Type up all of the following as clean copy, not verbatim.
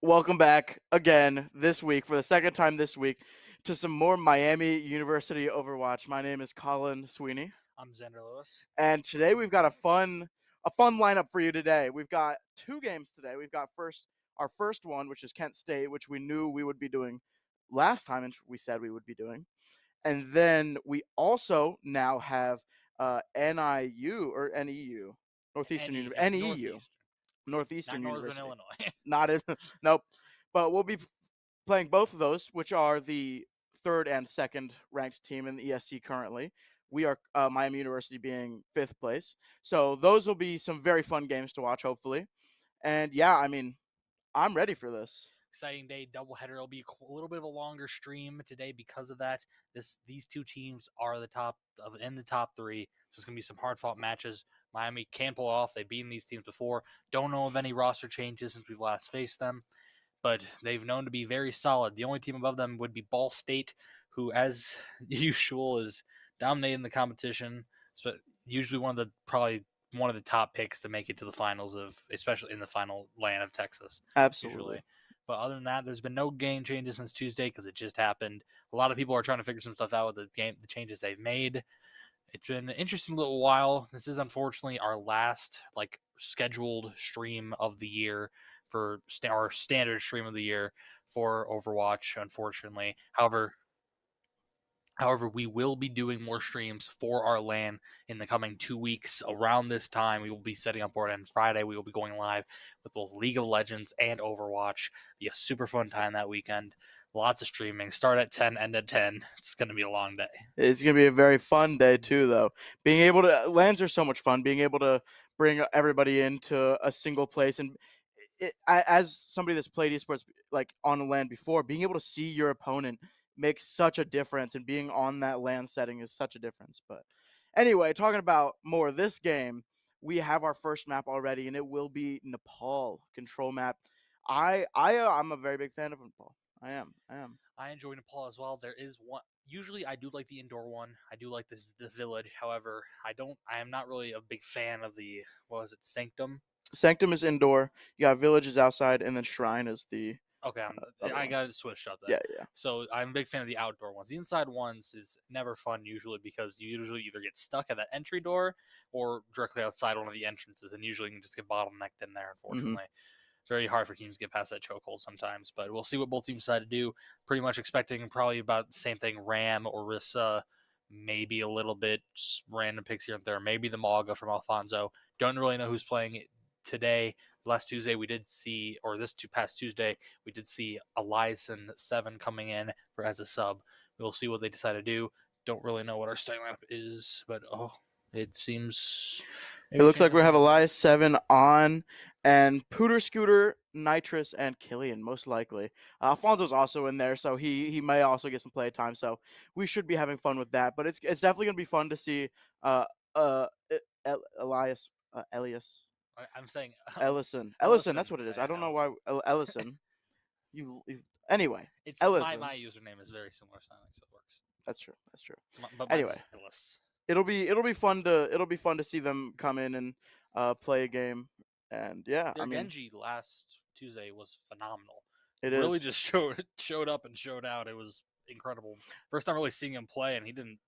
Welcome back again this week for the second time this week to some more Miami University Overwatch. My name is Colin Sweeney. I'm Xander Lewis. And today we've got a fun lineup for you today. We've got two games today. We've got our first one, which is Kent State, which we knew we would be doing last time and we said we would be doing. And then we also now have NIU or NEU, Northeastern University, NEU. Northeastern University. Northern Illinois. Not in, nope. But we'll be playing both of those, which are the third and second ranked team in the ESC currently. We are Miami University being fifth place. So those will be some very fun games to watch, hopefully. And yeah, I mean, I'm ready for this. Exciting day, doubleheader. It'll be a little bit of a longer stream today because of that. These two teams are in the top three, so it's gonna be some hard-fought matches. Miami can pull off. They've beaten these teams before. Don't know of any roster changes since we've last faced them, but they've known to be very solid. The only team above them would be Ball State, who, as usual, is dominating the competition. So usually probably one of the top picks to make it to the finals especially in the final land of Texas. Absolutely. Usually. But other than that, there's been no game changes since Tuesday because it just happened. A lot of people are trying to figure some stuff out with the changes they've made. It's been an interesting little while. This is unfortunately our last scheduled stream of the year for our standard stream of the year for Overwatch, unfortunately. However, we will be doing more streams for our LAN in the coming 2 weeks. Around this time, we will be setting up for it. On Friday, we will be going live with both League of Legends and Overwatch. Be a super fun time that weekend. Lots of streaming. Start at 10, end at 10. It's going to be a long day. It's going to be a very fun day, too, though. LANs are so much fun. Being able to bring everybody into a single place. And as somebody that's played esports on a LAN before, being able to see your opponent makes such a difference, and being on that LAN setting is such a difference. But anyway, talking about more of this game, we have our first map already, and it will be Nepal control map. I'm a very big fan of Nepal. I am. I enjoy Nepal as well. There is one. Usually, I do like the indoor one. I do like the village. However, I am not really a big fan of the Sanctum. Sanctum is indoor. You got village is outside, and then Shrine is the. Okay, I got it switched up then. Yeah. So I'm a big fan of the outdoor ones. The inside ones is never fun usually because you usually either get stuck at that entry door or directly outside one of the entrances, and usually you can just get bottlenecked in there, unfortunately. Mm-hmm. Very hard for teams to get past that chokehold sometimes, but we'll see what both teams decide to do. Pretty much expecting probably about the same thing, Ram, Orisa, maybe a little bit random picks here and there, maybe the Maga from Alfonso. Don't really know who's playing it today. Last Tuesday we did see, or past Tuesday, we did see Eliason 7 coming in as a sub. We'll see what they decide to do. Don't really know what our starting lineup is, but it seems... It looks like we have Elias 7 on and Pooter Scooter, Nitrous, and Killian, most likely. Alfonso's also in there, so he may also get some play time. So we should be having fun with that. But it's definitely gonna be fun to see uh Elias Elias I'm saying Ellison. That's Ellison. what it is. I Yeah, don't know why Ellison. Ellison. Anyway, It's my Ellison. username is very similar sounding, so it works. That's true. That's true. But mine's Anyway, just Ellis. it'll be fun to see them come in and play a game. And yeah, I Their mean, Genji last Tuesday was phenomenal. it Really is. just showed up and showed out. It was incredible. First time really seeing him play, and he didn't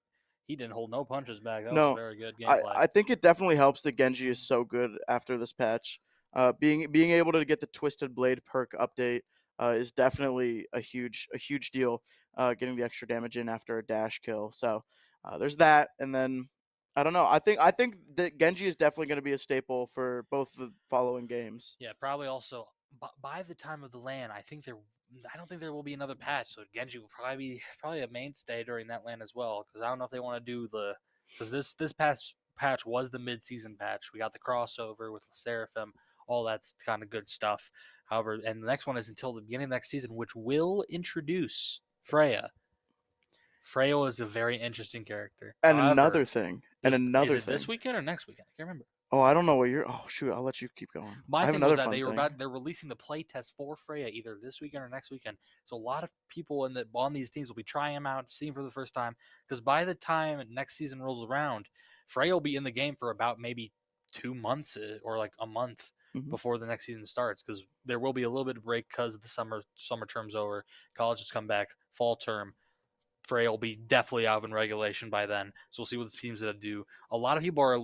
hold no punches back. That was No, very good I gameplay. I think it definitely helps that Genji is so good after this patch. Being able to get the Twisted Blade perk update is definitely a huge deal. Getting the extra damage in after a dash kill. So there's that, and then I don't know. I think that Genji is definitely going to be a staple for both the following games. Yeah, probably also by the time of the LAN, I don't think there will be another patch. So Genji will probably a mainstay during that LAN as well. Because I don't know if they want to do because this past patch was the mid-season patch. We got the crossover with Seraphim, all that's kind of good stuff. However, and the next one is until the beginning of next season, which will introduce Freya. Freya is a very interesting character. And However, another thing, and this is another it this thing. weekend or next weekend? I can't remember. Oh, I don't know what you're. Oh shoot, I'll let you keep going. My I have thing was another that fun thing. they're releasing the playtest for Freya either this weekend or next weekend. So a lot of people on these teams will be trying them out, seeing for the first time. Because by the time next season rolls around, Freya will be in the game for about maybe 2 months or like a month Mhm. before the next season starts. Because there will be a little bit of break because the summer term's over, college has come back, fall term. Trae will be definitely out in regulation by then. So we'll see what the team's going to do. A lot of people are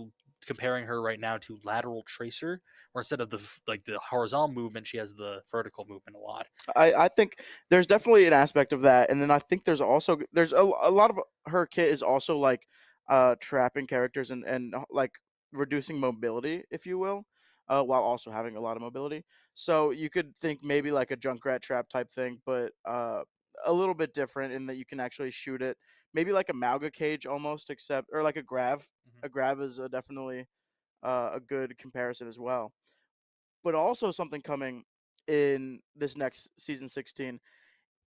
comparing her right now to lateral tracer, where instead of the horizontal movement, she has the vertical movement a lot. I think there's definitely an aspect of that, and then I think there's a lot of her kit is also like trapping characters and like reducing mobility, if you will, while also having a lot of mobility. So you could think maybe like a Junkrat trap type thing, but a little bit different in that you can actually shoot it, maybe like a Malga cage almost, except or like a Grav. Mm-hmm. A Grav is definitely a good comparison as well. But also something coming in this next season 16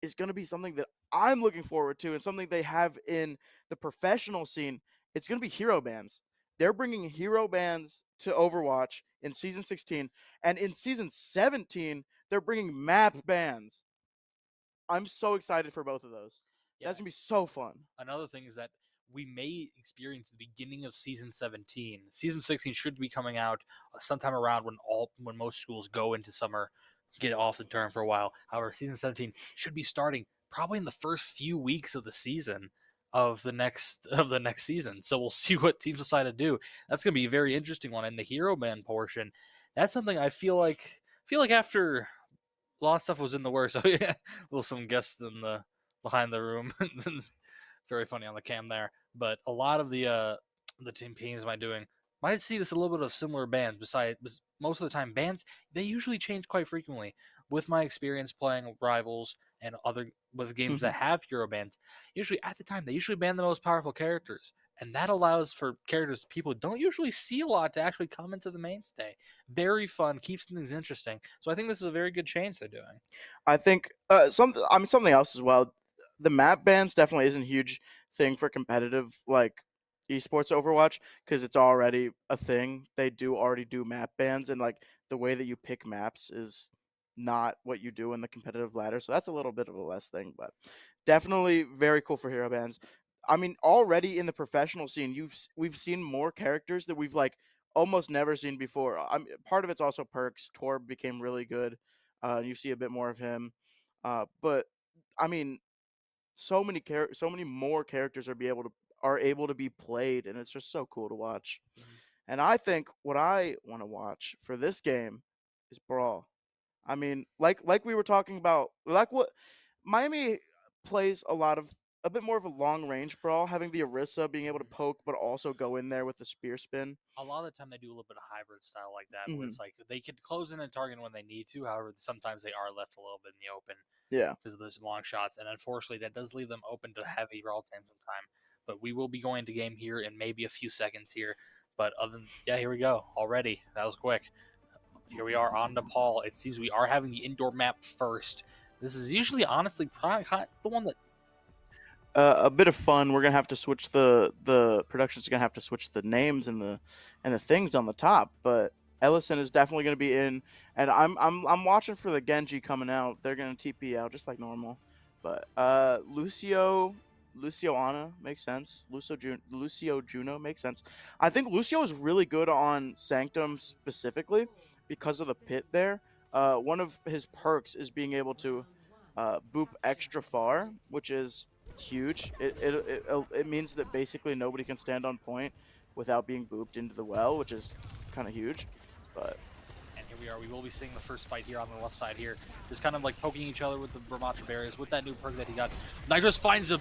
is going to be something that I'm looking forward to and something they have in the professional scene. It's going to be hero bands. They're bringing hero bands to Overwatch in season 16, and in season 17 they're bringing map bands. I'm so excited for both of those. Yeah. That's going to be so fun. Another thing is that we may experience the beginning of season 17. Season 16 should be coming out sometime around when most schools go into summer, get off the term for a while. However, season 17 should be starting probably in the first few weeks of the season of the next season. So we'll see what teams decide to do. That's going to be a very interesting one. And the hero man portion, that's something I feel like after a lot of stuff was in the works. So yeah, little some guests in the behind the room. Very funny on the cam there. But a lot of the teams might see this a little bit of similar bands. Besides, most of the time, bands they usually change quite frequently. With my experience playing rivals and other with games that have hero bands, usually at the time they usually ban the most powerful characters, and that allows for characters people don't usually see a lot to actually come into the mainstay. Very fun, keeps things interesting. So I think this is a very good change they're doing. I think something else as well. The map bans definitely isn't a huge thing for competitive like esports Overwatch because it's already a thing. They do already do map bans, and like the way that you pick maps is not what you do in the competitive ladder. So that's a little bit of a less thing, but definitely very cool for hero bans. I mean, already in the professional scene, we've seen more characters that we've like almost never seen before. Part of it's also perks. Torb became really good. You see a bit more of him, but I mean, so many more characters are able to be played, and it's just so cool to watch. Mm-hmm. And I think what I want to watch for this game is Brawl. I mean, like we were talking about, like what Miami plays a bit more of a long range brawl, having the Orisa being able to poke, but also go in there with the spear spin. A lot of the time they do a little bit of hybrid style like that, where Hmm. it's like they could close in and target when they need to. However, sometimes they are left a little bit in the open Yeah. because of those long shots, and unfortunately, that does leave them open to heavy brawl time sometime. But we will be going to game here in maybe a few seconds here. But other than yeah, here we go already. That was quick. Here we are on Nepal. It seems we are having the indoor map first. This is usually, honestly, probably the one that A bit of fun. We're gonna have to switch the production's gonna have to switch the names and the things on the top. But Ellison is definitely gonna be in, and I'm watching for the Genji coming out. They're gonna TP out just like normal. But Lucio Ana makes sense. Lucio Juno makes sense. I think Lucio is really good on Sanctum specifically because of the pit there. One of his perks is being able to boop extra far, which is huge. It means that basically nobody can stand on point without being booped into the well, which is kind of huge. But and here we are. We will be seeing the first fight here on the left side here. Just kind of like poking each other with the Brahmatra barriers with that new perk that he got. Nitros finds a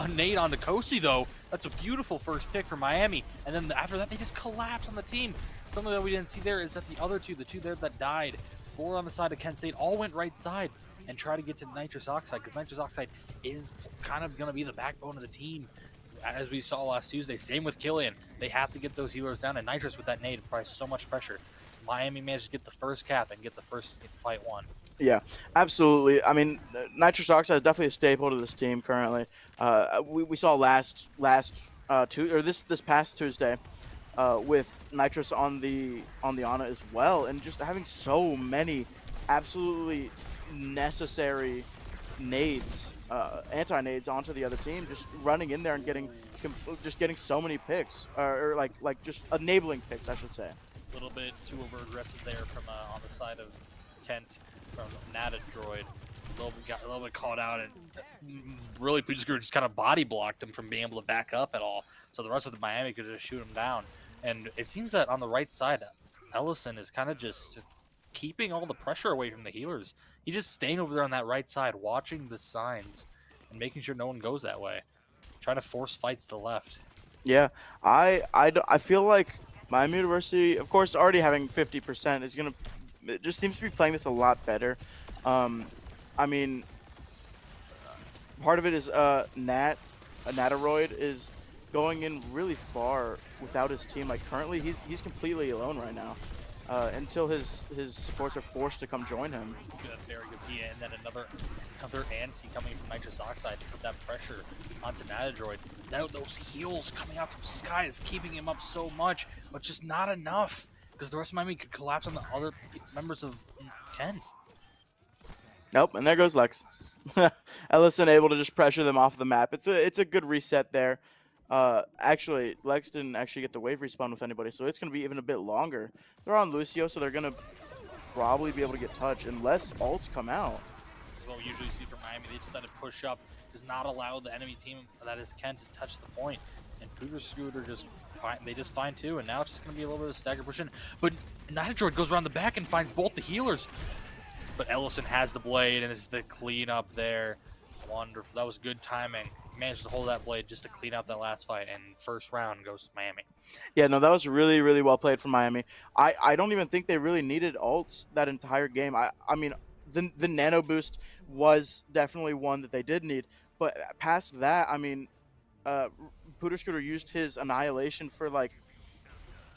nade on the Kosi though. That's a beautiful first pick for Miami. And then after that, they just collapse on the team. Something that we didn't see there is that the other two, the two there that died, 4 on the side of Kent State, all went right side and try to get to Nitrous Oxide, because Nitrous Oxide is kind of going to be the backbone of the team, as we saw last Tuesday. Same with Killian. They have to get those healers down, and Nitrous with that nade applies so much pressure. Miami managed to get the first cap and get the first fight won. yeah, absolutely. I mean, Nitrous Oxide is definitely a staple to this team currently. We saw this past Tuesday with Nitrous on the Ana as well, and just having so many absolutely necessary nades, anti-nades onto the other team, just running in there and getting so many picks, or like just enabling picks, I should say. A little bit too over-aggressive there from on the side of Kent from Nata Droid. Got a little bit caught out, and really Pujasguru just kind of body blocked him from being able to back up at all. So the rest of the Miami could just shoot him down. And it seems that on the right side, Ellison is kind of just keeping all the pressure away from the healers. He's just staying over there on that right side, watching the signs and making sure no one goes that way. Trying to force fights to the left. Yeah, I feel like Miami University, of course, already having 50% is gonna. It just seems to be playing this a lot better. I mean, part of it is Nataroid is going in really far without his team. Like currently, he's completely alone right now. Until his supports are forced to come join him. That's very good PA, and then another anti coming from Nitrous Oxide to put that pressure onto Natadroid. Now those heals coming out from Sky is keeping him up so much, but just not enough, because the rest of Miami could collapse on the other members of Kent. Nope, and there goes Lex. Ellison able to just pressure them off the map. It's a good reset there. Actually, Lex didn't actually get the wave respawn with anybody, so it's going to be even a bit longer. They're on Lucio, so they're going to probably be able to get touch unless ults come out. This is what we usually see from Miami. They decide to push up, does not allow the enemy team, that is Kent, to touch the point. And Cougar Scooter just find two, and now it's just going to be a little bit of stagger push in. But Nitadroid goes around the back and finds both the healers. But Ellison has the blade, and this is the cleanup there. Wonderful. That was good timing. Managed to hold that blade just to clean up that last fight, and first round goes to Miami. Yeah, no, that was really, really well played from Miami. I don't even think they really needed ults that entire game. I mean, the nano boost was definitely one that they did need, but past that, I mean, Pooter Scooter used his Annihilation for like,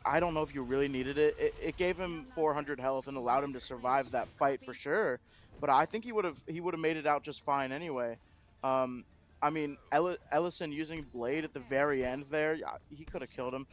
I don't know if you really needed it. It gave him 400 health and allowed him to survive that fight for sure, but I think he would have made it out just fine anyway. I mean, Ellison using Blade at the very end there, yeah, he could have killed him.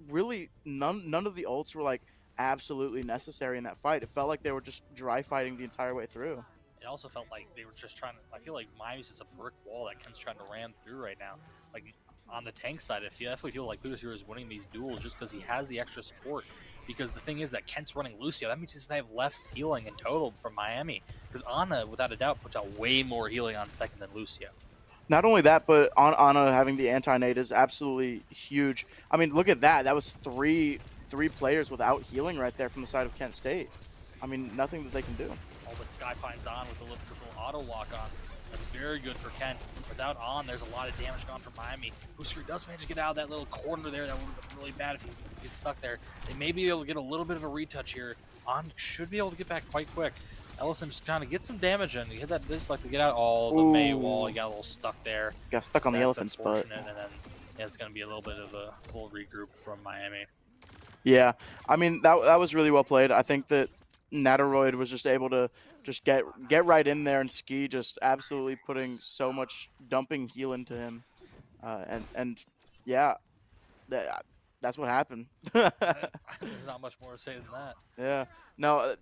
Really, none of the ults were like absolutely necessary in that fight. It felt like they were just dry fighting the entire way through. It also felt like they were just trying to. I feel like Miami's just a brick wall that Kent's trying to ram through right now. Like on the tank side, I definitely feel like Lucio is winning these duels just because he has the extra support. Because the thing is that Kent's running Lucio. That means they have less healing in total from Miami. Because Ana, without a doubt, puts out way more healing on second than Lucio. Not only that, but Ana having the anti-nade is absolutely huge. I mean, look at that. That was three players without healing right there from the side of Kent State. I mean, nothing that they can do. Oh, but Sky finds On with the elliptical auto lock on. That's very good for Kent. Without On, there's a lot of damage gone from Miami. Booster does manage to get out of that little corner there. That would have been really bad if he gets stuck there. They may be able to get a little bit of a retouch here. On should be able to get back quite quick. Ellison just kind of get some damage in. He hit that disc to get out. Oh, the May wall. He got a little stuck there. Got stuck on the elephant's butt. And then yeah, it's going to be a little bit of a full regroup from Miami. Yeah, I mean that was really well played. I think that Natoroid was just able to just get right in there, and Ski just absolutely putting so much dumping heal into him, and yeah, that's what happened. There's not much more to say than that. Yeah, no,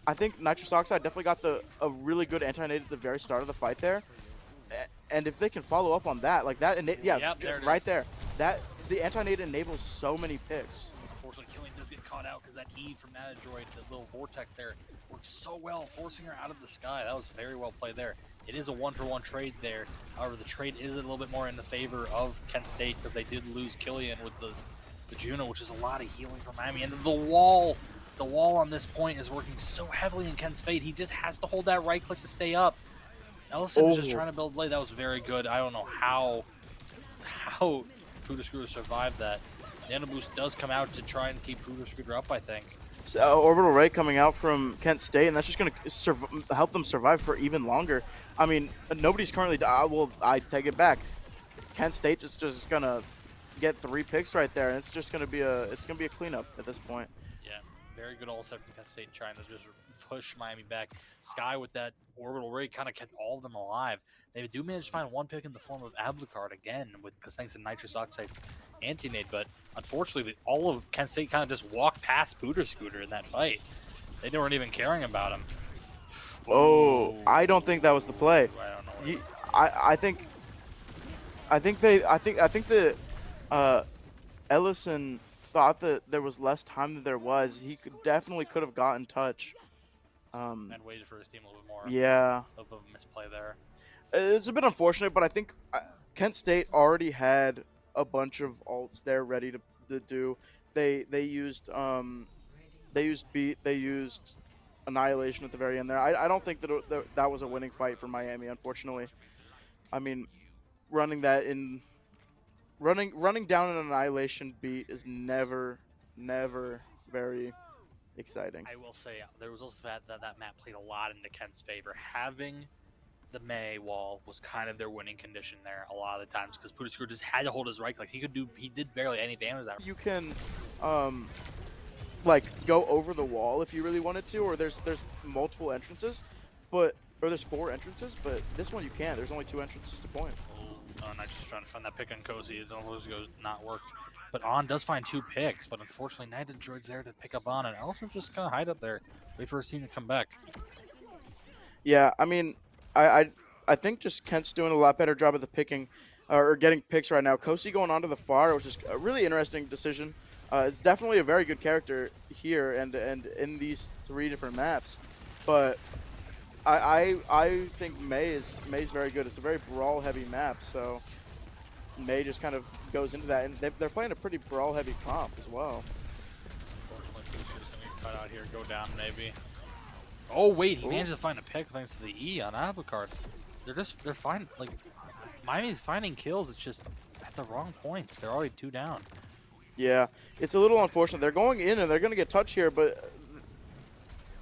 I think Nitrous Oxide definitely got a really good anti-nade at the very start of the fight there, and if they can follow up on that, like that, yeah, Yep, there it right is. there, that the anti-nade enables so many picks. Unfortunately, Killing does get caught out because that E from Natadroid, the little vortex there, works so well, forcing her out of the sky. That was very well played there. It is a one-for-one trade there. However, the trade is a little bit more in the favor of Kent State because they did lose Killian with the Juno, which is a lot of healing for Miami. And the wall on this point is working so heavily in Kent's fate. He just has to hold that right click to stay up. Ellison is just trying to build blade. That was very good. I don't know how Pooter Scooter survived that. Nano Boost does come out to try and keep Pooter Scooter up, I think. So, Orbital Ray coming out from Kent State, and that's just going to help them survive for even longer. I mean, nobody's currently. Well, I take it back. Kent State just going to get 3 picks right there, and it's just going to be a cleanup at this point. Yeah, very good all set from Kent State trying to just push Miami back. Sky with that Orbital Ray kind of kept all of them alive. They do manage to find one pick in the form of Ablucard again, because thanks to Nitrous Oxide's anti-nade, but unfortunately, all of Kent State kind of just walked past Pooter Scooter in that fight. They weren't even caring about him. Oh, I don't think that was the play. I don't know. I think that Ellison thought that there was less time than there was. He definitely could have gotten touch. And waited for his team a little bit more. Yeah. Of a misplay there. It's a bit unfortunate, but I think Kent State already had a bunch of ults there ready to do. They used Beat, they used Annihilation at the very end there. I don't think that was a winning fight for Miami, unfortunately. I mean, running down an Annihilation Beat is never very exciting. I will say there was also that map played a lot into Kent's favor. Having the May wall was kind of their winning condition there a lot of the times because Pooter Scooter just had to hold his right. Like he did barely any damage that. You can like go over the wall if you really wanted to, or there's multiple entrances, or there's 4 entrances, but this one you can't. There's only 2 entrances to point. Oh, and I'm just trying to find that pick on Cozy. It's almost going to not work. But On does find 2 picks, but unfortunately Night Droid's there to pick up On, and Ellison's just kind of hide up there, wait for his team to come back. Yeah, I mean, I think just Kent's doing a lot better job of the picking, or getting picks right now. Kosi going on to the far, which is a really interesting decision. It's definitely a very good character here and in these 3 different maps, but I think May's very good. It's a very brawl heavy map, so May just kind of goes into that, and they're playing a pretty brawl heavy comp as well. Unfortunately, Booster's gonna get cut out here, go down maybe. Oh wait, he managed to find a pick thanks to the E on Ablucard. They're fine. Like Miami's finding kills. It's just at the wrong points. They're already 2 down. Yeah, it's a little unfortunate. They're going in and they're going to get touch here, but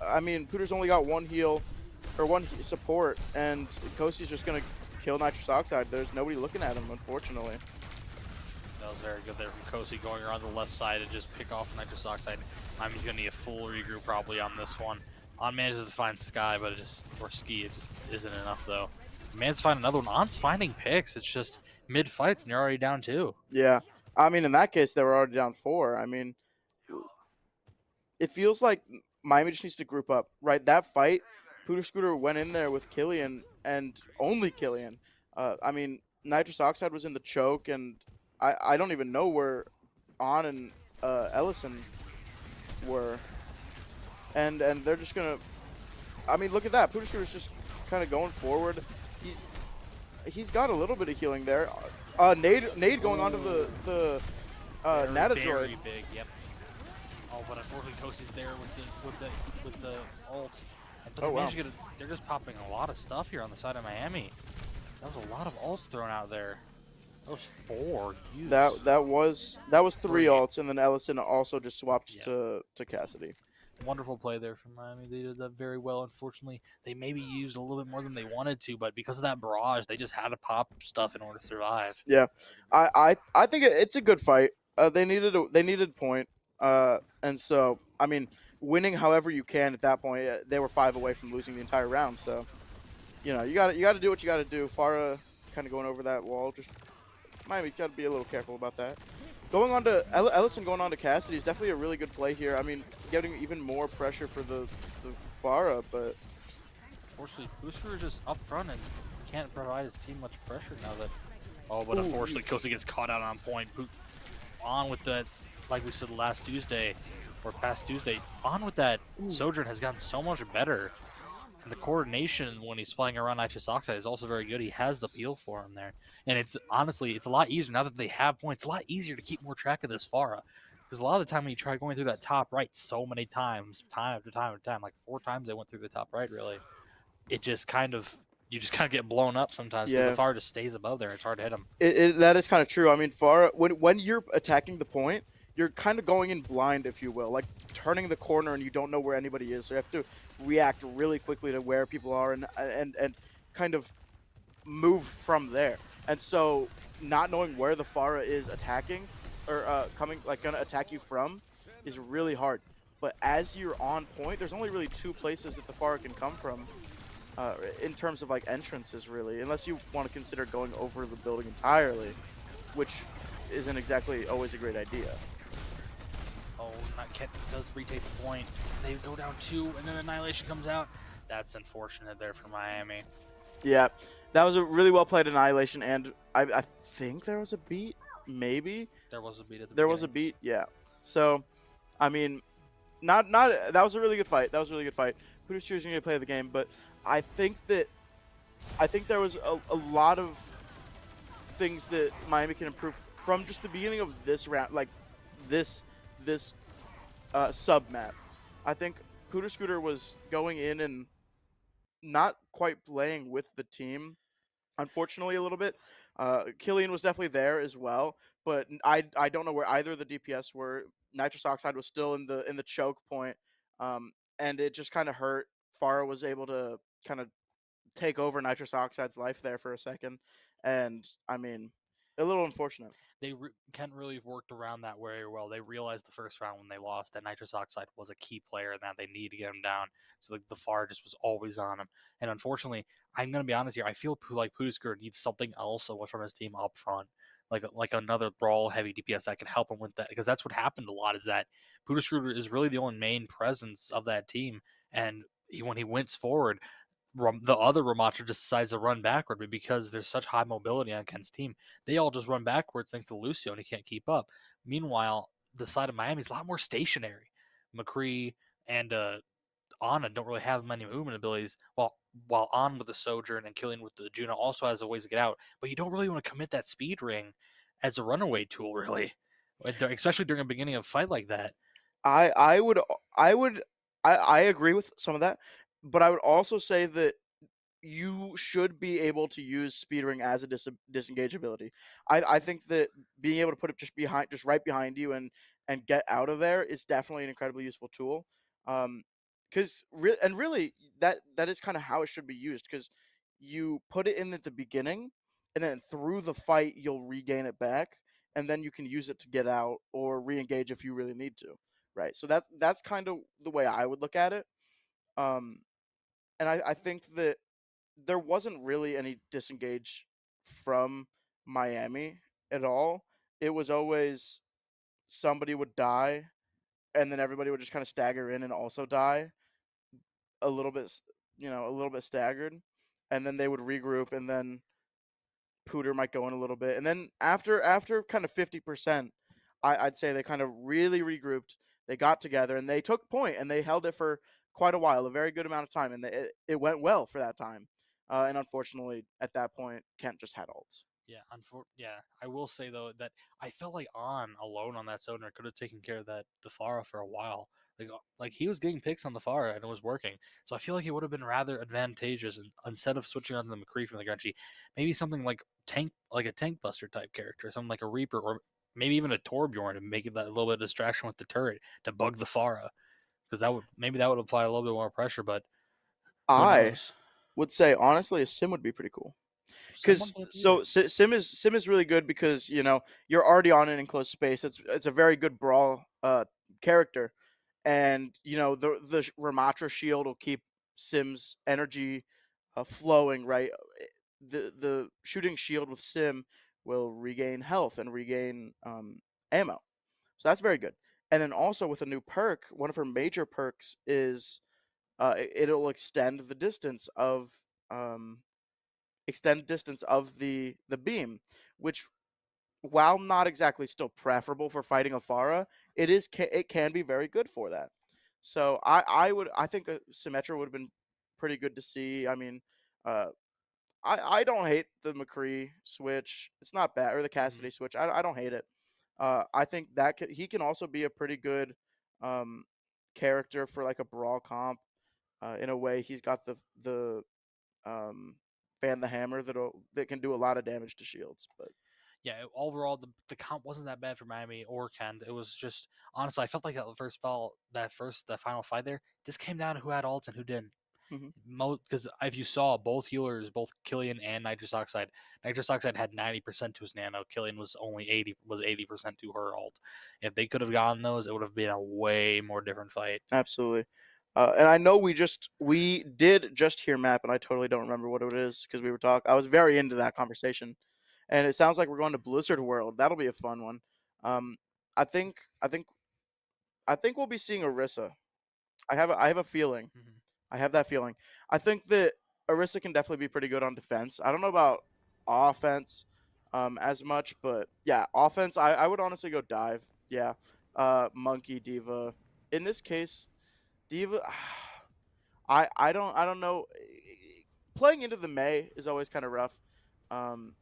I mean, Pooter's only got 1 heal, or 1 support, and Kosi's just going to kill Nitrous Oxide. There's nobody looking at him, unfortunately. That was very good there from Kosi going around the left side to just pick off Nitrous Oxide. Miami's going to need a full regroup probably on this one. On manages to find Sky, but or Ski, it just isn't enough though. Man's find another one. On's finding picks. It's just mid fights and you're already down 2. Yeah, I mean, in that case, they were already down 4. I mean, it feels like Miami just needs to group up, right? That fight, Pooter Scooter went in there with Killian and only Killian. I mean, Nitrous Oxide was in the choke, and I don't even know where On and Ellison were. And they're just gonna. I mean, look at that. Pooter Scooter's just kind of going forward. He's got a little bit of healing there. Nade going onto the Natadroid. Very big, yep. Oh, but unfortunately, Kosi's there with the ult. But wow. They're just popping a lot of stuff here on the side of Miami. That was a lot of ults thrown out there. That was 4. Use. That was 3 ults, and then Ellison also just swapped to Cassidy. Wonderful play there from Miami. They did that very well. Unfortunately, they maybe used a little bit more than they wanted to, but because of that barrage, they just had to pop stuff in order to survive. Yeah, I think it's a good fight. They needed point. And so, I mean, winning however you can at that point, they were 5 away from losing the entire round. So, you got to do what you got to do. Farah kind of going over that wall. Just Miami got to be a little careful about that. Going on to Ellison, going on to Cassidy is definitely a really good play here. I mean, getting even more pressure for the Farah, but Unfortunately, Booster is just up front and can't provide his team much pressure now that. Oh, but unfortunately, Kosi gets caught out on point. On with that, like we said last Tuesday, or past Tuesday, on with that. Sojourn has gotten so much better. And the coordination when he's flying around nitrous oxide is also very good. He has the feel for him there. And it's honestly, it's a lot easier now that they have points. It's a lot easier to keep more track of this Farah. Because a lot of the time when you try going through that top right so many times, time after time after time, like 4 times they went through the top right really, it just kind of, you just kind of get blown up sometimes because yeah, the Farah just stays above there. It's hard to hit him. that is kind of true. I mean, Farah, when you're attacking the point, you're kind of going in blind, if you will, like turning the corner and you don't know where anybody is. So you have to react really quickly to where people are and kind of move from there. And so not knowing where the Farah is attacking or coming, like gonna attack you from, is really hard. But as you're on point, there's only really 2 places that the Farah can come from in terms of like entrances, really, unless you want to consider going over the building entirely, which isn't exactly always a great idea. Oh, not Kent does retake the point. They go down 2, and then Annihilation comes out. That's unfortunate there for Miami. Yeah, that was a really well played Annihilation, and I think there was a beat, maybe. There was a beat at the There beginning. was a beat, yeah. So, I mean, not that was a really good fight. That was a really good fight. Who's choosing to play the game, but I think there was a lot of things that Miami can improve from just the beginning of this round, like this sub map. I think Pooter Scooter was going in and not quite playing with the team, unfortunately, a little bit. Killian was definitely there as well, but I don't know where either of the DPS were. Nitrous Oxide was still in the choke point, and it just kind of hurt. Farah was able to kind of take over Nitrous Oxide's life there for a second, and I mean, a little unfortunate. Kent really worked around that very well. They realized the first round when they lost that Nitrous Oxide was a key player and that they needed to get him down. So the FAR just was always on him. And unfortunately, I'm going to be honest here, I feel like Pudisker needs something else away from his team up front. Like another brawl heavy DPS that can help him with that, because that's what happened a lot. Is that Pudisker is really the only main presence of that team, and when he wins forward, the other Ramatra just decides to run backward, but because there's such high mobility on Ken's team, they all just run backwards thanks to Lucio, and he can't keep up. Meanwhile, the side of Miami is a lot more stationary. McCree and Anna don't really have many movement abilities, while On with the Sojourn and Killian with the Juno also has a ways to get out, but you don't really want to commit that speed ring as a runaway tool, really, especially during a beginning of a fight like that. I I would I would I agree with some of that, but I would also say that you should be able to use speedring as a disengage ability. I think that being able to put it just right behind you and get out of there is definitely an incredibly useful tool. Because really that is kind of how it should be used. Because you put it in at the beginning, and then through the fight you'll regain it back, and then you can use it to get out or re-engage if you really need to. Right. So that's kind of the way I would look at it. Um, and I think that there wasn't really any disengage from Miami at all. It was always somebody would die, and then everybody would just kind of stagger in and also die a little bit, a little bit staggered, and then they would regroup, and then Pooter might go in a little bit, and then after kind of 50%, I'd say they kind of really regrouped. They got together and they took point and they held it for quite a while, a very good amount of time, and it went well for that time. And unfortunately, at that point, Kent just had ults. Yeah. I will say though that I felt like On alone on that Sonar could have taken care of the Farah for a while. Like he was getting picks on the Farah and it was working. So I feel like it would have been rather advantageous, and instead of switching on to the McCree from the Grungy, maybe something like a tank buster type character, something like a Reaper, or maybe even a Torbjorn, to make it that little bit of distraction with the turret to bug the Farah. Because that would apply a little bit more pressure, but who I knows? would say honestly, a sim would be pretty cool. Someone Because played so either. sim is really good because you're already on an enclosed space. It's a very good brawl character, and the Ramatra shield will keep Sim's energy flowing, right? The shooting shield with Sim will regain health and regain ammo, so that's very good. And then also with a new perk, one of her major perks is it'll um, extend distance of the beam, which, while not exactly still preferable for fighting a Pharah, it can be very good for that. So I think a Symmetra would have been pretty good to see. I mean, uh, I don't hate the McCree switch. It's not bad, or the Mhm. Cassidy switch. I don't hate it. I think that he can also be a pretty good um, character for like a brawl comp. In a way, he's got the um, fan the hammer that can do a lot of damage to shields. But Yeah, overall the comp wasn't that bad for Miami or Kent. It was just honestly, I felt like that final fight there just came down to who had ults and who didn't. mhm, Because if you saw both healers, both Killian and Nitrous Oxide had 90% to his nano. Killian was only 80% to her ult. If they could have gotten those, it would have been a way more different fight. absolutely. And I know we did just hear map, and I totally don't remember what it is because we were talking. I was very into that conversation, and it sounds like we're going to Blizzard World. That'll be a fun one. Um, I think I think I think we'll be seeing Orisa. I have a feeling. Mhm. I have that feeling. I think that Orisa can definitely be pretty good on defense. I don't know about offense as much, but yeah, offense. I would honestly go dive. Yeah, Monkey Diva. In this case, Diva. I don't know. Playing into the May is always kind of rough. Um,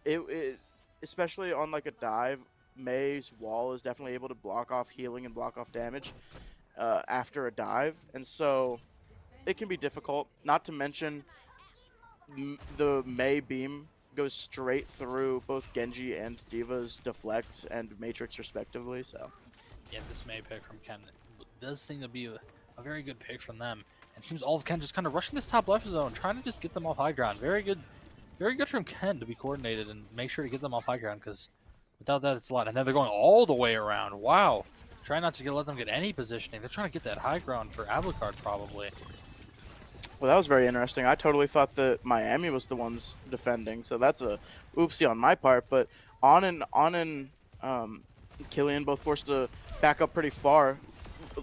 it especially on like a dive. May's wall is definitely able to block off healing and block off damage after a dive, and so it can be difficult. Not to mention the May beam goes straight through both Genji and Diva's deflect and matrix respectively. So Yeah, this May pick from Ken does seem to be a very good pick from them. It seems all of Ken just kind of rushing this top left zone, trying to just get them off high ground. Very good from Ken to be coordinated and make sure to get them off high ground, because without that, it's a lot. And then they're going all the way around. Wow. Try not to let them get any positioning. They're trying to get that high ground for Alucard, probably. well, that was very interesting. I totally thought that Miami was the ones defending, so that's a oopsie on my part. But on and Killian both forced to back up pretty far.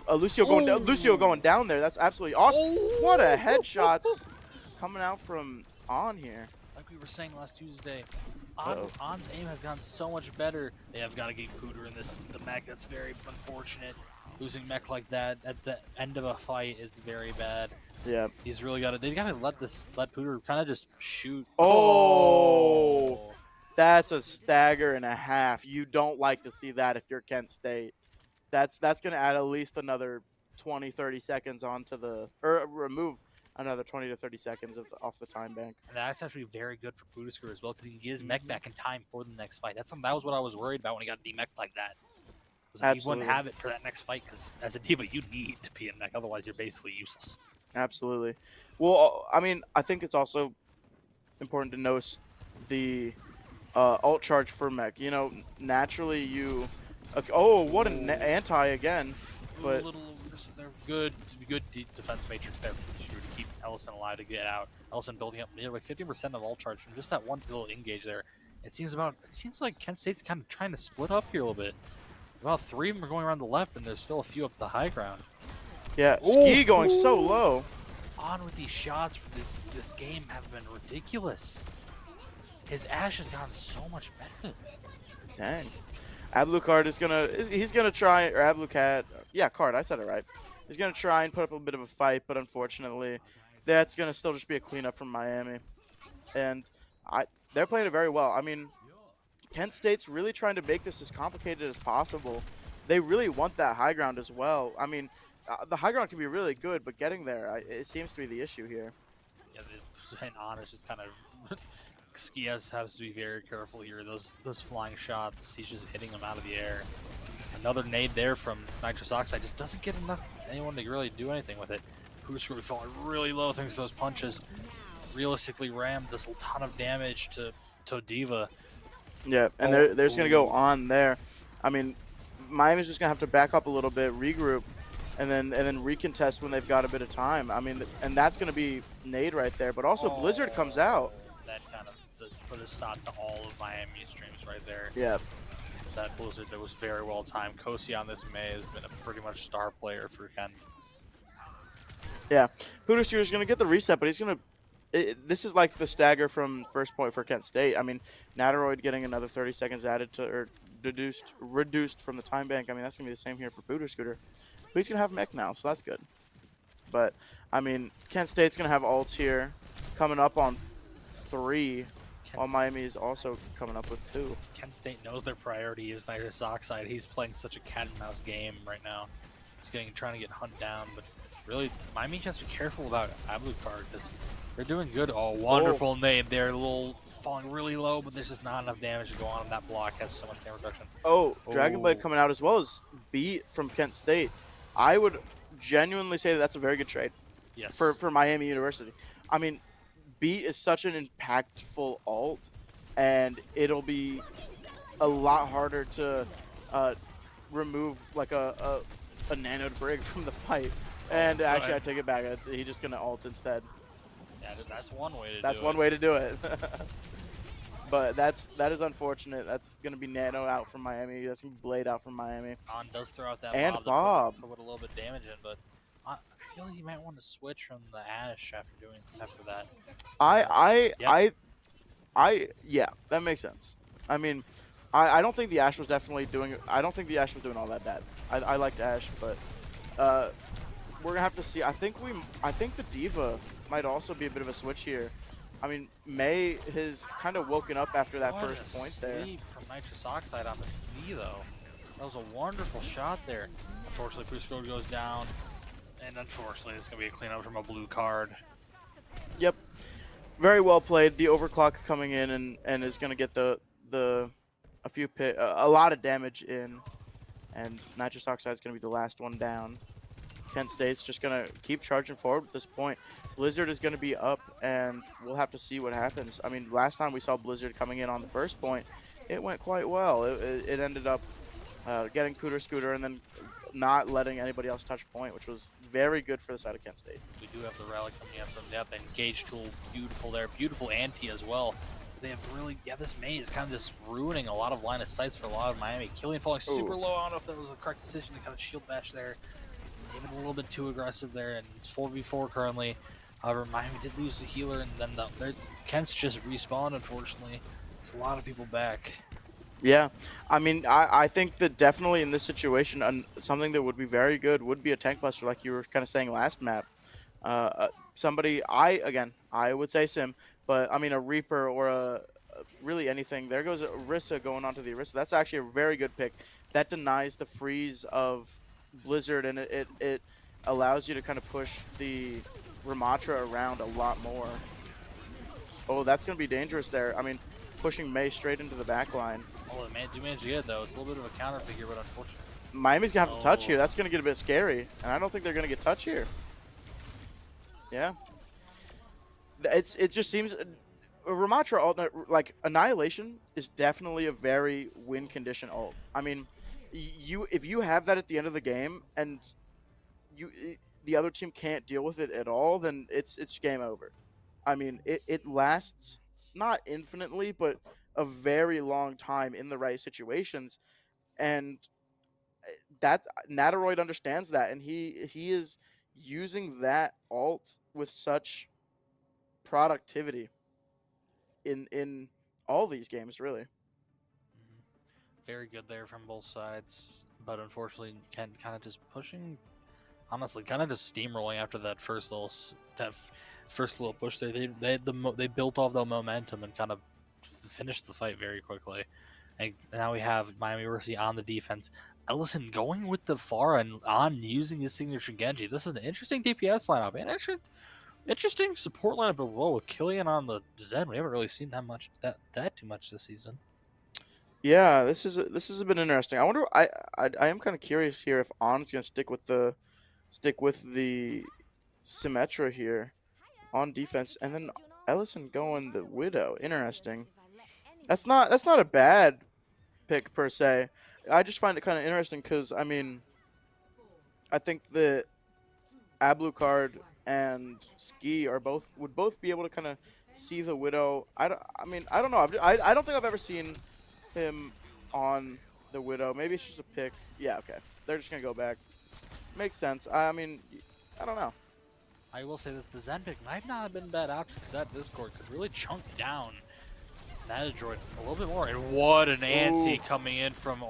Lucio going down there. That's absolutely awesome. What a headshots coming out from On here. Like we were saying last Tuesday, Uh-oh. On's aim has gotten so much better. They have got to get Pooter in the mech. That's very unfortunate. Losing mech like that at the end of a fight is very bad. Yeah. He's really got to. They've got to let Pooter kind of just shoot. Oh, that's a stagger and a half. You don't like to see that if you're Kent State. That's going to add at least another 20, 30 seconds onto or remove another 20 to 30 seconds off the time bank. And that's actually very good for Pooter's career as well, because he can get his mech back in time for the next fight. That was what I was worried about when he got demech like that. He wouldn't have it for that next fight, because as a diva, you need to be in mech, otherwise you're basically useless. Absolutely. Well, I mean, I think it's also important to note the alt charge for mech. You know, naturally you. Okay, oh, what an anti again! But They're good defense matrix there for the to keep Ellison alive to get out. Ellison building up nearly 50% of alt charge from just that one little engage there. It seems like Kent State's kind of trying to split up here a little bit. About 3 of them are going around the left, and there's still a few up the high ground. yeah, Ski going so low. On with these shots for this game have been ridiculous. His Ashe has gotten so much better. Dang. Ablucard he's gonna try, or Ablucat, yeah, Card, I said it right. He's gonna try and put up a bit of a fight, but unfortunately, that's gonna still just be a cleanup from Miami. And they're playing it very well. I mean, Kent State's really trying to make this as complicated as possible. They really want that high ground as well. I mean, the high ground can be really good, but getting there, it seems to be the issue here. Yeah, and Honest just kind of Skias has to be very careful here. Those flying shots, he's just hitting them out of the air. Another nade there from Nitrous Oxide, just doesn't get anyone to really do anything with it. Who's going to fall really low thanks to those punches. Realistically rammed this a ton of damage to Diva. Yeah, and there's going to go On there. I mean, Miami's just gonna have to back up a little bit, regroup, and then recontest when they've got a bit of time. I mean, and that's gonna be Nade right there. But also Blizzard comes out. That kind of put a stop to all of Miami's streams right there. Yeah. That Blizzard that was very well timed. Kosi on this May has been a pretty much star player for Ken. Yeah, Scooter's gonna get the reset, but he's gonna. This is like the stagger from first point for Kent State. I mean, Natteroid getting another 30 seconds added to or reduced from the time bank. I mean, that's gonna be the same here for Scooter. But he's gonna have mech now, so that's good. But I mean, Kent State's gonna have ults here, coming up on 3. While Miami is also coming up with 2. Kent State knows their priority is nitrous oxide. He's playing such a cat and mouse game right now. He's trying to get hunt down, but really, Miami has to be careful about Alucard because they're doing good. Oh, wonderful nade. They're a little falling really low, but there's just not enough damage to go on. That block has so much damage reduction. Oh, Dragonblade coming out as well as Beat from Kent State. I would genuinely say that that's a very good trade. Yes. For Miami University. I mean, Beat is such an impactful ult, and it'll be a lot harder to remove like a nanoed Brig from the fight. And actually, I take it back. He's just gonna ult instead. Yeah, that's one way to do it. That's one way to do it. But that is unfortunate. That's gonna be Nano out from Miami. That's gonna be Blade out from Miami. On does throw out that and Bob. To put a little bit of damage in, but I feel like you might want to switch from the Ash after that. Yeah, that makes sense. I mean, I don't think the Ash was definitely doing. I don't think the Ash was doing all that bad. I liked Ash, but we're gonna have to see. I think the D.Va might also be a bit of a switch here. I mean, May has kind of woken up after that first point there. From nitrous oxide on the Snee though. That was a wonderful shot there. Unfortunately, Pusco goes down, and unfortunately, it's gonna be a cleanup from a blue card. Yep, very well played. The overclock coming in and is gonna get a lot of damage in, and nitrous oxide is gonna be the last one down. Kent State's just gonna keep charging forward at this point. Blizzard is gonna be up, and we'll have to see what happens. I mean, last time we saw Blizzard coming in on the first point, it went quite well. It ended up getting Scooter and then not letting anybody else touch point, which was very good for the side of Kent State. We do have the rally coming up from depth. Engage tool, beautiful there. Beautiful anti as well. They have really, this May is kind of just ruining a lot of line of sights for a lot of Miami. Killian falling super low. I don't know if that was a correct decision to kind of shield bash there. Even a little bit too aggressive there, and it's 4v4 currently. However, Miami did lose the healer, and then Kent's just respawned, unfortunately. There's a lot of people back. Yeah, I mean, I think that definitely in this situation, something that would be very good would be a tank buster, like you were kind of saying last map. Somebody, I would say Sim, but I mean a Reaper or really anything. There goes Orisa going onto the Orisa. That's actually a very good pick. That denies the freeze of Blizzard, and it allows you to kind of push the Ramatra around a lot more. Oh, that's going to be dangerous there. I mean, pushing May straight into the back line. Oh, they managed to get it, though. It's a little bit of a counter figure, but unfortunately. Miami's going to have to touch here. That's going to get a bit scary, and I don't think they're going to get touch here. Yeah. It just seems... Ramatra ult, like, Annihilation is definitely a very win condition ult. I mean... if you have that at the end of the game and the other team can't deal with it at all, then it's game over. I mean, it lasts not infinitely, but a very long time in the right situations, and that Natteroid understands that, and he is using that ult with such productivity in all these games, really. Very good there from both sides, but unfortunately, Ken kind of just pushing. Honestly, kind of just steamrolling after that first little push there. They built off the momentum and kind of finished the fight very quickly. And now we have Miami University on the defense. Ellison going with the Pharah and on using his signature Genji. This is an interesting DPS lineup and actually interesting support lineup as well with Killian on the Zen. We haven't really seen that too much this season. Yeah, this has been interesting. I wonder. I am kind of curious here if On's gonna stick with the Symmetra here on defense, and then Ellison going the Widow. Interesting. That's not a bad pick per se. I just find it kind of interesting because I mean, I think that Alucard and Ski are would both be able to kind of see the Widow. I mean, I don't know. I don't think I've ever seen him on the Widow. Maybe it's just a pick. Yeah, okay. They're just gonna go back. Makes sense. I mean, I don't know. I will say that the Zen pick might not have been a bad option because that Discord could really chunk down that droid a little bit more. And what an anti coming in from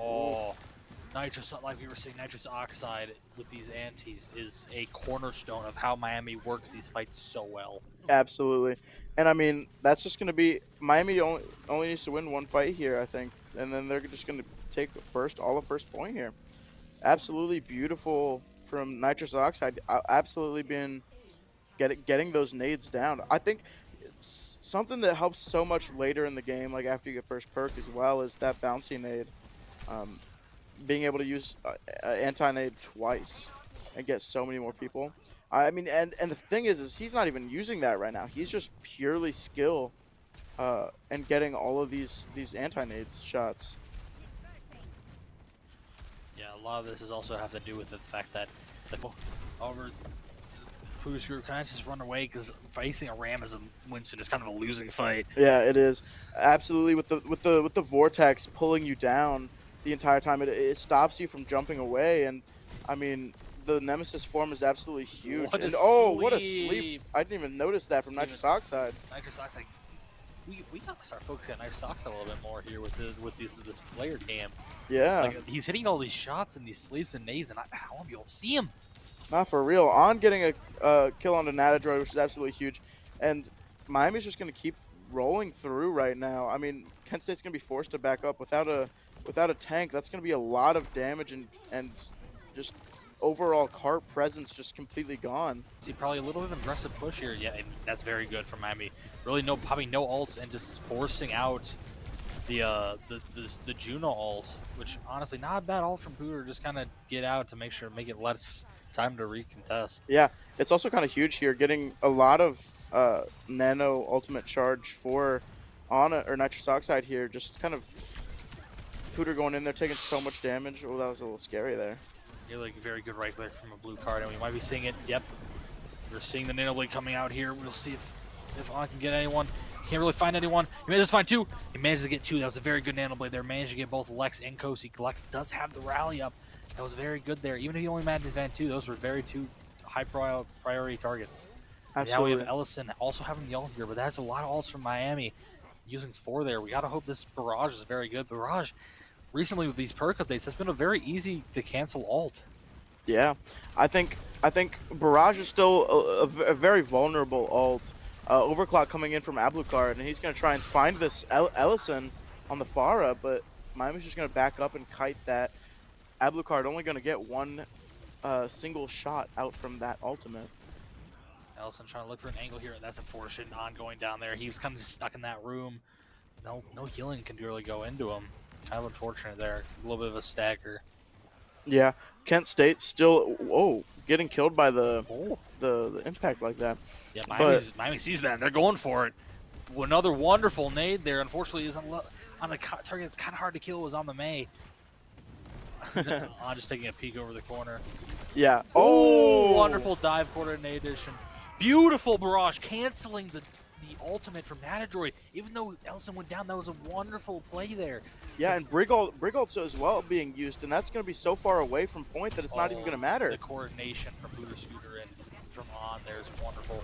nitrous, like we were saying, nitrous oxide with these antis is a cornerstone of how Miami works these fights so well. Absolutely. And I mean, that's just going to be Miami only needs to win one fight here, I think. And then they're just going to take all the first point here. Absolutely beautiful from nitrous oxide. Absolutely been getting those nades down. I think something that helps so much later in the game, like after you get first perk as well, is that bouncy nade. Being able to use anti-nade twice and get so many more people. I mean, and the thing is he's not even using that right now. He's just purely skill and getting all of these anti-nades shots. Yeah, a lot of this is also have to do with the fact that over Pooh's group kind of just run away because facing a Ram as a Winston is kind of a losing fight. Yeah, it is. Absolutely, with the vortex pulling you down the entire time, it stops you from jumping away. And I mean, the Nemesis form is absolutely huge. What a sleep! I didn't even notice that from nitrous oxide. Nitrous oxide. We gotta start focusing on nitrous oxide a little bit more here with this player cam. Yeah, like, he's hitting all these shots and these sleeps and nades, and I want to be able to see him. Not for real. On getting a kill on the Natadroid, which is absolutely huge, and Miami's just gonna keep rolling through right now. I mean, Kent State's gonna be forced to back up without a tank. That's gonna be a lot of damage and just overall cart presence just completely gone. See, probably a little bit of an aggressive push here. Yeah, and that's very good for Miami. Really, probably no ults and just forcing out the Juno ult, which honestly not a bad ult from Pooter. Just kind of get out to make it less time to recontest. Yeah, it's also kind of huge here, getting a lot of nano ultimate charge for Ana or nitrous oxide here. Just kind of Pooter going in there taking so much damage. Oh, that was a little scary there. Really very good right click from a blue card, and we might be seeing it. Yep, we're seeing the nano blade coming out here. We'll see if Ana can get anyone. Can't really find anyone. He managed to find two. He managed to get two. That was a very good nano blade there. Managed to get both Lex and Kosi. Lex does have the rally up. That was very good there. Even if he only managed to find two, those were two high priority targets. Absolutely. Now we have Ellison also having the ult here, but that's a lot of ults from Miami. Using 4 there. We gotta hope this Barrage is very good. Barrage, recently with these perk updates, has been a very easy to cancel ult. Yeah, I think Barrage is still a very vulnerable ult. Overclock coming in from Alucard, and he's going to try and find this Ellison on the Pharah, but Miami's just going to back up and kite that. Alucard only going to get one single shot out from that ultimate. Ellison trying to look for an angle here, and that's unfortunate. Ongoing down there, he was kind of just stuck in that room. No healing can really go into him. Kind of unfortunate there. A little bit of a stagger. Yeah, Kent State still getting killed by the impact like that. Yeah, Miami sees that and they're going for it. Another wonderful nade there. Unfortunately, is on a target that's kind of hard to kill. Was on the May. I'm just taking a peek over the corner. Yeah. Oh, wonderful dive coordination. Beautiful barrage, canceling the ultimate from Natadroid. Even though Ellison went down, that was a wonderful play there. Yeah, and Brigolt's as well being used, and that's going to be so far away from point that it's not even going to matter. The coordination from Booter Scooter and from On there is wonderful.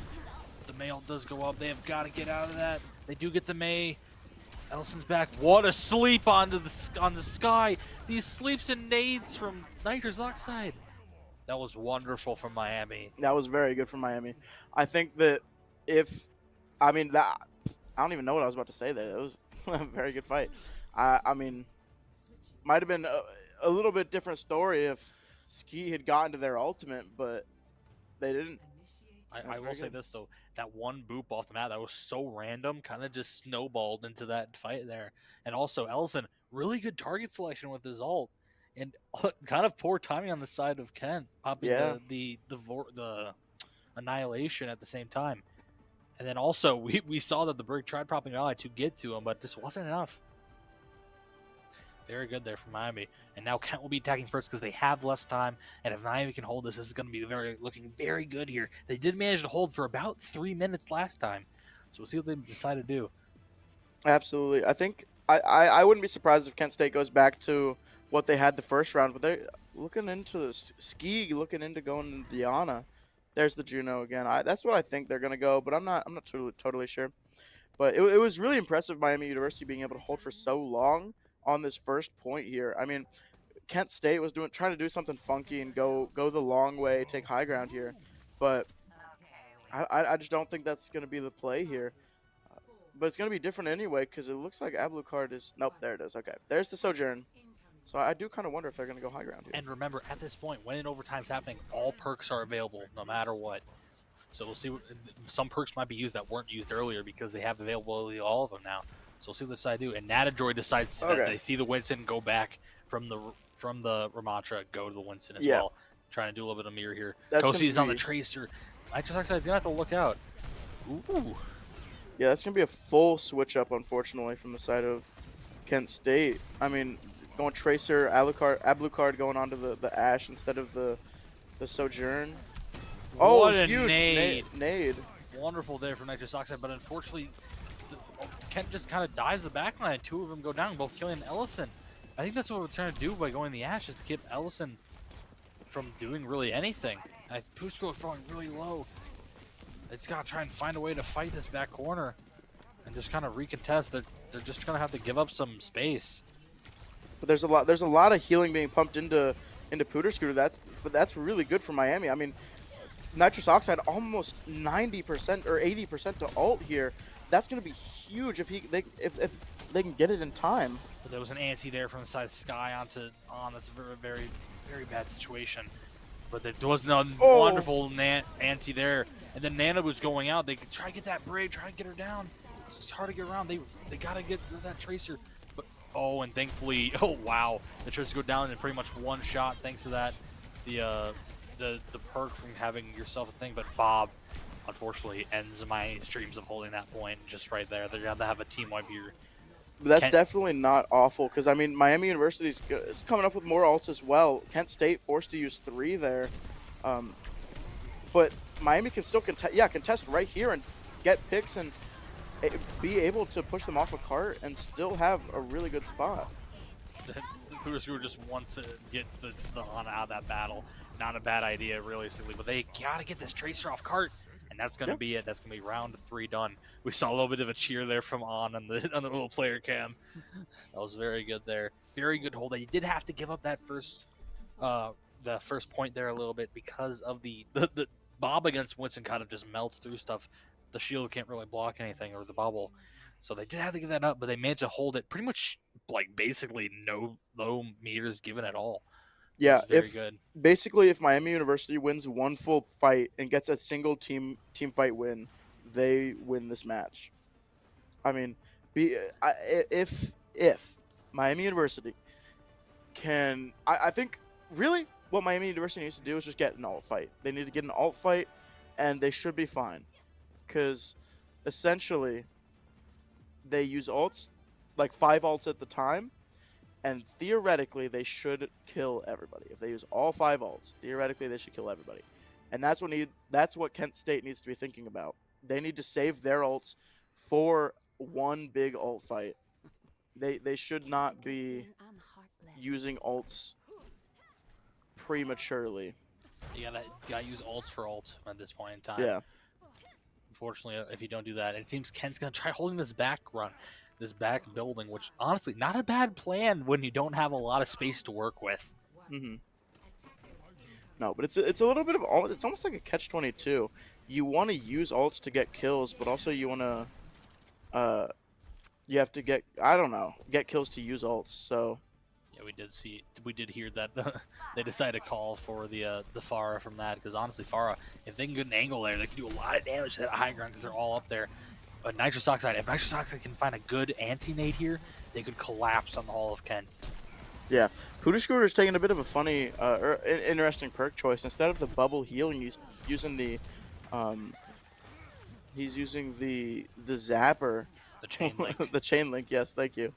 The May ult does go up. They have got to get out of that. They do get the May. Ellison's back. What a sleep on the sky. These sleeps and nades from nitrous oxide. That was wonderful from Miami. That was very good from Miami. I think that I don't even know what I was about to say there. It was a very good fight. I mean, might have been a little bit different story if Ski had gotten to their ultimate, but they didn't. I will say this, though. That one boop off the mat, that was so random, kind of just snowballed into that fight there. And also, Ellison, really good target selection with his ult. And kind of poor timing on the side of Kent, popping the Annihilation at the same time. And then also, we saw that the Brig tried popping Ally to get to him, but just wasn't enough. Very good there from Miami. And now Kent will be attacking first because they have less time. And if Miami can hold this, this is going to be looking very good here. They did manage to hold for about 3 minutes last time. So we'll see what they decide to do. Absolutely. I think I wouldn't be surprised if Kent State goes back to what they had the first round, but they're looking into the ski, looking into going into Diana. There's the Juno again. That's what I think they're gonna go, but I'm not totally sure. But it was really impressive Miami University being able to hold for so long on this first point here. I mean, Kent State was trying to do something funky and go the long way, take high ground here, but I just don't think that's gonna be the play here. But it's going to be different anyway because it looks like Alucard is... Nope, there it is. Okay, there's the Sojourn. So I do kind of wonder if they're going to go high ground here. And remember, at this point, when an overtime's happening, all perks are available no matter what. So we'll see. Some perks might be used that weren't used earlier because they have availability of all of them now. So we'll see what they decide to do. And Natadroid decides that they see the Winston go back from the Ramatra, go to the Winston as well. Trying to do a little bit of mirror here. Kosi's on the Tracer. Nitrous Oxide's going to have to look out. Ooh. Yeah, that's going to be a full switch up, unfortunately, from the side of Kent State. I mean, going Tracer, Alucard going onto the Ash instead of the Sojourn. What oh, a huge nade. Wonderful there from Nitrous Oxide, but unfortunately, Kent just kind of dies the backline. Two of them go down, both killing Ellison. I think that's what we're trying to do by going the Ash, is to keep Ellison from doing really anything. Pusco is falling really low. They just gotta try and find a way to fight this back corner and just kind of recontest. They're just gonna have to give up some space. But there's a lot of healing being pumped into Pooter Scooter. That's really good for Miami. I mean, Nitrous Oxide almost 90% or 80% to ult here. That's gonna be huge if they can get it in time. But there was an anti there from the side of Sky onto On. That's a very, very, very bad situation. But there was no wonderful anti there. And then Nana was going out. They could try to get that Braid, try to get her down. It's hard to get around. They got to get that Tracer. But and thankfully, wow. The Tracer go down in pretty much one shot thanks to that. The perk from having yourself a thing. But Bob, unfortunately, ends my streams of holding that point just right there. They're going to have a team wipe here. But that's definitely not awful because, I mean, Miami University is coming up with more ults as well. Kent State forced to use 3 there. But Miami can still contest right here and get picks and be able to push them off a cart and still have a really good spot. Pooter just wants to get the On out of that battle. Not a bad idea, realistically, but they got to get this Tracer off cart. And that's going to be it. That's going to be round 3 done. We saw a little bit of a cheer there from on the little player cam. That was very good there. Very good hold. They did have to give up that first point there a little bit because of the Bob against Winston kind of just melts through stuff. The shield can't really block anything, or the bubble. So they did have to give that up, but they managed to hold it pretty much like basically no low meters given at all. Yeah, good. If Miami University wins one full fight and gets a single team fight win, they win this match. I mean, if Miami University can, I think really what Miami University needs to do is just get an alt fight. They need to get an alt fight, and they should be fine, because essentially they use alts, like 5 alts at the time. And theoretically, they should kill everybody. If they use all 5 ults, theoretically, they should kill everybody. And that's what Kent State needs to be thinking about. They need to save their ults for one big ult fight. They should not be using ults prematurely. You gotta use ults for ult at this point in time. Yeah. Unfortunately, if you don't do that, it seems Kent's gonna try holding this back run. This back building, which honestly not a bad plan when you don't have a lot of space to work with. No, but it's a little bit of all. It's almost like a catch-22. You want to use ults to get kills, but also you want to you have to get kills to use ults. So yeah, we did hear that they decided to call for the Pharah from that, because honestly, Pharah, if they can get an angle there, they can do a lot of damage to that high ground because they're all up there. But Nitrous Oxide, if Nitrous Oxide can find a good anti-nade here, they could collapse on the Hall of Kent. Yeah, Pooter Scooter's taking a bit of a funny, interesting perk choice. Instead of the bubble healing, he's using the zapper. The chain link. The chain link, yes, thank you.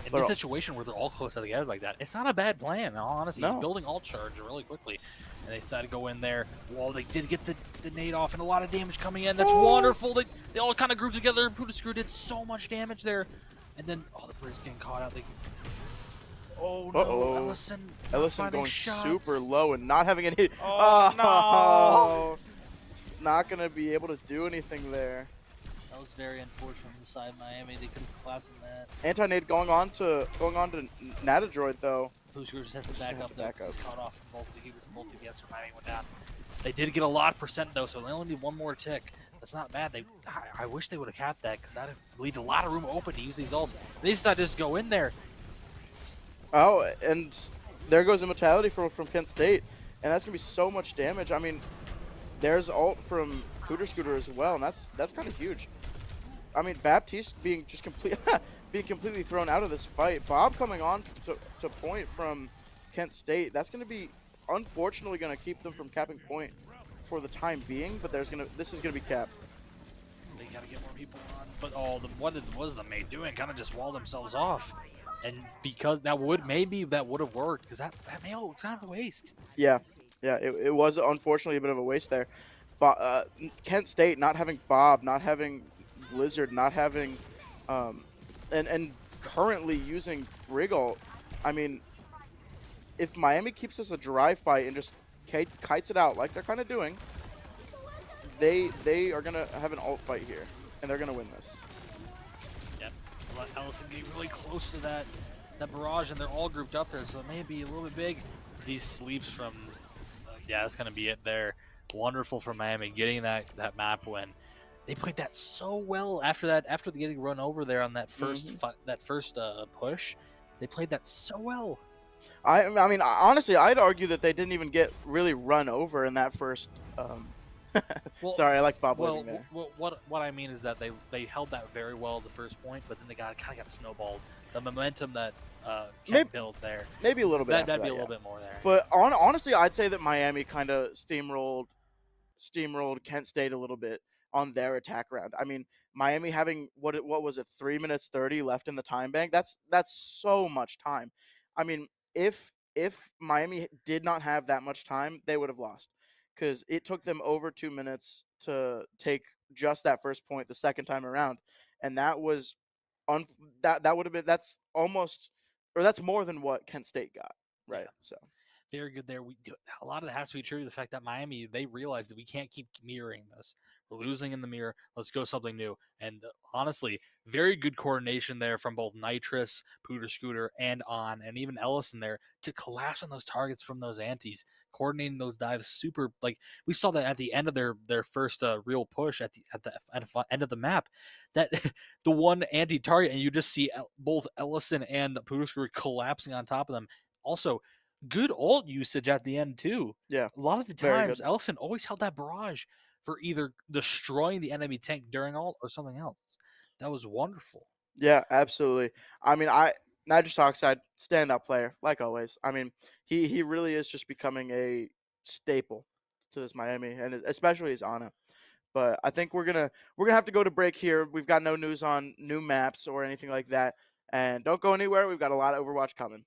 in this situation where they're all close together like that, it's not a bad plan. In all honesty, he's building alt charge really quickly, and they decided to go in there. Well, they did get the nade off, and a lot of damage coming in. That's wonderful. They all kind of grouped together. Pudascrew did so much damage there, and then the players getting caught out. Oh no, Ellison going shots. super low and not having any. Oh no! Not gonna be able to do anything there. That was very unfortunate on the side of Miami. They could have collapsed in that. Anti-nade going on to Natadroid though. Pudascrew just has to back up though. He's caught off from both. He was in both the for Miami went down. They did get a lot of percent though, so they only need one more tick. That's not bad. I wish they would have capped that because that would leave a lot of room open to use these ults. They decided to just go in there. Oh, and there goes Immortality from Kent State, and that's gonna be so much damage. I mean, there's ult from Pudascrew as well, and that's kind of huge. I mean, Baptiste being just completely thrown out of this fight. Bob coming on to point from Kent State. That's gonna be unfortunately gonna keep them from capping point for the time being, but this is gonna be capped. They gotta get more people on, but what was the mate doing? Kind of just walled themselves off. And because that would have worked, because that nail was kind of a waste. Yeah, it was unfortunately a bit of a waste there. But Kent State not having Bob, not having Blizzard, not having, and currently using Wriggle. I mean, if Miami keeps this a dry fight and just kites it out like they're kind of doing, they are gonna have an ult fight here, and they're gonna win this. Ellison getting really close to that barrage, and they're all grouped up there, so it may be a little bit big. These sleeps from, that's going to be it there. Wonderful from Miami, getting that map win. They played that so well after getting run over there on that first push. They played that so well. I mean, honestly, I'd argue that they didn't even get really run over in that first. Well, sorry, I like Bob Living there. What I mean is that they held that very well at the first point, but then they kind of got snowballed. The momentum that Kent built there. Maybe a little bit. That'd be a little bit more there. But honestly, I'd say that Miami kind of steamrolled Kent State a little bit on their attack round. I mean, Miami having what was it, 3 minutes 30 left in the time bank. That's so much time. I mean, if Miami did not have that much time, they would have lost. Because it took them over 2 minutes to take just that first point the second time around, and that was that would have been that's more than what Kent State got, right? Yeah. So very good there. A lot of it has to be true to the fact that Miami, they realized that we can't keep mirroring this. We're losing in the mirror. Let's go something new. And honestly, very good coordination there from both Nitrous, Pudascrew, and and even Ellison there to collapse on those targets from those antis, coordinating those dives super. Like we saw that at the end of their first real push at the end of the map, that the one anti-target, and you just see both Ellison and Pudascrew collapsing on top of them. Also, good ult usage at the end too. Yeah, a lot of the times Ellison always held that barrage for either destroying the enemy tank during ult or something else. That was wonderful. Yeah, absolutely. I mean, Nitrous Oxide, standout player, like always. I mean, he really is just becoming a staple to this Miami, and especially his Ana. But I think we're gonna have to go to break here. We've got no news on new maps or anything like that, and don't go anywhere. We've got a lot of Overwatch coming.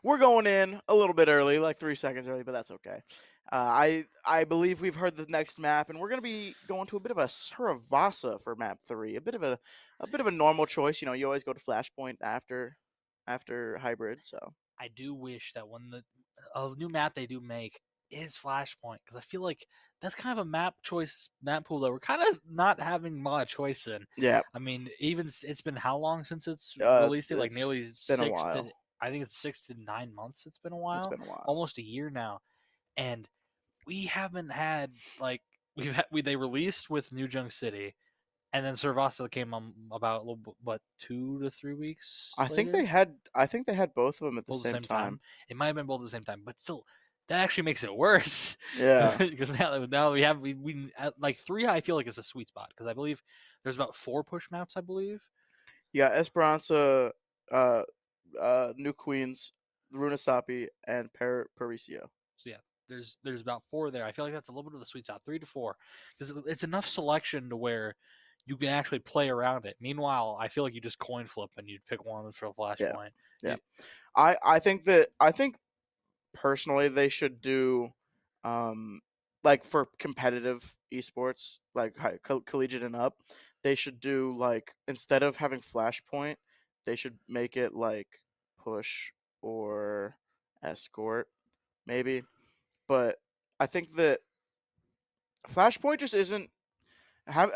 we're going in a little bit early, like 3 seconds early, but that's okay. I believe we've heard the next map, and we're gonna be going to a bit of a Saravasa for map 3. A bit of a normal choice. You know, you always go to Flashpoint after hybrid. So I do wish that when the a new map they do make is Flashpoint, because I feel like that's kind of a map pool that we're kind of not having much choice in. yeah, I mean, it's been how long since it's uh, released? It like nearly it's been a while. I think it's 6 to 9 months. It's been a It's while, been a while. almost a year now, and we haven't had like they released with New Junk City, and then Servasa came on about a little what 2 to 3 weeks later. I think they had both of them at the Both at the same same time. time. It might have been both at the same time, but still, that actually makes it worse. Yeah. Because now we have we like 3. I feel like is a sweet spot because I believe there's about 4 push maps. I believe. Yeah, Esperanza, uh, New Queens, Runasapi, and Parisio. So yeah, there's about 4 there. I feel like that's a little bit of the sweet spot, 3 to 4, because it's enough selection to where you can actually play around it. Meanwhile, I feel like you just coin flip and you pick one for a Yeah, flashpoint. yeah. I think personally they should do, like for competitive esports, like collegiate and up, they should do like instead of having Flashpoint, they should make it like push or escort maybe. But I think that Flashpoint just isn't have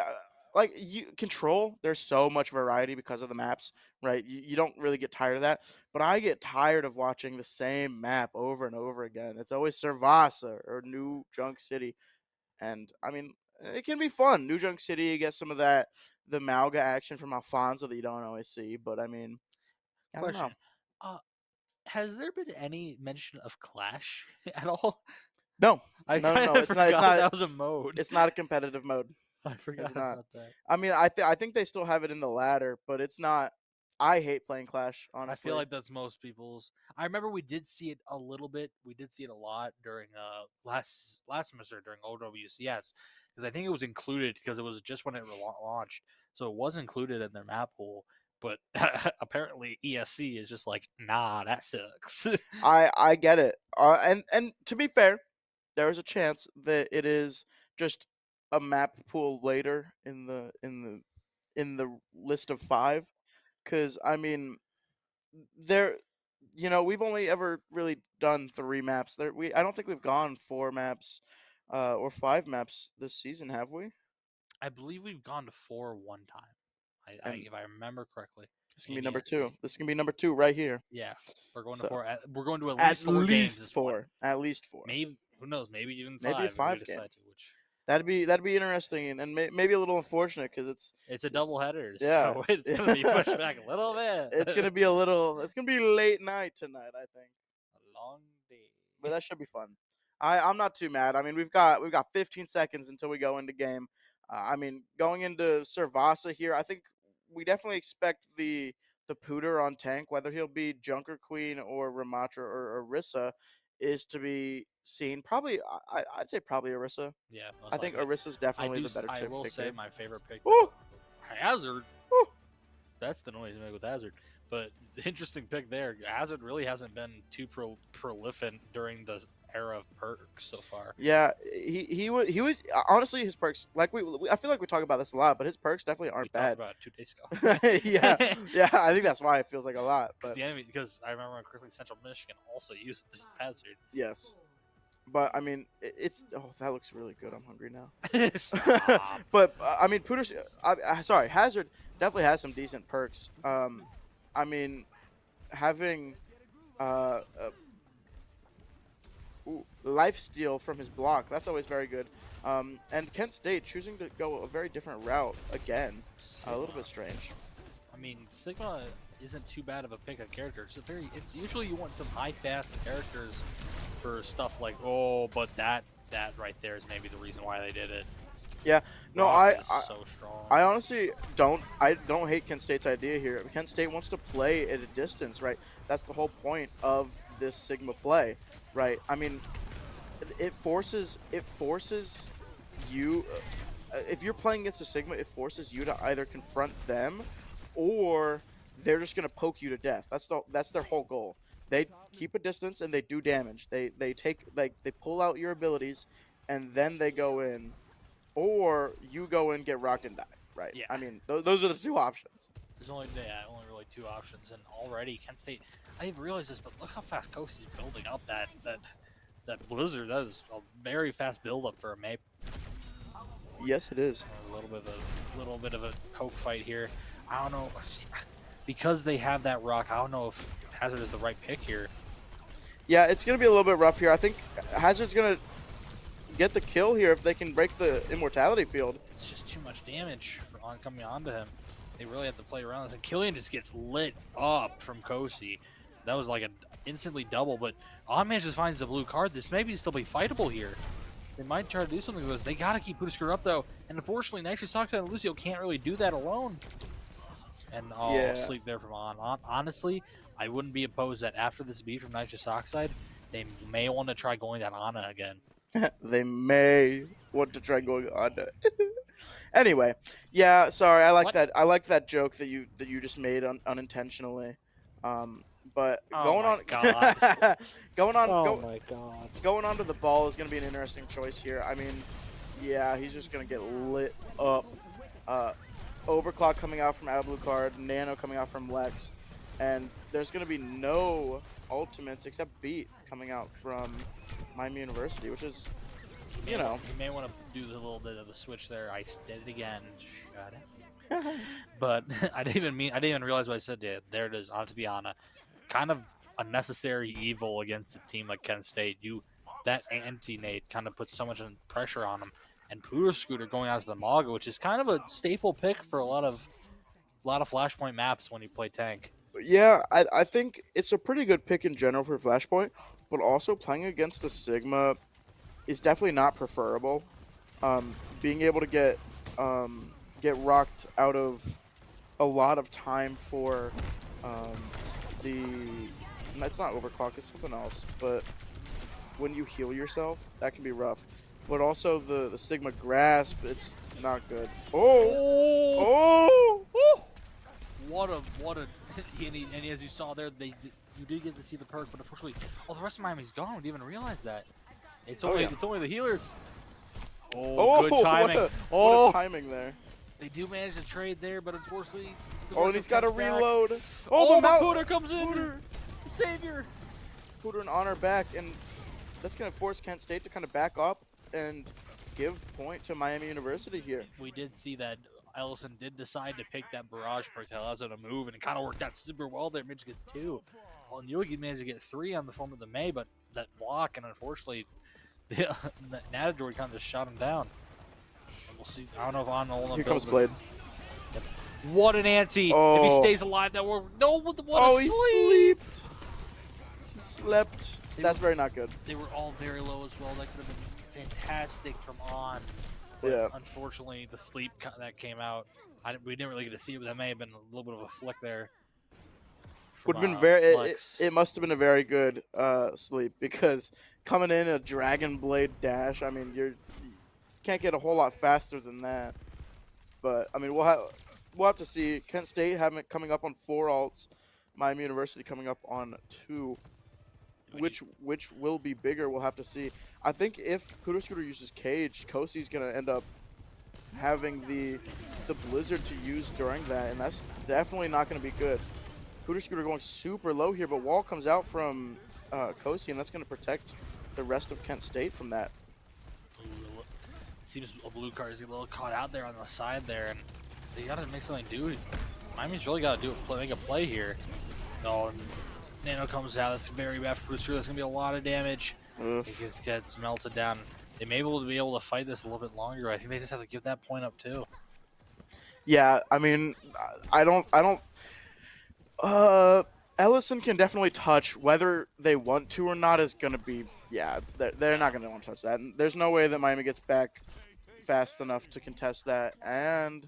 like you control. There's so much variety because of the maps, right? You don't really get tired of that, but I get tired of watching the same map over and over again. It's always Servasa or New Junk City, and I mean it can be fun. New Junk City, you get some of that the Malga action from Alfonso that you don't always see, but I mean I don't know. Question: uh, Has there been any mention of Clash at all? No, I no, no, kind no. of It's not. It's forgot not. that was a mode. It's not a competitive mode. I It's forgot not. about that. I mean, I think they still have it in the ladder, but it's not. I hate playing Clash, I feel honestly. like that's most people's. I remember we did see it a little bit. We did see it a lot during last semester during OWCS, because I think it was included because it was just when it launched, so it was included in their map pool. But apparently ESC is just like, nah, that sucks. I get it. And to be fair, there is a chance that it is just a map pool later in the list of 5. Because I mean, there, we've only ever really done 3 maps. I don't think we've gone 4 maps, or 5 maps this season, have we? I believe we've gone to 4 one time. And If I remember correctly, this can in be number ESC. 2. This can be number 2 right here. Yeah, we're going to So 4. We're going to at at least 4 games least this one. 4. At least 4. Maybe who knows? Maybe even Maybe a 5 if we 5 game. decide to. Which That'd be interesting and maybe a little unfortunate because it's a double header, yeah, so it's gonna be pushed back a little bit. it's gonna be late night tonight, I think, A long day. but that should be fun. I'm not too mad. I mean, we've got 15 seconds until we go into game. I mean, going into Servasa here, I think we definitely expect the Pooter on tank, whether he'll be Junker Queen or Ramatra or Orisa, is to be seen. Probably, I'd say probably Orisa. Yeah, I most think likely. Orisa's definitely the better I chip will pick say here. my favorite pick. Woo! Hazard. Woo! That's the noise you make with Hazard. But it's an interesting pick there. Hazard really hasn't been too prolific during the era of perks so far. Yeah, he was honestly his perks, like I feel like we talk about this a lot, but his perks definitely aren't We talked bad. about it 2 days ago. yeah, I think that's why it feels like a lot. But Because I remember correctly, Central Michigan also used this Hazard. yes, but I mean that looks really good. I'm hungry now. Stop. But I mean Pooter's sorry, Hazard definitely has some decent perks. I mean having life steal from his block, that's always very good. And Kent State choosing to go a very different route again, a little bit strange. I mean, Sigma isn't too bad of a pick of characters. It's usually you want some high fast characters for stuff like, oh, but that right there is maybe the reason why they did it. Yeah, no, Rock is so strong. I honestly don't hate Kent State's idea here. Kent State wants to play at a distance, right? That's the whole point of this Sigma play, right? I mean, it forces you. If you're playing against a Sigma, it forces you to either confront them, or they're just gonna poke you to death. That's their whole goal. They keep a distance and they do damage. They take like they pull out your abilities, and then they go in, or you go in, get rocked and die. Right. Yeah. I mean, those are the two options. There's only really two options, and already Kent State. I didn't realize this, but look how fast Coast is building up that Blizzard. That is a very fast build up for a May. Yes, it is. A little bit of a poke fight here. I don't know because they have that rock. I don't know if Hazard is the right pick here. Yeah, it's gonna be a little bit rough here. I think Hazard's gonna get the kill here if they can break the immortality field. It's just too much damage coming onto him. They really have to play around this. And Killian just gets lit up from Kosi. That was like an instantly double, but Onman just finds the blue card. This may still be fightable here. They might try to do something with this. They got to keep Pudisker up, though. And unfortunately, Nitrous Oxide and Lucio can't really do that alone. And sleep there from On. Honestly, I wouldn't be opposed that after this beat from Nitrous Oxide, they may want to try going that Ana again. They may want to try going Ana. Anyway, yeah, sorry. I like that. I like that joke that you just made unintentionally. But going on to the ball is going to be an interesting choice here. I mean, yeah, he's just going to get lit up. Overclock coming out from Alucard, Nano coming out from Lex, and there's going to be no ultimates except Beat coming out from Miami University, which is, you know. You may want to do a little bit of a switch there. I did it again. Shut it. But I didn't even realize what I said. Yeah, there it is. On to be Ana. Kind of a necessary evil against a team like Kent State. That anti-nade kind of puts so much pressure on them. And Poodle Scooter going out to the Maga, which is kind of a staple pick for a lot of Flashpoint maps when you play tank. Yeah, I think it's a pretty good pick in general for Flashpoint, but also playing against a Sigma is definitely not preferable. Being able to get rocked out of a lot of time for it's not overclock, it's something else, but when you heal yourself, that can be rough. But also the Sigma grasp, it's not good. Oh! What a and as you saw there, you did get to see the perk, but unfortunately, the rest of Miami's gone. We didn't even realize that. It's only the healers. Good timing. What a timing there. They do manage to trade there, but unfortunately, and he's got to reload. Pooter comes in. Pooter, the savior. Pooter and Honor back, and that's going to force Kent State to kind of back up and give point to Miami University here. We did see that Ellison did decide to pick that barrage perk to allow us to move, and it kind of worked out super well there. Managed to get 2. Well, Yogi managed to get 3 on the form of the May, but that block, and unfortunately, the Natadroid kind of just shot him down. And we'll see. I don't know if on the Here comes Blade. Yep. What an anti! If he stays alive, that work. No, what a sleep! He slept. That's very not good. They were all very low as well. That could have been fantastic from On. But yeah. Unfortunately, the sleep that came out, we didn't really get to see it, but that may have been a little bit of a flick there. Would have been it must have been a very good sleep, because coming in a Dragon Blade dash, I mean, you can't get a whole lot faster than that. But I mean, we'll have to see. Kent State coming up on 4 ults, Miami University coming up on 2. Which will be bigger, we'll have to see. I think if Kudo Scooter uses Cage, Kosi's going to end up having the Blizzard to use during that, and that's definitely not going to be good. Kudo Scooter going super low here, but Wall comes out from Kosi, and that's going to protect the rest of Kent State from that. It seems a blue card is a little caught out there on the side there, and they got to make something do. Miami's really got to make a play here. Nano comes out. That's very bad for Booster. That's going to be a lot of damage. It just gets melted down. They may be able to fight this a little bit longer. I think they just have to give that point up too. Yeah, I mean, Ellison can definitely touch. Whether they want to or not is going to be, they're not going to want to touch that. And there's no way that Miami gets back fast enough to contest that. And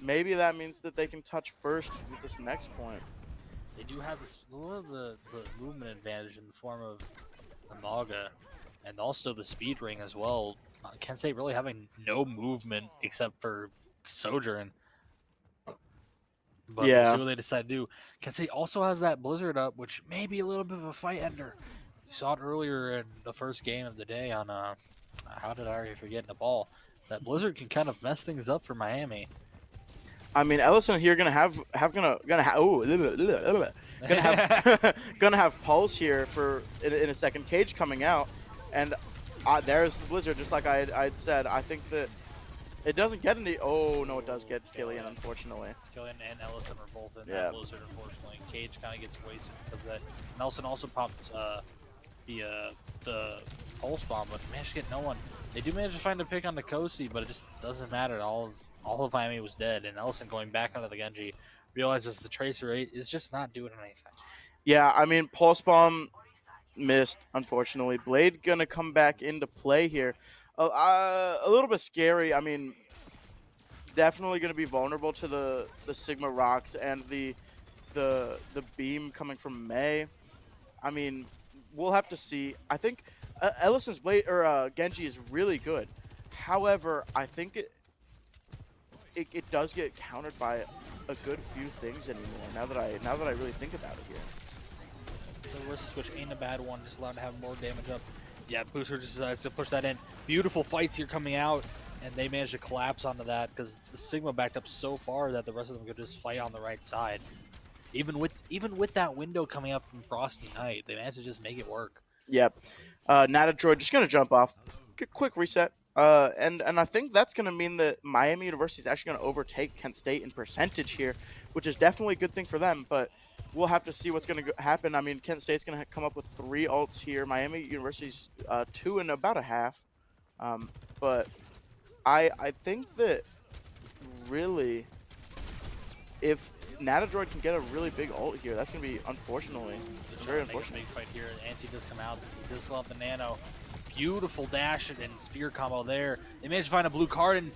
maybe that means that they can touch first with this next point. They do have the movement advantage in the form of the Maga, and also the speed ring as well. Kent State really having no movement except for Sojourn. But we'll see what they decide to do. Kent State also has that Blizzard up, which may be a little bit of a fight ender. You saw it earlier in the first game of the day on how did I already forget the ball? That Blizzard can kind of mess things up for Miami. I mean, Ellison here gonna have gonna have Pulse here for in a second. Cage coming out, and there's the Blizzard. Just like I'd said, I think that it doesn't get any. Oh no, it does get Killian, unfortunately. Killian and Ellison are both in that Blizzard, unfortunately. Cage kind of gets wasted because of that. Nelson also popped the pulse bomb, but managed to get no one. They do manage to find a pick on the Kosi, but it just doesn't matter. All of Miami was dead, and Ellison going back onto the Genji realizes the Tracer 8 is just not doing anything. Yeah, I mean, pulse bomb missed, unfortunately. Blade gonna come back into play here. A little bit scary. I mean, definitely gonna be vulnerable to the Sigma rocks and the beam coming from May. I mean, we'll have to see. I think Ellison's Blade or Genji is really good. However, I think it does get countered by a good few things anymore. Now that I really think about it here. The Orisa switch ain't a bad one, just allowed to have more damage up. Yeah, Booster just decides to push that in. Beautiful fights here coming out, and they managed to collapse onto that because the Sigma backed up so far that the rest of them could just fight on the right side. Even with that window coming up from Frosty Knight, they managed to just make it work. Yep. Natadroid just gonna jump off. Quick reset. And I think that's gonna mean that Miami University is actually gonna overtake Kent State in percentage here, which is definitely a good thing for them. But we'll have to see what's gonna happen. I mean, Kent State's gonna come up with 3 ults here. Miami University's 2 and about a half. But I think that really, if Natadroid can get a really big ult here, that's gonna be unfortunately very unfortunate. Big fight here. Anti does come out. He does still have the nano. Beautiful dash and spear combo there. They managed to find a blue card, and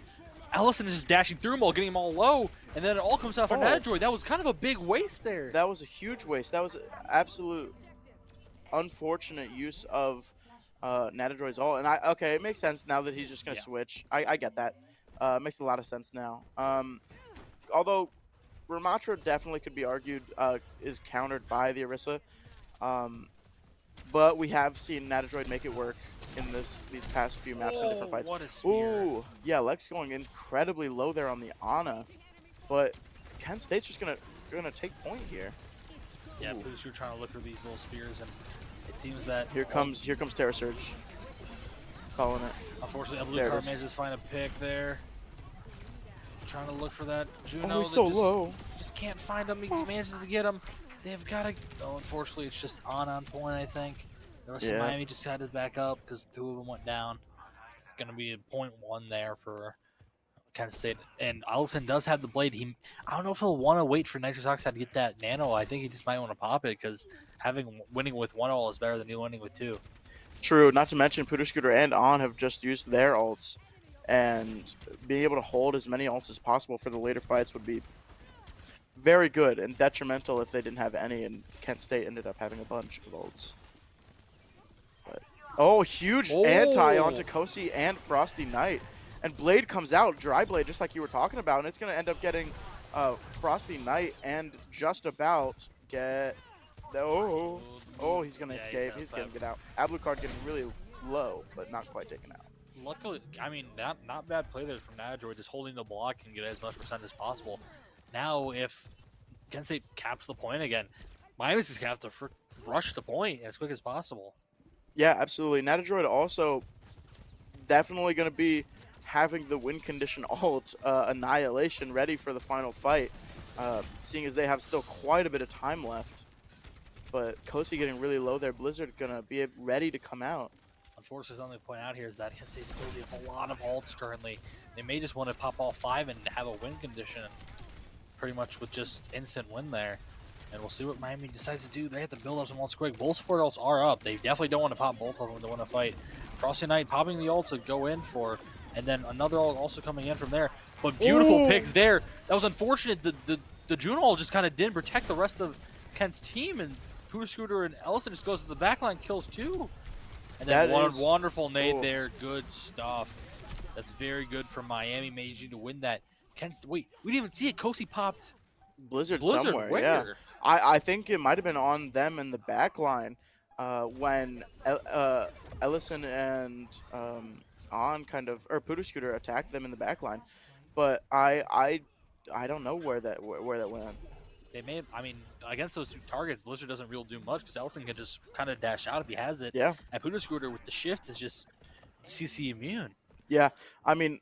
Ellison is just dashing through them all, getting them all low, and then it all comes out for Natadroid. That was kind of a big waste there. That was a huge waste. That was absolute unfortunate use of Natadroid's ult. And okay, it makes sense now that he's just gonna switch. I get that. Makes a lot of sense now. Although Ramatra definitely could be argued is countered by the Orisa. But we have seen Natadroid make it work in these past few maps in different fights. What a spear. Ooh, yeah, Lex going incredibly low there on the Ana, but Kent State's just gonna take point here. Yeah, Booster trying to look for these little spears, and it seems that here comes Terra Surge. Calling it. Unfortunately, a blue card manages to find a pick there. Trying to look for that Juno. Oh, he's so low. Just can't find him. He manages to get him. They've got to. Oh, unfortunately, it's just on point, I think. The rest of Miami just had to back up because 2 of them went down. It's going to be a 0.1 there for Kent State. And Ellison does have the blade. I don't know if he'll want to wait for Nitrous Oxide to get that nano. I think he just might want to pop it because winning with 1 ult is better than winning with 2. True. Not to mention, Pooter Scooter and On have just used their ults. And being able to hold as many ults as possible for the later fights would be very good and detrimental if they didn't have any, and Kent State ended up having a bunch of ults. But, huge anti onto Kosi and Frosty Knight. And Blade comes out, Dry Blade, just like you were talking about, and it's going to end up getting Frosty Knight and just about get... he's going to escape. He's going to get out. Alucard getting really low, but not quite taken out. Luckily, I mean, not bad play there from Natadroid, just holding the block and get as much percent as possible. Now, if Kent State caps the point again, Miami's just going to have to rush the point as quick as possible. Yeah, absolutely. Natadroid also definitely going to be having the win condition ult Annihilation ready for the final fight, seeing as they have still quite a bit of time left. But Kosi getting really low there. Blizzard going to be ready to come out. Unfortunately, something to point out here is that Kent State's building a lot of ults currently. They may just want to pop all 5 and have a win condition, pretty much with just instant win there. And we'll see what Miami decides to do. They have to build up some ults quick. Both support ults are up. They definitely don't want to pop both of them when they want to fight. Frosty Knight popping the ult to go in for, and then another ult also coming in from there. But beautiful picks there. That was unfortunate. The Juno ult just kind of didn't protect the rest of Kent's team, and Pooter Scooter and Ellison just goes to the backline, kills 2. And then one wonderful nade there. Good stuff. That's very good from Miami, managing to win that. Wait, we didn't even see it. Kosi popped Blizzard Blizzard, somewhere. Yeah, where? I think it might have been on them in the back line when Ellison and on kind of or Poodle Scooter attacked them in the back line, but I don't know where that went. They may have, I mean, against those two targets, Blizzard doesn't really do much because Elson can just kind of dash out if he has it. Yeah, And Poodle Scooter with the shift is just CC immune. yeah. I mean,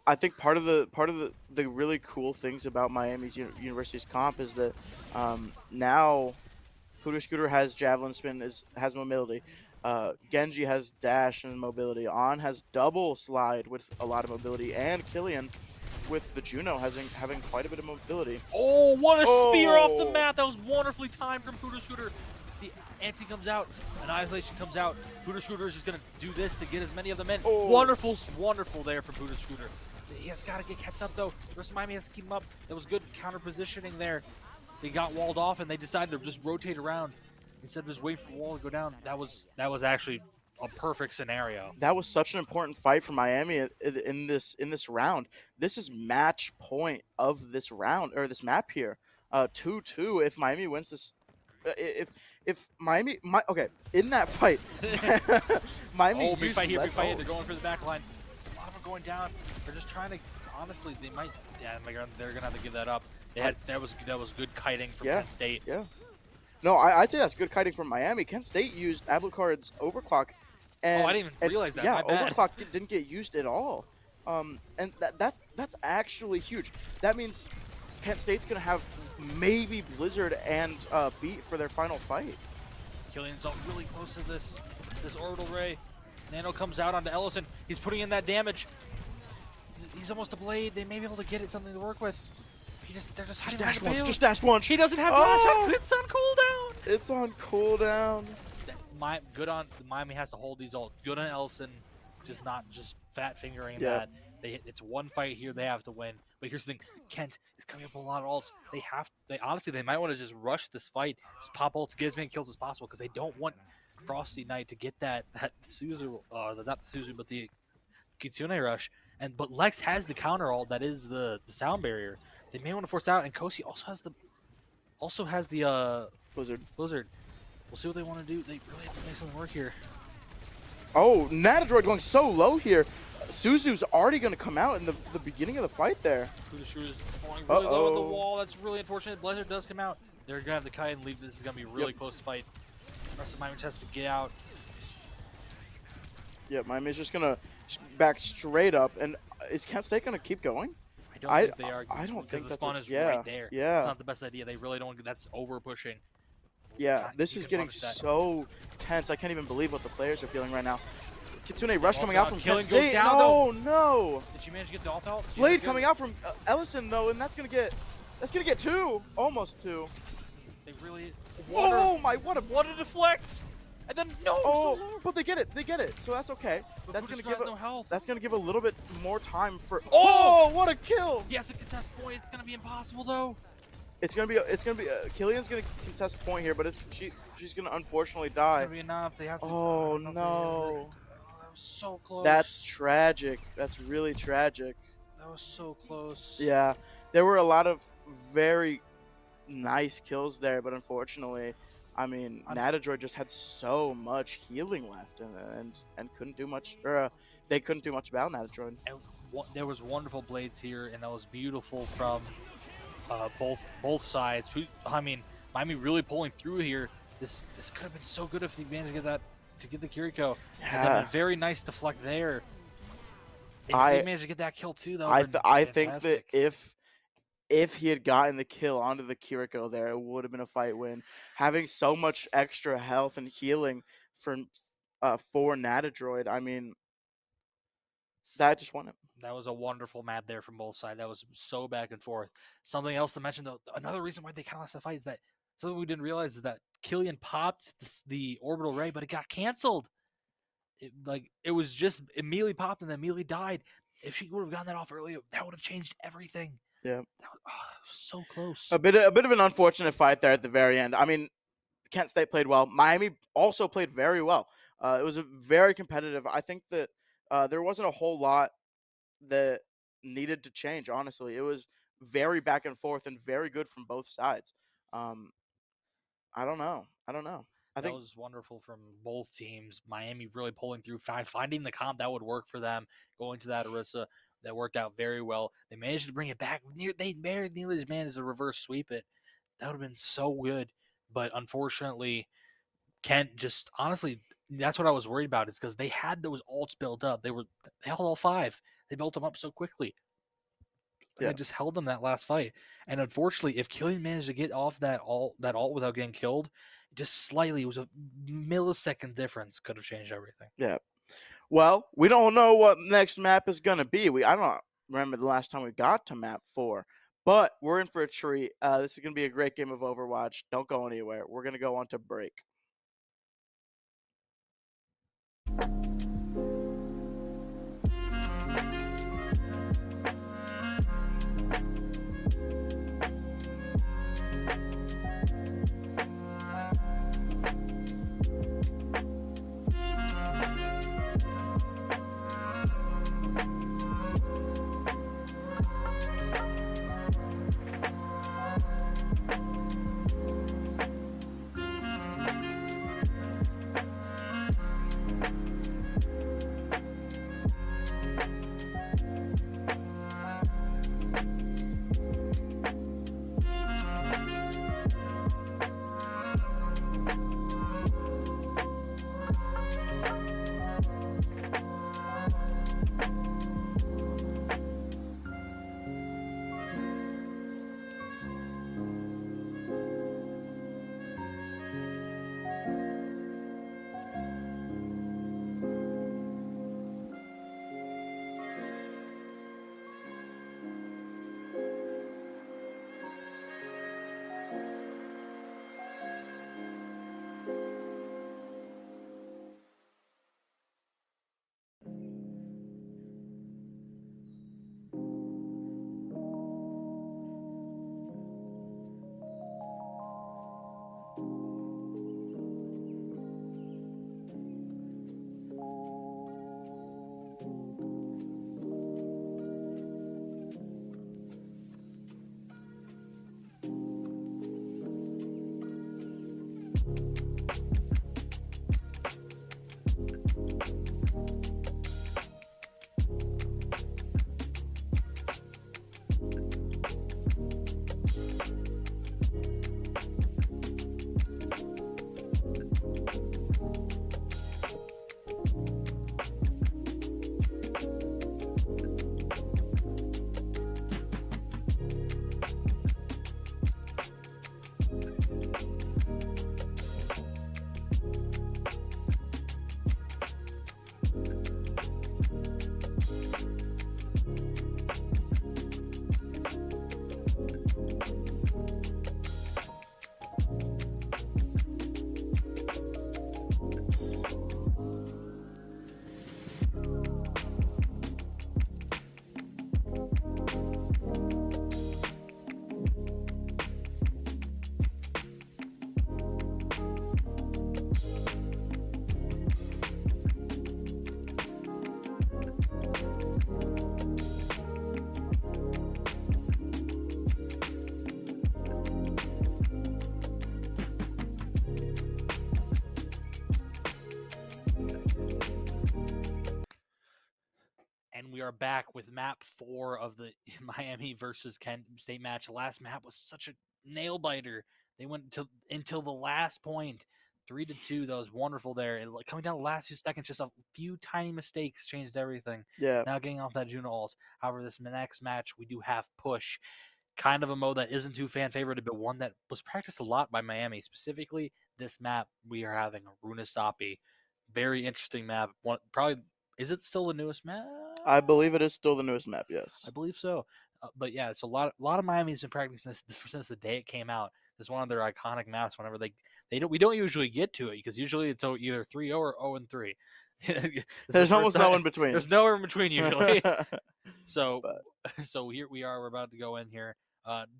I think part of the really cool things about Miami's University's comp is that now Hooter Scooter has javelin spin has mobility. Genji has dash and mobility. On has double slide with a lot of mobility, and Killian with the Juno having quite a bit of mobility. Oh, what a spear off the Oh, map. That was wonderfully timed from Poodle Scooter. The anti comes out, Annihilation comes out. Poodle Scooter is just going to do this to get as many of them in. Oh. Wonderful, wonderful there from Poodle Scooter. He has got to get kept up, though. The rest of Miami has to keep him up. That was good counter positioning there. They got walled off, and they decided to just rotate around instead of just wait for the wall to go down. That was actually a perfect scenario. that was such an important fight for Miami in this round. This is match point of this round or this map here. 2-2. If Miami wins this, if Miami, okay, in that fight, Miami. Oh, big fight here, big less fight here. They're ults. going for the back line. A lot of them going down. They're just trying to, honestly, they might, yeah, they're going to have to give that up. They had, that was good kiting from Yeah, Penn State. yeah. No, I'd say that's good kiting from Miami. Kent State used Alucard's overclock. And, I didn't even realize that. Yeah, My bad. overclock didn't get used at all. And that's actually huge. That means Kent State's gonna have maybe Blizzard and Beat for their final fight. Killian's really close to this orbital ray. Nano comes out onto Ellison. He's putting in that damage. He's almost a blade. They may be able to get it something to work with. They're just hiding behind Dash the once, field. just dash once. He doesn't have Oh! dash. It's on cooldown. It's on cooldown. Good on Miami has to hold these ult. Good on Ellison, just not fat fingering Yeah. that. It's one fight here they have to win. But here's the thing: Kent is coming up with a lot of ults. They might want to just rush this fight, just pop ults, get as many kills as possible because they don't want Frosty Knight to get that Suzu, not the Suzu, but the Kitsune rush. But Lex has the counter ult that is the sound barrier. They may want to force it out, and Kosi also has the Blizzard. Blizzard. We'll see what they want to do. They really have to make something work here. Oh, Natadroid going so low here. Suzu's already going to come out in the beginning of the fight there. Who the shooters falling really low on the Uh-oh. wall. That's really unfortunate. Blizzard does come out. They're going to have the kite and leave. This is going to be a really close fight. The rest of Miami has to get out. Yeah, Miami's just going to back straight up. And is Kent State going to keep going? I don't think they are. I don't because think the that's spawn a- is yeah, right there. yeah. It's not the best idea. They really don't. That's over pushing. Yeah, God, this you is can getting punish that. so tense. I can't even believe what the players are feeling right now. Kitsune rush Also coming out out. from Killing Kent goes State. down, Oh no! Did she manage to get the ult out? Did she Blade manage to coming get out from Ellison though, and that's gonna get two, almost two. it? They really. Oh my! What a What a deflect! And then no. so oh! low. But they get it. So that's okay. But That's Brutus gonna give has no health. that's gonna give a little bit more time for. Oh! Oh! What a kill! Yes, a contest point. It's going to be impossible though. It's gonna be Killian's gonna contest point here, but she's gonna unfortunately It's die. going to be enough. They have to. I Oh don't know if they- no! That was so close. That's tragic. That's really tragic. That was so close. Yeah, there were a lot of very nice kills there, but unfortunately, I mean, Natadroid just had so much healing left, and couldn't do much. Or they couldn't do much about Natadroid. And there was wonderful blades here, and that was beautiful from both sides. I mean, Miami really pulling through here. This could have been so good if they managed to get the Kiriko. And then Yeah. a very nice deflect there. If I- they managed to get that kill too, though. I think that if he had gotten the kill onto the Kiriko there, it would have been a fight win. Having so much extra health and healing for Natadroid, I mean, that just won it. That was a wonderful map there from both sides. That was so back and forth. Something else to mention, though, another reason why they kind of lost the fight is that something we didn't realize is that Killian popped the orbital ray, but it got canceled. It was just immediately popped and then immediately died. If she would have gotten that off earlier, that would have changed everything. Yeah. That was, so close. A bit of an unfortunate fight there at the very end. I mean, Kent State played well. Miami also played very well. It was a very competitive. I think that there wasn't a whole lot that needed to change. Honestly, it was very back and forth and very good from both sides. I don't know. I That think was wonderful from both teams. Miami really pulling through, finding the comp that would work for them, going to that Orisa. That worked out very well. They managed to bring it back. They nearly managed to reverse sweep it. That would have been so good. But unfortunately, Kent just honestly, that's what I was worried about. Is because they had those ults built up. They held all 5. They built them up so quickly. And Yeah. they just held them that last fight. And unfortunately, if Killian managed to get off that ult without getting killed, just slightly, it was a millisecond difference, could have changed everything. Yeah. Well, we don't know what next map is going to be. I don't remember the last time we got to map 4, but we're in for a treat. This is going to be a great game of Overwatch. Don't go anywhere. We're going to go on to break. And we are back with map 4 of the Miami versus Kent State match. The last map was such a nail biter. They went until the last point, 3-2. That was wonderful there. And coming down the last few seconds, just a few tiny mistakes changed everything. Yeah. Now getting off that Juno ult. However, this next match we do have push. Kind of a mode that isn't too fan favorite, but one that was practiced a lot by Miami. Specifically, this map we are having Runasapi. Very interesting map. Probably is it still the newest map? I believe it is still the newest map. Yes. I believe so. But yeah, it's a lot of Miami's been practicing this since the day it came out. It's one of their iconic maps. Whenever we don't usually get to it because usually it's either 3-0 or 0-3. There's almost no in between. There's nowhere in between usually. So But so here we are. We're about to go in here.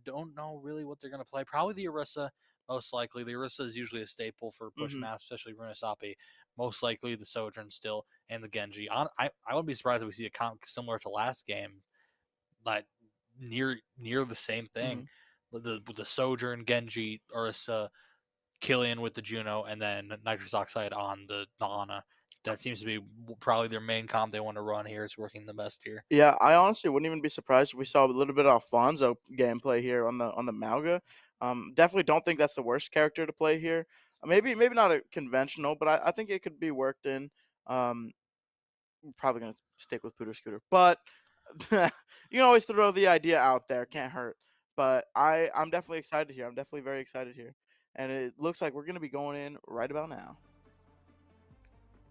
Don't know really what they're going to play. Probably the Orisa, most likely. The Orisa is usually a staple for push maps, especially Runasapi. Most likely the Sojourn still, and the Genji. I wouldn't be surprised if we see a comp similar to last game. But near the same thing. Mhm. The Sojourn, Genji, Ursa, Killian with the Juno, and then Nitrous Oxide on the Ana. That seems to be probably their main comp they want to run here. It's working the best here. Yeah, I honestly wouldn't even be surprised if we saw a little bit of Alfonso gameplay here on the Mauga. Definitely don't think that's the worst character to play here. Maybe not a conventional, but I think it could be worked in. I'm probably gonna stick with Pooter Scooter, but you can always throw the idea out there. Can't hurt. But I'm definitely excited here. I'm definitely very excited here, and it looks like we're gonna be going in right about now.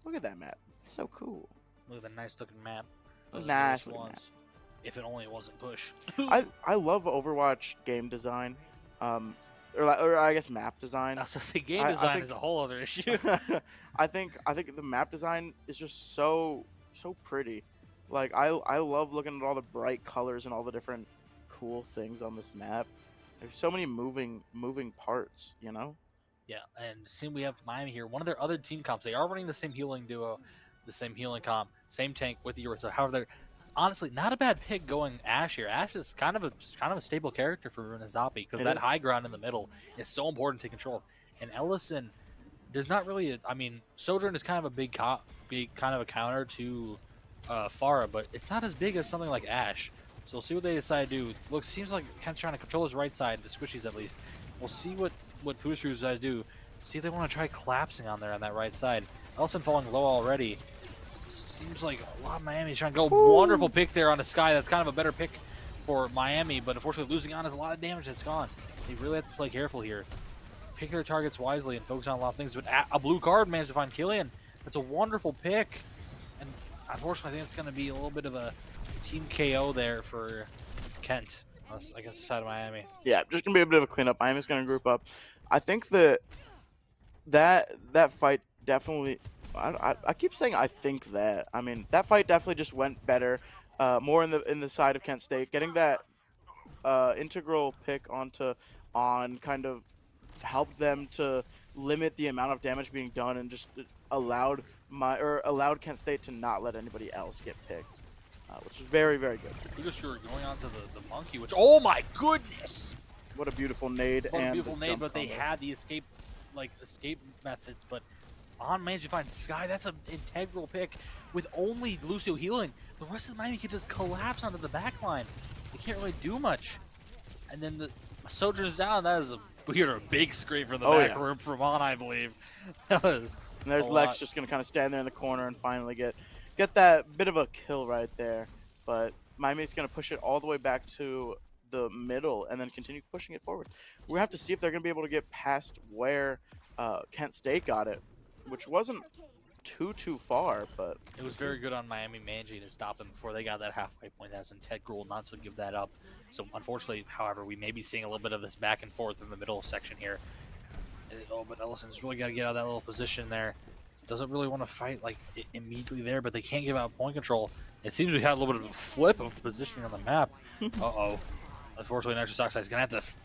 Look at that map. It's so cool. Look at the nice looking map. Nice looking map. If it only wasn't push. I love Overwatch game design, or I guess map design. I was gonna say game design is a whole other issue. I think the map design is just so pretty. Like I love looking at all the bright colors and all the different cool things on this map. There's so many moving parts, you know. Yeah, and see, we have Miami here. One of their other team comps, they are running the same healing duo, the same healing comp, same tank with the Ursa. However, they're honestly not a bad pick going Ashe here. Ashe is kind of a stable character for Runazapi because that high ground in the middle is so important to control. And Ellison, there's not really Sojourn is kind of a big kind of a counter to Pharah, but it's not as big as something like Ashe. So we'll see what they decide to do. Seems like Kent's trying to control his right side, the squishies at least. We'll see what Pooster decide to do. See if they want to try collapsing on there on that right side. Ellison falling low already. Seems like a lot of Miami's trying to go. Ooh. Wonderful pick there on the Sky. That's kind of a better pick for Miami, but unfortunately losing on is a lot of damage that's gone. They really have to play careful here. Pick their targets wisely and focus on a lot of things, but a blue card managed to find Killian. That's a wonderful pick. And unfortunately, I think it's going to be a little bit of a team KO there for Kent against the side of Miami. Yeah, just going to be a bit of a cleanup. Miami's going to group up. I think that fight definitely... I keep saying I think that. I mean, that fight definitely just went better, more in the side of Kent State. Getting that integral pick on kind of helped them to limit the amount of damage being done and just allowed Kent State to not let anybody else get picked, which is very, very good. Just going on to the monkey, which, oh my goodness! What a beautiful nade. What a beautiful nade, but they had the escape methods, but on managed to find Sky. That's an integral pick with only Lucio healing. The rest of the Miami can just collapse onto the back line. They can't really do much. And then the Sojourn's down. That is we heard a big scream from the back room from On, I believe. That was and there's Lex just going to kind of stand there in the corner and finally get that bit of a kill right there. But Miami's going to push it all the way back to the middle and then continue pushing it forward. We have to see if they're going to be able to get past where Kent State got it, which wasn't too far, but it was very good on Miami managing to stop them before they got that halfway point. That's integral not to give that up. So unfortunately, however, we may be seeing a little bit of this back and forth in the middle section here. But Ellison's really got to get out of that little position there. Doesn't really want to fight like immediately there, but they can't give out point control. It seems we had a little bit of a flip of positioning on the map. Unfortunately, Nitrous Oxide is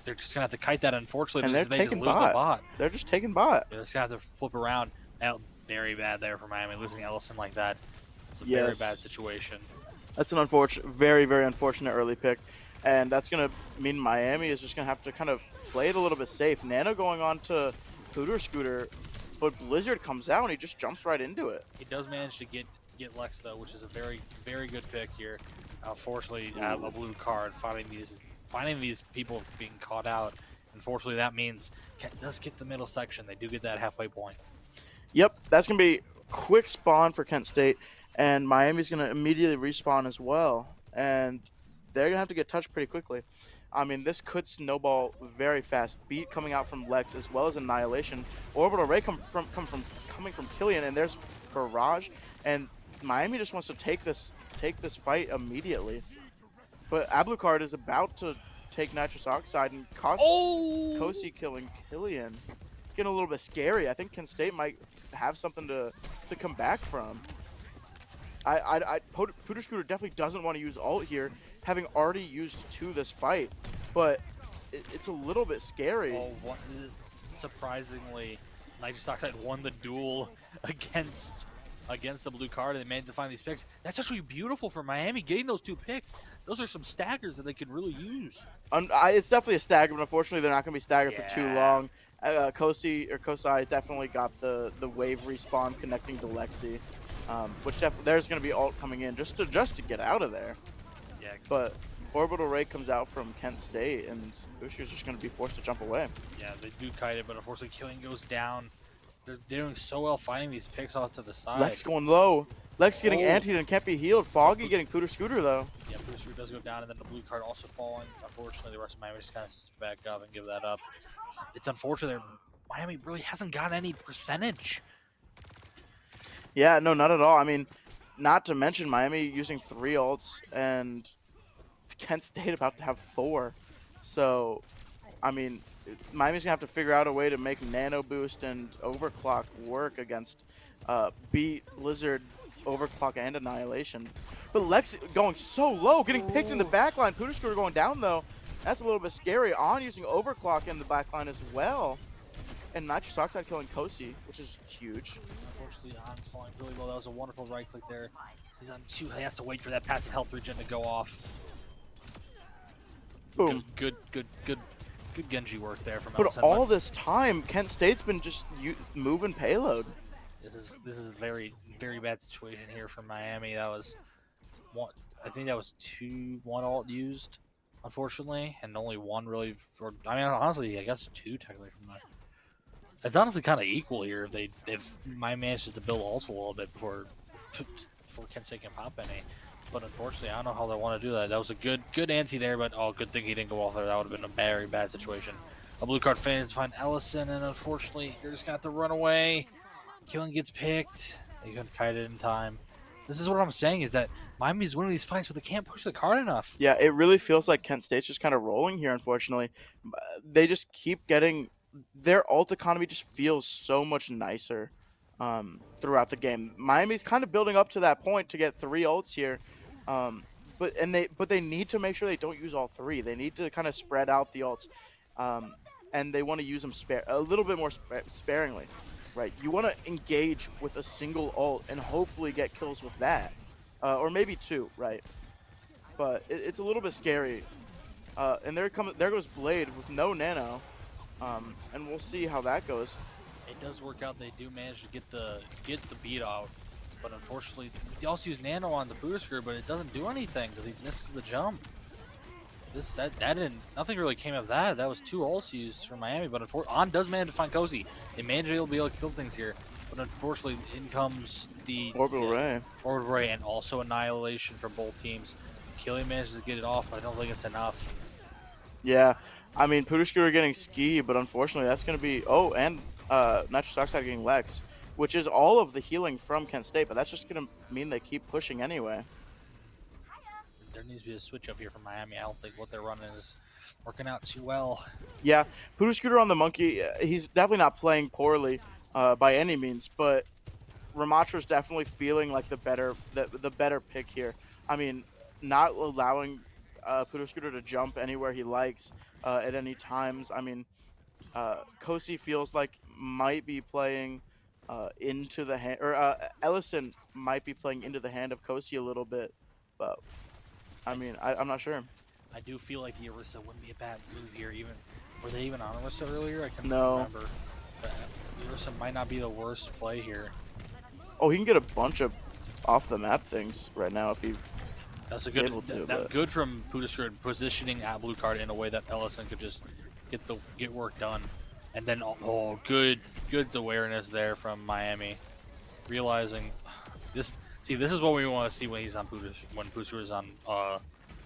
they're just gonna have to kite that. Unfortunately, and they just lose the bot. They're just taking bot. They're just gonna have to flip around. Very bad there for Miami, losing Ellison like that. It's a very bad situation. That's an unfortunate, very, very unfortunate early pick. And that's going to mean Miami is just going to have to kind of play it a little bit safe. Nano going on to Pooter Scooter, but Blizzard comes out and he just jumps right into it. He does manage to get Lex, though, which is a very, very good pick here. Unfortunately, a blue card, finding these people being caught out. Unfortunately, that means Kent does get the middle section. They do get that halfway point. Yep, that's going to be quick spawn for Kent State, and Miami's going to immediately respawn as well, and they're going to have to get touched pretty quickly. I mean, this could snowball very fast. Beat coming out from Lex as well as Annihilation. Orbital Ray coming from Killian, and there's Barrage, and Miami just wants to take this fight immediately. But Ablucard is about to take Nitrous Oxide and cost Kosi killing Killian. It's getting a little bit scary. I think Kent State might have something to come back from. Pooter Scooter definitely doesn't want to use ult here, having already used 2 this fight, but it's a little bit scary. Surprisingly, Nitrous Oxide won the duel against against the blue card, and they managed to find these picks. That's actually beautiful for Miami, getting those 2 picks. Those are some staggers that they could really use. It's definitely a stagger, but unfortunately they're not going to be staggered for too Yeah. long. Kosai definitely got the wave respawn connecting to Lexi, which there's going to be ult coming in just to get out of there. Yeah. But Orbital Ray comes out from Kent State, and Bushi's just going to be forced to jump away. Yeah, they do kite it, but unfortunately Killing goes down. They're doing so well finding these picks off to the side. Lex going low. Lex getting antied and can't be healed. Foggy getting Pooter Scooter though. Yeah, Booster does go down, and then the blue card also falling. Unfortunately, the rest of Miami just kind of back up and give that up. It's unfortunate. Miami really hasn't got any percentage. Yeah, no, not at all. I mean, not to mention Miami using 3 ults and Kent State about to have 4. So, I mean, Miami's going to have to figure out a way to make Nano Boost and Overclock work against Beat, Blizzard, Overclock, and Annihilation. But Lex going so low, getting picked in the backline. Pooter Scooter going down, though. That's a little bit scary. On using Overclock in the backline as well. And Nitrous Oxide killing Kosi, which is huge. Unfortunately, On's falling really low. That was a wonderful right click there. He's on 2. He has to wait for that passive health regen to go off. Boom. Good Genji work there from But Ellison, all this time, Kent State's been just moving payload. This is a very bad situation here for Miami. That was one. I think that was 1 ult used, unfortunately, and only 1 really. I mean, honestly, I guess 2 technically from that. It's honestly kind of equal here. If Miami manages to build ults a little bit before Kent State can pop any. But unfortunately, I don't know how they want to do that. That was a good anti there, but good thing he didn't go off there. That would have been a very bad situation. A blue card fans find Ellison, and unfortunately, you're just going to have to run away. Killing gets picked. They couldn't kite it in time. This is what I'm saying, is that Miami's winning these fights, but they can't push the card enough. Yeah, it really feels like Kent State's just kind of rolling here, unfortunately. They just keep getting... Their ult economy just feels so much nicer throughout the game. Miami's kind of building up to that point to get 3 ults here. But they need to make sure they don't use all 3. They need to kind of spread out the ults. And they want to use them a little bit more sparingly. Right, you want to engage with a single ult and hopefully get kills with that, or maybe 2, right? But it's a little bit scary. And there goes Blade with no nano, and we'll see how that goes. It does work out. They do manage to get the beat out, but unfortunately, they also use nano on the booster, but it doesn't do anything because he misses the jump. That didn't. Nothing really came of that. That was 2 ults used from Miami, but On does manage to find Cozy. They managed to be able to kill things here, but unfortunately, in comes the Orbital Ray, and also Annihilation from both teams. Killian manages to get it off, but I don't think it's enough. Yeah, I mean, Pooter are getting Ski, but unfortunately, that's going to be and Nitrous Oxide getting Lex, which is all of the healing from Kent State, but that's just going to mean they keep pushing anyway. There needs to be a switch up here from Miami. I don't think what they're running is working out too well. Yeah, Pooter Scooter on the Monkey, he's definitely not playing poorly by any means, but Ramatra's definitely feeling like the better pick here. I mean, not allowing Pooter Scooter to jump anywhere he likes at any times. I mean, Kosi feels like might be playing into the hand, or Ellison might be playing into the hand of Kosi a little bit, but I mean, I'm not sure. I do feel like the Orisa wouldn't be a bad move here. Were they even on Orisa earlier? I can't remember. But the Orisa might not be the worst play here. Oh, he can get a bunch of off the map things right now if he. That's a good from Pooter positioning at blue card in a way that Ellison could just get work done, and then good awareness there from Miami, realizing this. See, this is what we want to see when he's on when Pooter is on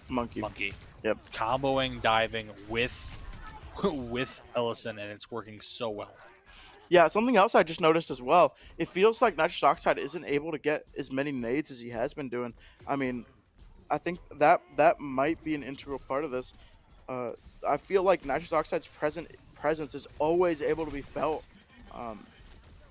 Monkey. Yep. Comboing, diving with Ellison, and it's working so well. Yeah, something else I just noticed as well. It feels like Nitrous Oxide isn't able to get as many nades as he has been doing. I mean, I think that might be an integral part of this. I feel like Nitrous Oxide's presence is always able to be felt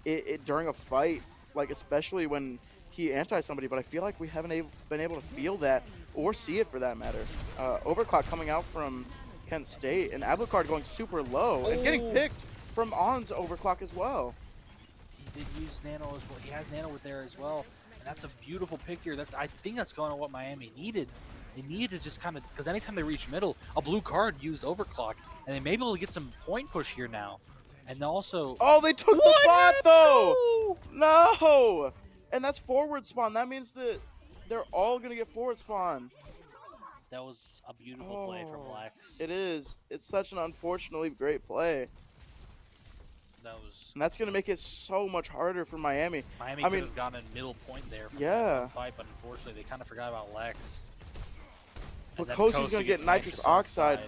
during a fight, like especially when he anti somebody, but I feel like we haven't been able to feel that or see it for that matter. Overclock coming out from Kent State and Ablacard going super low and getting picked from On's Overclock as well. did use Nano as well. He has Nano with there as well. And that's a beautiful pick here. I think that's going on what Miami needed. They needed to just kind of, because anytime they reach middle, a blue card used overclock, and they may be able to get some point push here now. And also, oh, they took the bot though. No, and that's forward spawn. That means that they're all gonna get forward spawn. That was a beautiful play from Lex. It is. It's such an unfortunately great play. And that's going to make it so much harder for Miami. Miami could have gotten a middle point there from that fight, but unfortunately they kind of forgot about Lex. But Kosi's going to get nitrous oxide.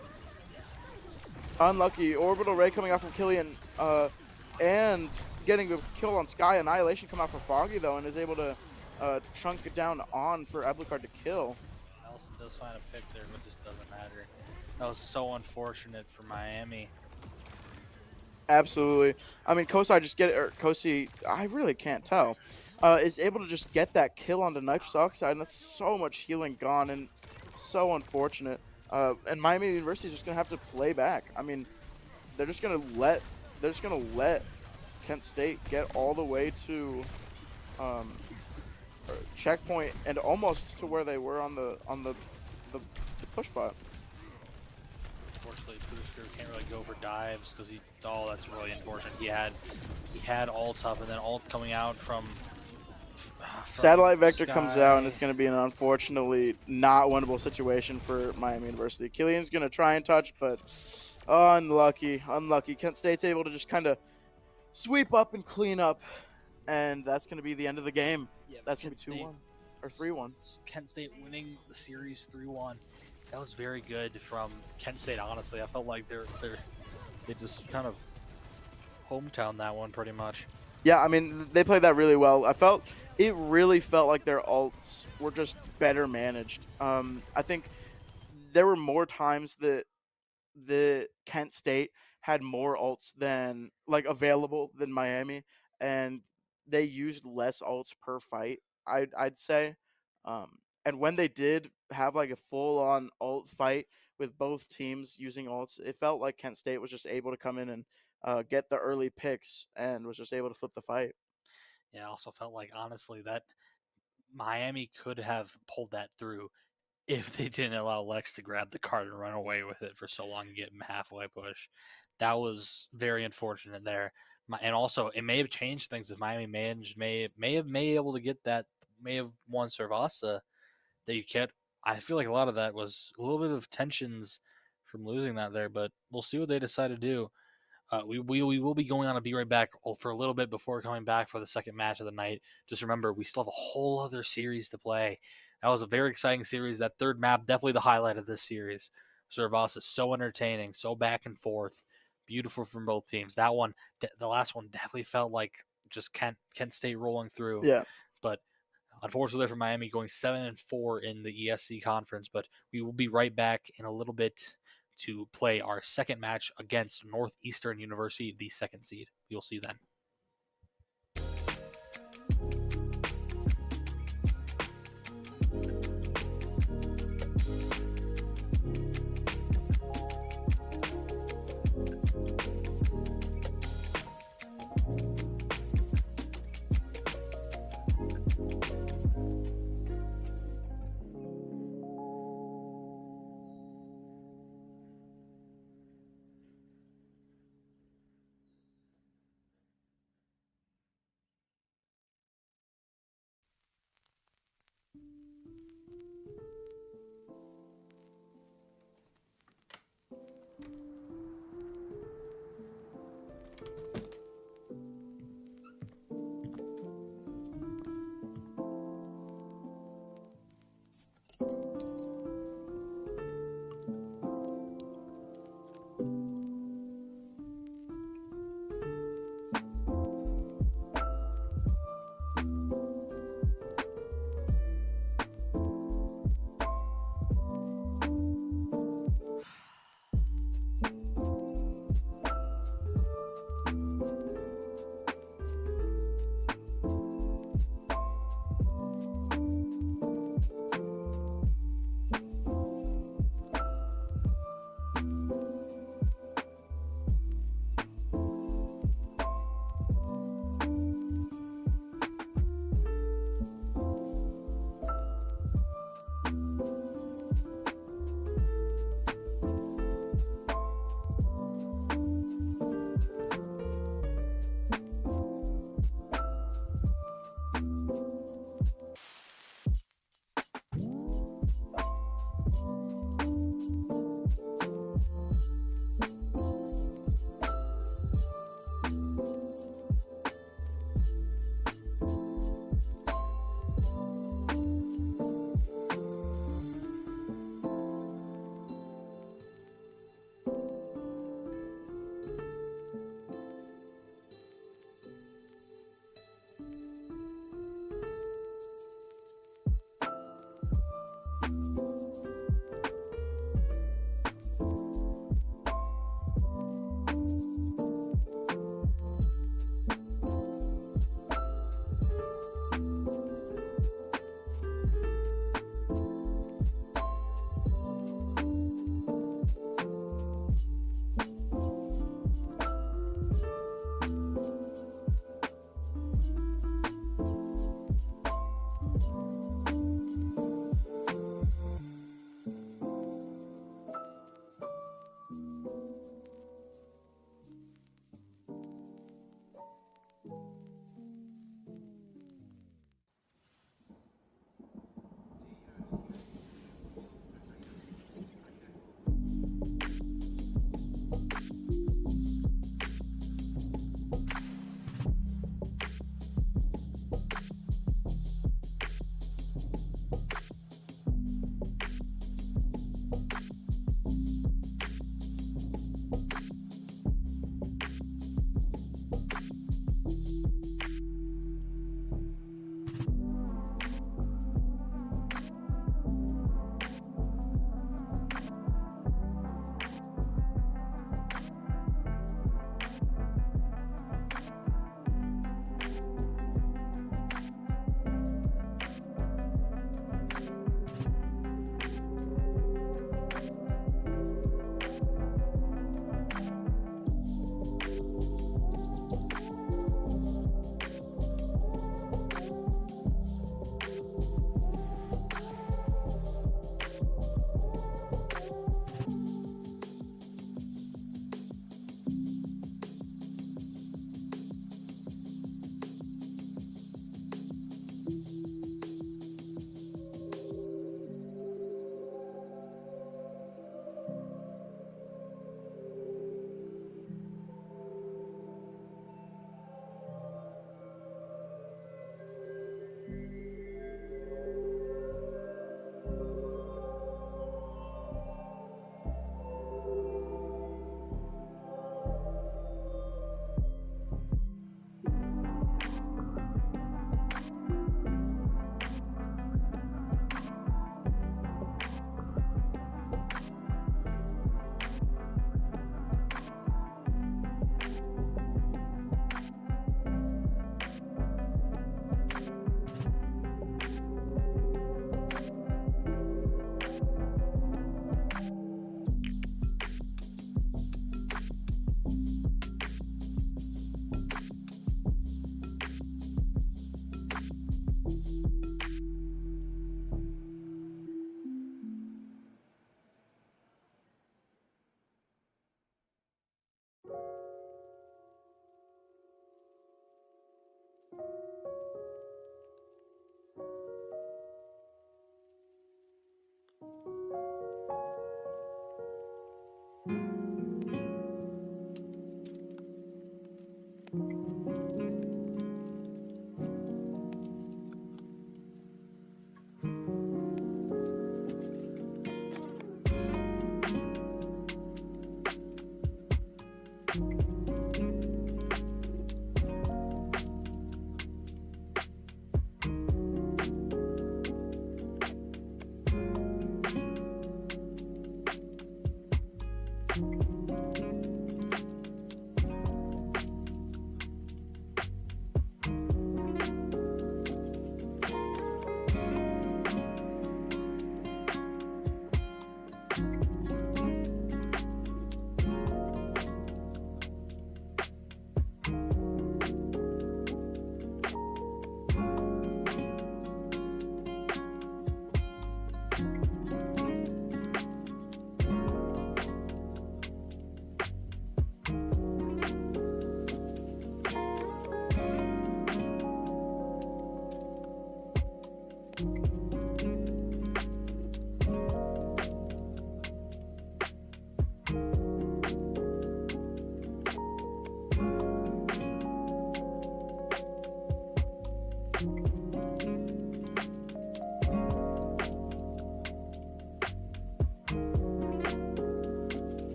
Unlucky. Orbital Ray coming out from Killian and getting a kill on Sky. Annihilation come out from Foggy though and is able to chunk it down on for Ablucard to kill. Nelson does find a pick there, but just doesn't matter. That was so unfortunate for Miami. Absolutely. I mean, Kosi, I really can't tell, is able to just get that kill onto nitrous oxide, and that's so much healing gone, and so unfortunate. And Miami University is just gonna have to play back. I mean, they're just gonna let Kent State get all the way to checkpoint and almost to where they were on the push bot. Unfortunately, Booster can't really go for dives because that's really unfortunate. He had ult up and then ult coming out from Satellite Vector Sky. comes out and it's going to be an unfortunately not winnable situation for Miami University. Killian's going to try and touch, but unlucky. Kent State's able to just kind of sweep up and clean up, and that's going to be the end of the game. Yeah, that's going to be 2-1 or 3-1. Kent State winning the series 3-1. That was very good from Kent State, honestly. I felt like they just kind of hometown that one pretty much. Yeah, I mean, they played that really well. It really felt like their ults were just better managed. I think there were more times that the Kent State had more ults than available than Miami, and they used less ults per fight. I'd say. And when they did have a full-on ult fight with both teams using ults, it felt like Kent State was just able to come in and get the early picks and was just able to flip the fight. Yeah, I also felt like, honestly, that Miami could have pulled that through if they didn't allow Lex to grab the card and run away with it for so long and get him halfway push. That was very unfortunate there. And also, it may have changed things if Miami may have been able to get that, may have won Cervasa. That you can't. I feel like a lot of that was a little bit of tensions from losing that there, but we'll see what they decide to do. We will be going on a Be Right Back for a little bit before coming back for the second match of the night. Just remember, we still have a whole other series to play. That was a very exciting series. That third map, definitely the highlight of this series. Cervasa is so entertaining, so back and forth, beautiful from both teams. That one, the last one, definitely felt like just Kent State rolling through. Yeah, but. Unfortunately for Miami, going 7-4 in the ESC conference, but we will be right back in a little bit to play our second match against Northeastern University, the second seed. You'll see then.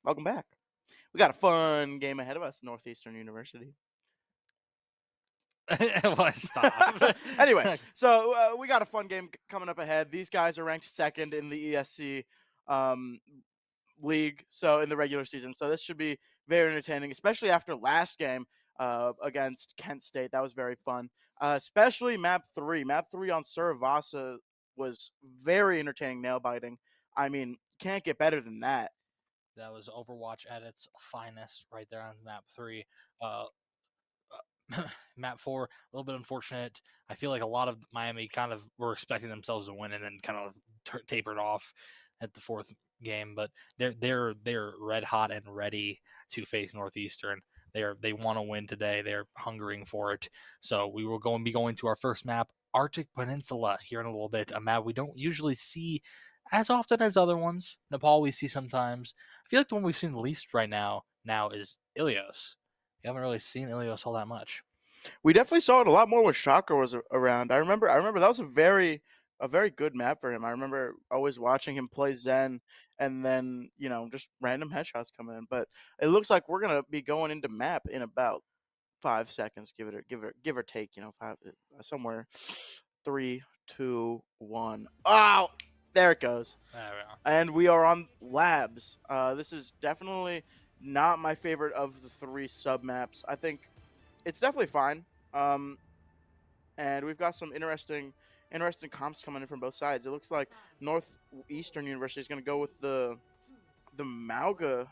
Welcome back. We got a fun game ahead of us, Northeastern University. Well, stop. Anyway, so we got a fun game coming up ahead. These guys are ranked second in the ESC league, so in the regular season. So this should be very entertaining, especially after last game against Kent State. That was very fun, especially map 3. Map 3 on Suravasa was very entertaining, nail-biting. I mean, can't get better than that. That was Overwatch at its finest right there on map 3. Map 4, a little bit unfortunate. I feel like a lot of Miami kind of were expecting themselves to win and then kind of tapered off at the 4th game, but they're red hot and ready to face Northeastern. They want to win today. They're hungering for it. So we will be going to our first map, Arctic Peninsula, here in a little bit. A map we don't usually see as often as other ones. Nepal we see sometimes. I feel like the one we've seen the least right now is Ulias. We haven't really seen Ulias all that much. We definitely saw it a lot more when Shocker was around. I remember that was a very good map for him. I remember always watching him play Zen, and then just random headshots coming in. But it looks like we're gonna be going into map in about 5 seconds, give or take, somewhere. 3, 2, 1. Oh, there it goes. There we are. And we are on labs. This is definitely not my favorite of the 3 sub maps. I think it's definitely fine. And we've got some interesting comps coming in from both sides. It looks like Northeastern University is going to go with the Mauga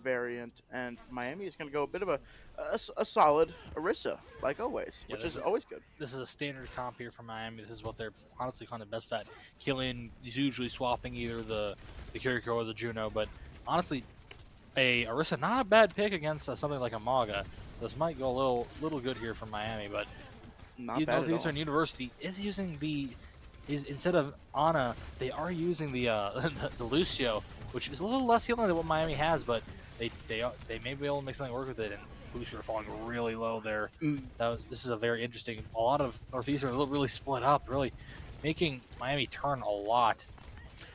variant, and Miami is going to go a bit of a solid Orisa, like always, which is always good. This is a standard comp here for Miami. This is what they're honestly kind of best at. Killian is usually swapping either the Kiriko or the Juno, but honestly, a Orisa not a bad pick against something like a Mauga. This might go a little good here for Miami, but Northeastern University is using instead of Ana, they are using the Lucio, which is a little less healing than what Miami has, but they may be able to make something work with it. And Lucio are falling really low there. This is a very interesting. A lot of Northeastern really split up, really making Miami turn a lot.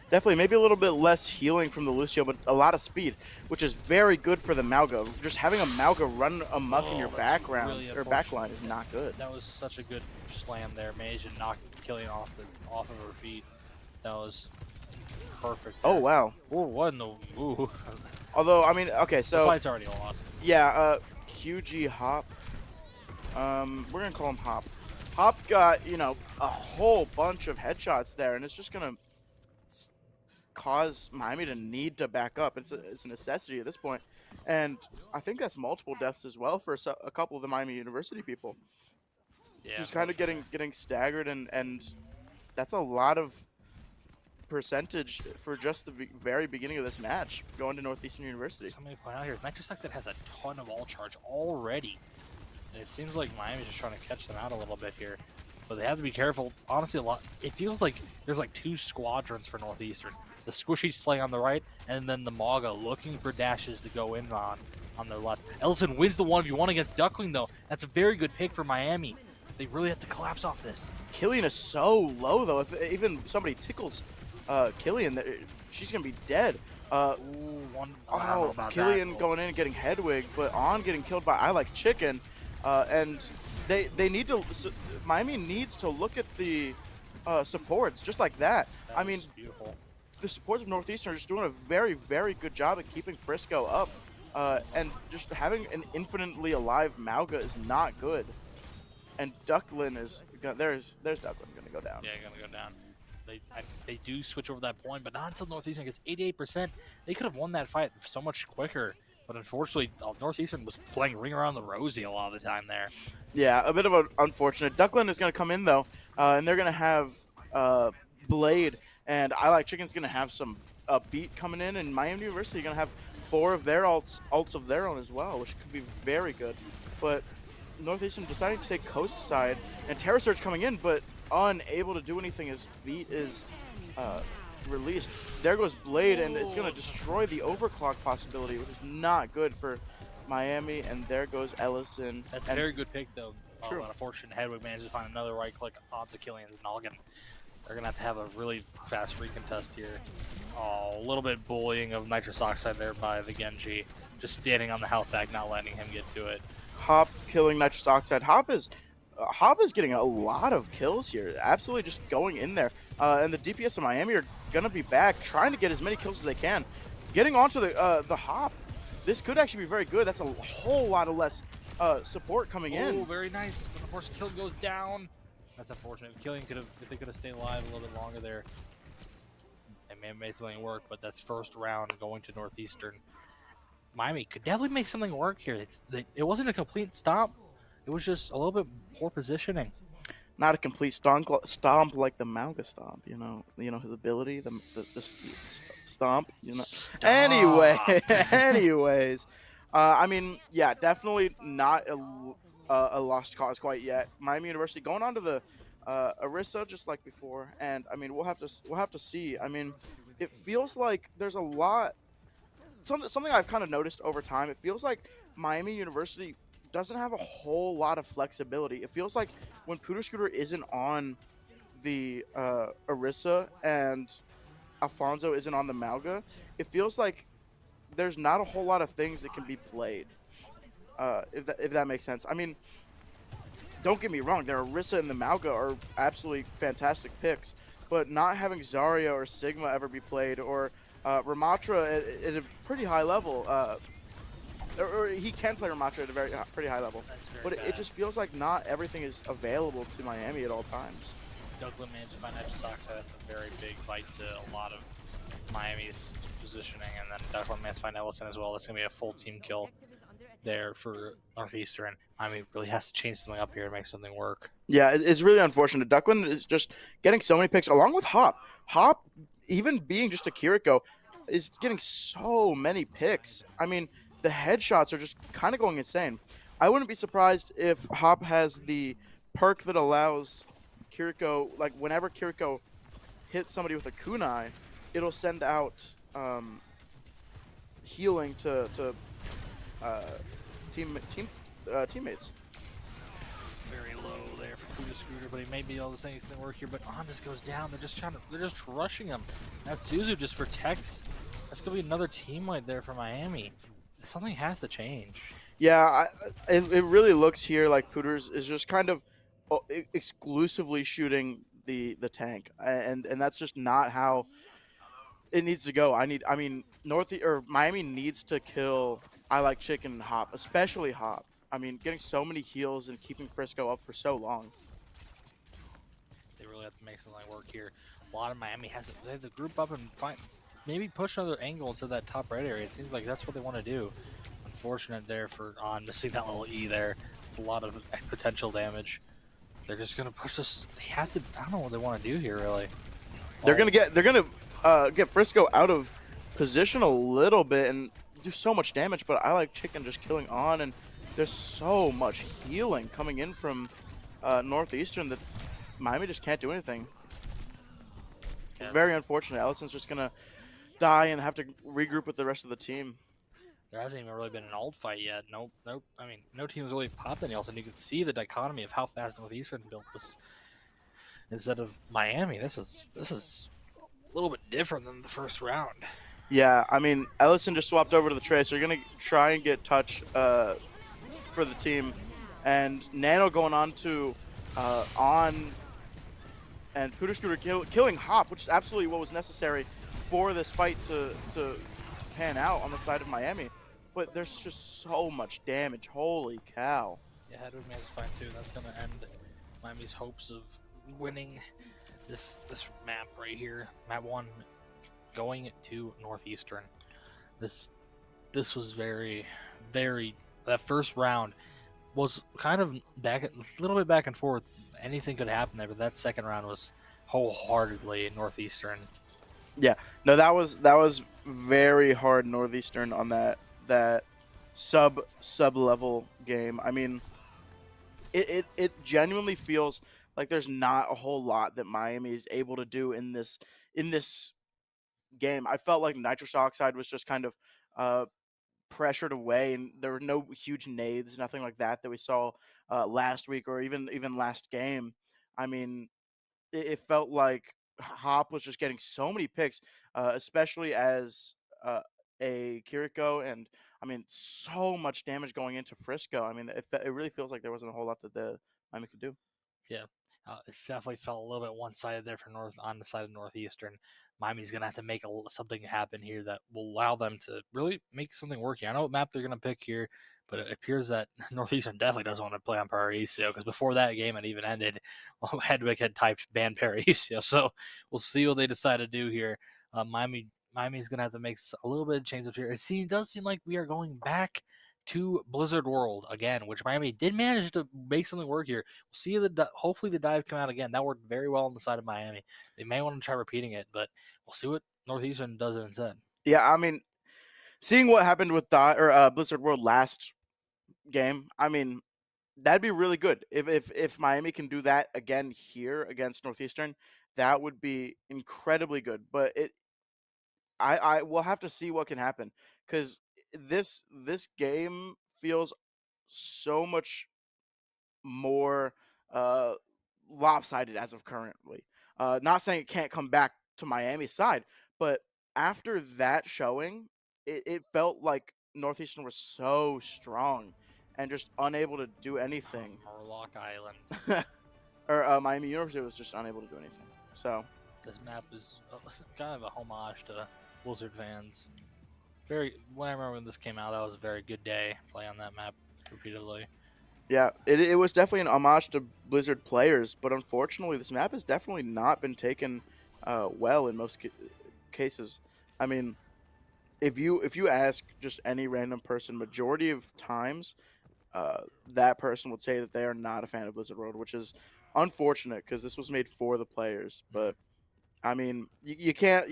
Definitely, maybe a little bit less healing from the Lucio, but a lot of speed, which is very good for the Mauga. Just having a Mauga run amok in your background really or backline is not good. That was such a good slam there. Mage and knocked Killian off of her feet. That was perfect. Oh there. wow. Ooh, what in the ooh. Although I mean, okay, The so fight's already lost. yeah, QG Hop. We're gonna call him Hop. Hop got, you know, a whole bunch of headshots there, and it's just gonna cause Miami to need to back up. It's a necessity at this point, and I think that's multiple deaths as well for a couple of the Miami University people. Yeah, Just kind of getting staggered, and that's a lot of percentage for just the very beginning of this match going to Northeastern University. Somebody point out here is Nitrosaxid has a ton of all charge already. And it seems like Miami's just trying to catch them out a little bit here. But they have to be careful. Honestly, it feels like there's like 2 squadrons for Northeastern. The Squishy's playing on the right, and then the Mauga looking for dashes to go in on their left. Ellison wins the 1v1 against Duckling, though. That's a very good pick for Miami. They really have to collapse off this. Killian is so low, though. If even somebody tickles Killian, she's going to be dead. Killian going in and getting headwigged, but On getting killed by I Like Chicken. And they need to, Miami needs to look at the supports just like that. I mean, beautiful. The supports of Northeastern are just doing a very, very good job at keeping Frisco up. And just having an infinitely alive Mauga is not good. And Ducklin is, there's Ducklin going to go down. Yeah, going to go down. They do switch over that point, but not until Northeastern gets 88%. They could have won that fight so much quicker. But unfortunately, Northeastern was playing ring around the rosy a lot of the time there. Yeah, a bit of an unfortunate. Ducklin is going to come in, though, and they're going to have Blade, and I Like Chicken's going to have some beat coming in, and Miami University going to have 4 of their ults of their own as well, which could be very good. But Northeastern deciding to take coast side, and Terror Surge coming in, but unable to do anything as Beat is released. There goes Blade, and it's going to destroy the overclock possibility, which is not good for Miami. And there goes Ellison. That's a very good pick, though. True. Unfortunate Hedwig managed to find another right click onto Killian's noggin. They're going to have a really fast recontest here. Oh, a little bit bullying of Nitrous Oxide there by the Genji. Just standing on the health bag, not letting him get to it. Hop killing Nitrous Oxide. Hop is getting a lot of kills here. Absolutely just going in there. And the DPS of Miami are going to be back, trying to get as many kills as they can. Getting onto the Hop. This could actually be very good. That's a whole lot of less support coming in. Oh, very nice. But of course, kill goes down. That's unfortunate. If they could have stayed alive a little bit longer there, they may have made something work, but that's first round going to Northeastern. Miami could definitely make something work here. It wasn't a complete stomp. It was just a little bit poor positioning. Not a complete stomp like the Mauga stomp, you know his ability, the stomp, you know. Stop. Anyways, I mean, yeah, definitely not a lost cause quite yet. Miami University going on to the Orisa just like before, and I mean we'll have to see. I mean, it feels like there's a lot. Something I've kind of noticed over time. It feels like Miami University doesn't have a whole lot of flexibility. It feels like when Pooter Scooter isn't on the Orisa and Alfonso isn't on the Mauga, it feels like there's not a whole lot of things that can be played. If that makes sense. I mean, don't get me wrong, the Orisa and the Mauga are absolutely fantastic picks, but not having Zarya or Sigma ever be played, or Ramatra at a pretty high level, or he can play Ramatra at a pretty high level, but it just feels like not everything is available to Miami at all times. Douglas managed to find Nitrous Oxide. That's a very big fight to a lot of Miami's positioning, and then Douglas managed to find Ellison as well. That's going to be a full team kill there for Northeastern. Miami really has to change something up here to make something work. Yeah, it's really unfortunate. Ducklin is just getting so many picks, along with Hop. Hop, even being just a Kiriko, is getting so many picks. I mean, the headshots are just kind of going insane. I wouldn't be surprised if Hop has the perk that allows Kiriko, like whenever Kiriko hits somebody with a kunai, it'll send out healing to teammates. Very low there for Pooter Scooter, but he may be able to say anything work here. But On just goes down. They're just rushing him. That Suzu just protects. That's gonna be another teammate there for Miami. Something has to change. Yeah, it really looks here like Pooters is just kind of exclusively shooting the tank, and that's just not how it needs to go. I mean, Miami needs to kill I Like Chicken and Hop, especially Hop. I mean, getting so many heals and keeping Frisco up for so long. They really have to make something work here. A lot of Miami they have to group up and maybe push another angle into that top right area. It seems like that's what they want to do. Unfortunate there for On missing that little E there. It's a lot of potential damage. They're just gonna push this. They have to. I don't know what they want to do here really. They're gonna get Frisco out of position a little bit and do so much damage. But I Like Chicken just killing On, and there's so much healing coming in from Northeastern that Miami just can't do anything. It's very unfortunate. Ellison's just gonna die and have to regroup with the rest of the team. There hasn't even really been an ult fight yet. Nope. I mean, no team has really popped any ults, and you can see the dichotomy of how fast Northeastern built this instead of Miami. This is a little bit different than the first round. Yeah, I mean, Ellison just swapped over to the Trae, so you're going to try and get touch for the team. And Nano going on to On and Pooter Scooter killing Hop, which is absolutely what was necessary for this fight to pan out on the side of Miami. But there's just so much damage. Holy cow. Yeah, Hedwig manages fine too. That's going to end Miami's hopes of winning this map right here. Map 1 going to Northeastern. This was very that first round was kind of a little bit back and forth. Anything could happen there, but that second round was wholeheartedly Northeastern. Yeah, no, that was very hard Northeastern on that sub level game. I mean, it genuinely feels like there's not a whole lot that Miami is able to do in this game. I felt like Nitrous Oxide was just kind of pressured away, and there were no huge nades, nothing like that we saw last week or even last game. I mean, it felt like Hop was just getting so many picks, especially as a Kiriko, and I mean, so much damage going into Frisco. I mean, it really feels like there wasn't a whole lot that the Miami could do. Yeah, it definitely felt a little bit one-sided there for on the side of Northeastern. Miami's gonna have to make something happen here that will allow them to really make something work here. I know what map they're gonna pick here, but it appears that Northeastern definitely doesn't want to play on Paraiso because before that game had even ended, Hedwig had typed ban Paraiso. So we'll see what they decide to do here. Miami's gonna have to make a little bit of change up here. It does seem like we are going back to Blizzard World again, which Miami did manage to make something work here. We'll see hopefully the dive come out again. That worked very well on the side of Miami. They may want to try repeating it, but we'll see what Northeastern does instead. Yeah, I mean, seeing what happened with Blizzard World last game, I mean, that'd be really good. If Miami can do that again here against Northeastern, that would be incredibly good. But I will have to see what can happen because this game feels so much more lopsided as of currently. Not saying it can't come back to Miami's side, but after that showing, it felt like Northeastern was so strong and just unable to do anything. Murloc Island. Or Miami University was just unable to do anything. So this map is kind of a homage to Blizzard fans. When I remember when this came out, that was a very good day play on that map repeatedly. Yeah, it was definitely an homage to Blizzard players, but unfortunately, this map has definitely not been taken well in most cases. I mean, if you ask just any random person, majority of times, that person would say that they are not a fan of Blizzard World, which is unfortunate because this was made for the players. But I mean, you can't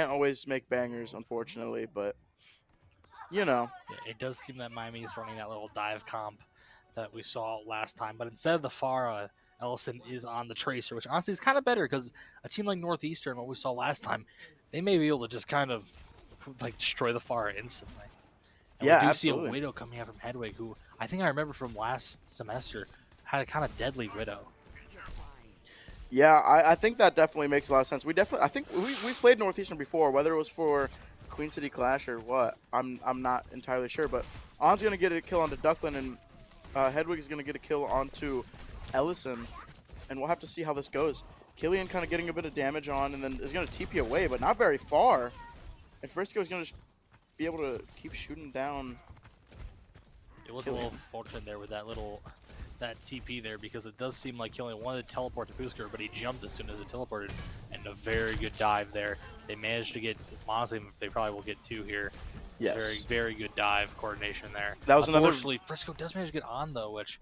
always make bangers, unfortunately, but you know. Yeah, it does seem that Miami is running that little dive comp that we saw last time, but instead of the Pharah, Ellison is on the Tracer, which honestly is kind of better because a team like Northeastern, what we saw last time, they may be able to just kind of like destroy the Pharah instantly. And Yeah, we do absolutely. see a Widow coming out from Hedwig, who I think I remember from last semester had a kind of deadly Widow. Yeah, I think that definitely makes a lot of sense. I think we've played Northeastern before, whether it was for Queen City Clash or what. I'm not entirely sure, but On's gonna get a kill onto Ducklin, and Hedwig is gonna get a kill onto Ellison, and we'll have to see how this goes. Killian kind of getting a bit of damage on, and then is gonna TP away, but not very far. And Frisco is gonna just be able to keep shooting down. It was Killian. a little fortunate there with that TP there, because it does seem like Killian wanted to teleport to Pusker, but he jumped as soon as it teleported, and a very good dive there. They managed to get, honestly, they probably will get 2 here. Yes. Very, very good dive coordination there. That was another. Unfortunately, Frisco does manage to get on, though, which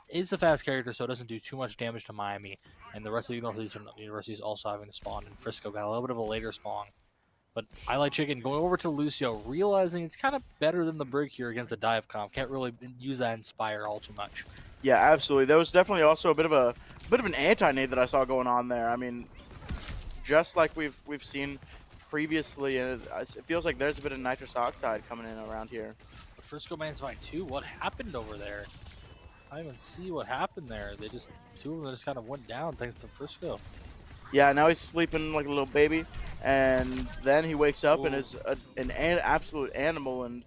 is a fast character, so it doesn't do too much damage to Miami. And the rest of the Northeastern universities also having to spawn, and Frisco got a little bit of a later spawn. But I like Chicken going over to Lucio, realizing it's kind of better than the Brig here against a dive comp. Can't really use that Inspire all too much. Yeah, absolutely. There was definitely also a bit of an anti-nade that I saw going on there. I mean, just like we've seen previously, and it feels like there's a bit of nitrous oxide coming in around here. But Frisco managed to find 2. What happened over there? I didn't even see what happened there. 2 of them just kind of went down thanks to Frisco. Yeah, now he's sleeping like a little baby, and then he wakes up and Ooh. is an absolute animal, and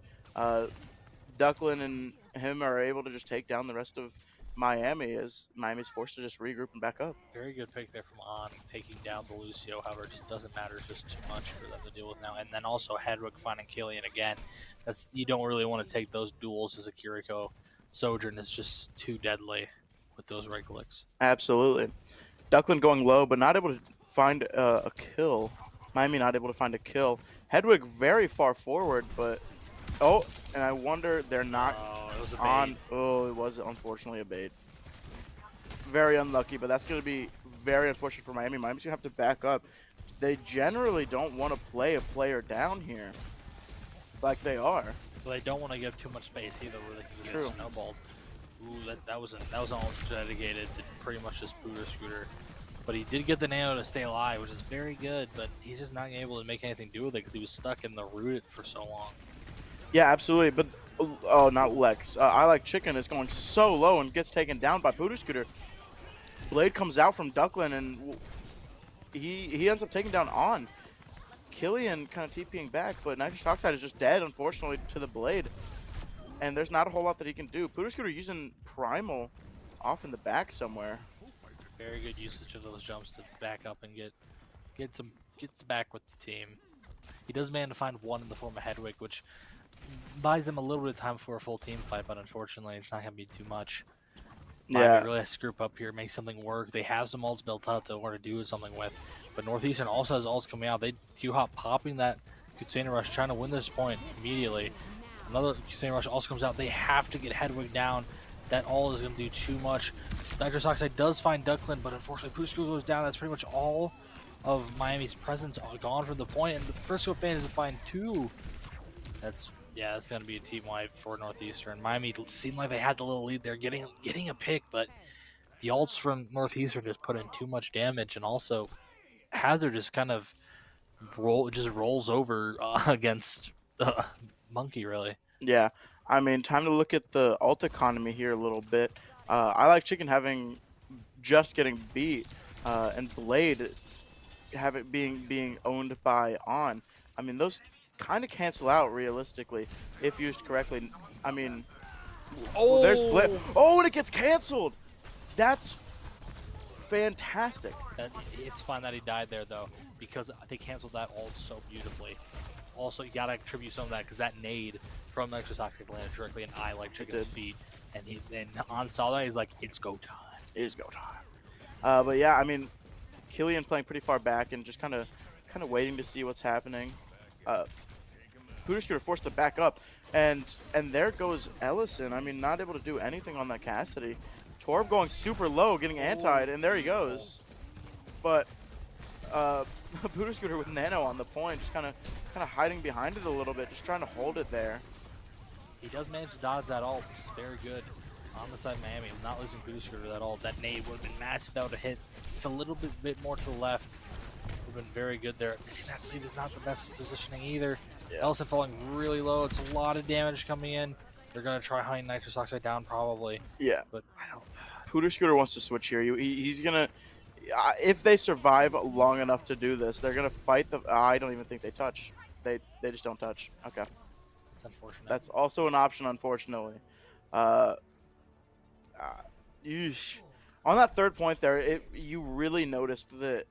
Ducklin and him are able to just take down the rest of Miami, as Miami's forced to just regroup and back up. Very good pick there from On, taking down the Lucio. However, it just doesn't matter. It's just too much for them to deal with now. And then also Hedwig finding Killian again. You don't really want to take those duels as a Kiriko. Sojourn is just too deadly with those right clicks. Absolutely. Ducklin going low, but not able to find a kill. Miami not able to find a kill. Hedwig very far forward, but and I wonder they're not It was a on. bait. Oh, it was unfortunately a bait. Very unlucky, but that's going to be very unfortunate for Miami. Miami's going to have to back up. They generally don't want to play a player down here like they are. But they don't want to give too much space either, where they can True. get snowballed. Ooh, that was almost dedicated to pretty much just Booter Scooter. But he did get the nano to stay alive, which is very good, but he's just not able to make anything do with it because he was stuck in the root for so long. Yeah, absolutely. But, oh, not Lex. I Like Chicken is going so low and gets taken down by Booter Scooter. Blade comes out from Ducklin, and he ends up taking down On. Killian kind of TPing back, but Nitrous Oxide is just dead, unfortunately, to the Blade. And there's not a whole lot that he can do. Booter Scooter using Primal off in the back somewhere. Very good usage of those jumps to back up and get back with the team. He does manage to find 1 in the form of Hedwig, which buys them a little bit of time for a full team fight, but unfortunately it's not going to be too much. Yeah. Really has to group up here, make something work. They have some ults built up to want to do something with. But Northeastern also has ults coming out. They Q-Hop popping that Kutsana Rush, trying to win this point immediately. Another Kutsana Rush also comes out. They have to get Hedwig down. That all is going to do too much. Nitrous Oxide does find Ducklin, but unfortunately Pusko goes down. That's pretty much all of Miami's presence gone from the point. And the Frisco fans to find 2. That's going to be a team wipe for Northeastern. Miami seemed like they had the little lead there, getting a pick, but the ults from Northeastern just put in too much damage, and also Hazard just kind of rolls over against Monkey, really. Yeah. I mean, time to look at the ult economy here a little bit. I Like Chicken getting beat, and Blade being owned by On. I mean, those kind of cancel out realistically if used correctly. I mean, there's Blade. Oh, and it gets canceled. That's fantastic. It's fine that he died there, though, because they canceled that ult so beautifully. Also, you gotta attribute some of that because that nade from Nitrous Oxide landed directly in I Like Chicken's feet, and On saw that. He's like, "It's go time. It's go time." But yeah, I mean, Killian playing pretty far back and just kind of waiting to see what's happening. Booter Scooter forced to back up, and there goes Ellison. I mean, not able to do anything on that Cassidy. Torb going super low, getting antied, and there he goes. But Booter Scooter with Nano on the point, just kind of hiding behind it a little bit, just trying to hold it there. He does manage to dodge that ult, which is very good on the side of Miami. Not losing Booter Scooter to that ult. That nade would have been massive if that would have hit. It's a little bit more to the left. Would have been very good there. Missing that sleeve is not the best positioning either. Yeah. Ellison falling really low. It's a lot of damage coming in. They're gonna try hunting nitrous oxide down probably, Yeah. but I don't. Pooter Scooter wants to switch here. He's gonna. If they survive long enough to do this, they're gonna fight the. I don't even think they touch. They just don't touch. Okay. It's unfortunate. That's also an option, unfortunately. Uh, on that third point there, you really noticed that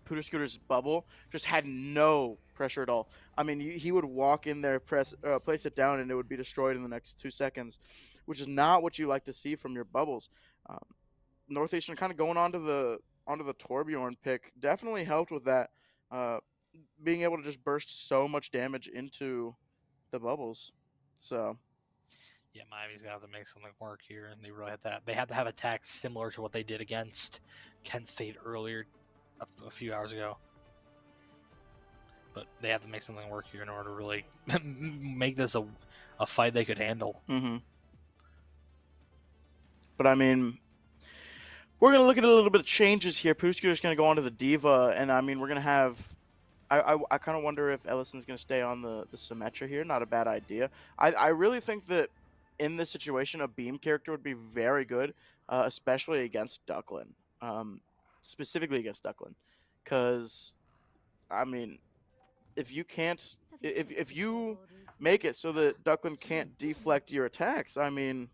Pooter Scooter's bubble just had no pressure at all. I mean, he would walk in there, place it down, and it would be destroyed in the next 2 seconds, which is not what you like to see from your bubbles. Northeastern kind of going onto the Torbjorn pick definitely helped with that, being able to just burst so much damage into the bubbles. So yeah, Miami's gonna have to make something work here, and they really had that. They had to have attacks similar to what they did against Kent State earlier, a few hours ago. But they have to make something work here in order to really make this a fight they could handle. Mm-hmm. But I mean, we're going to look at a little bit of changes here. Pooskooter's going to go on to the Diva, and I mean, we're going to have... I kind of wonder if Ellison's going to stay on the Symmetra here. Not a bad idea. I really think that in this situation, a beam character would be very good, especially against Ducklin. Specifically against Ducklin. Because, I mean, if you can't... If you make it so that Ducklin can't deflect your attacks, I mean,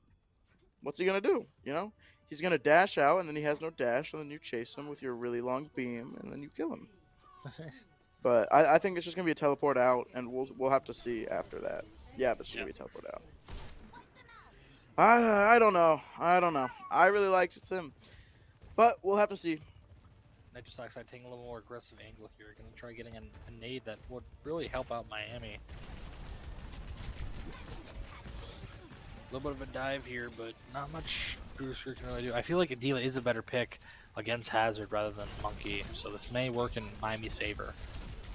what's he going to do, you know? He's going to dash out, and then he has no dash, and then you chase him with your really long beam, and then you kill him. But I think it's just going to be a teleport out, and we'll have to see after that. Yeah, but it's going to be a teleport out. I don't know. I really liked Sim. But we'll have to see. Nitrous Oxide taking a little more aggressive angle here. Going to try getting a nade that would really help out Miami. A little bit of a dive here, but not much Brewster can really do. I feel like Adila is a better pick against Hazard rather than Monkey, so this may work in Miami's favor.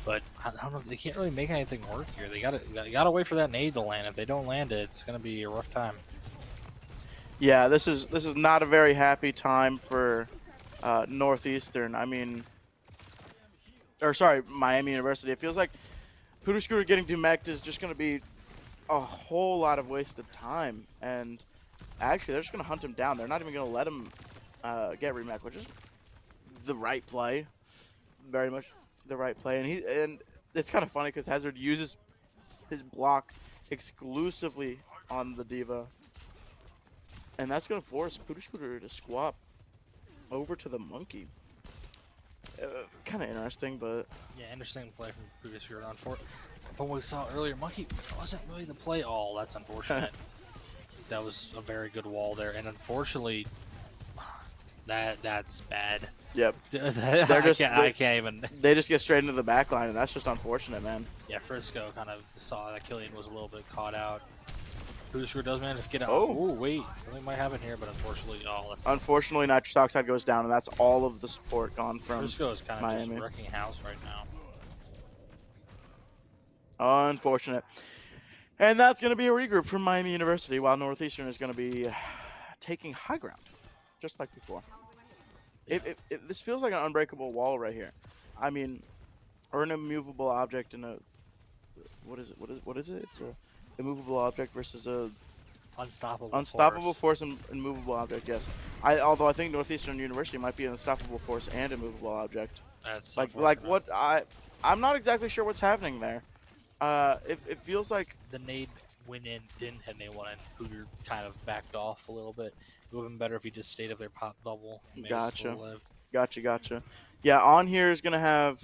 But I don't know, they can't really make anything work here. They gotta wait for that nade to land. If they don't land it, it's gonna be a rough time. Yeah, this is not a very happy time for Northeastern. I mean, or sorry, Miami University. It feels like Pooter Scooter getting demeched is just gonna be a whole lot of wasted time, and actually they're just gonna hunt him down. They're not even gonna let him get remech, which is the right play, very much the right play. And it's kind of funny because Hazard uses his block exclusively on the Diva, and that's gonna force Pooter Scooter to swap over to the Monkey. Kind of interesting, but yeah, interesting play from Pooter Scooter. From what we saw earlier, Monkey wasn't really the play all. That's unfortunate. That was a very good wall there, and unfortunately, that's bad. Yep. I can't even. They just get straight into the back line, and that's just unfortunate, man. Yeah, Frisco kind of saw that Killian was a little bit caught out. Pooter Scooter does manage to get out. Oh, wait, something might happen here, but unfortunately, unfortunately, Nitrous Oxide goes down, and that's all of the support gone from Frisco is kind of Miami. just wrecking house right now. Unfortunate. And that's going to be a regroup from Miami University, while Northeastern is going to be taking high ground, just like before. Yeah. This feels like an unbreakable wall right here. I mean, or an immovable object in a... What is it? It's a immovable object versus a... Unstoppable force and immovable object, yes. Although I think Northeastern University might be an unstoppable force and immovable object. That's like what I'm not exactly sure what's happening there. It feels like the nade went in, didn't hit anyone, and Pooter kind of backed off a little bit. It would have been better if he just stayed up there, pop bubble. Gotcha. Yeah, on here is gonna have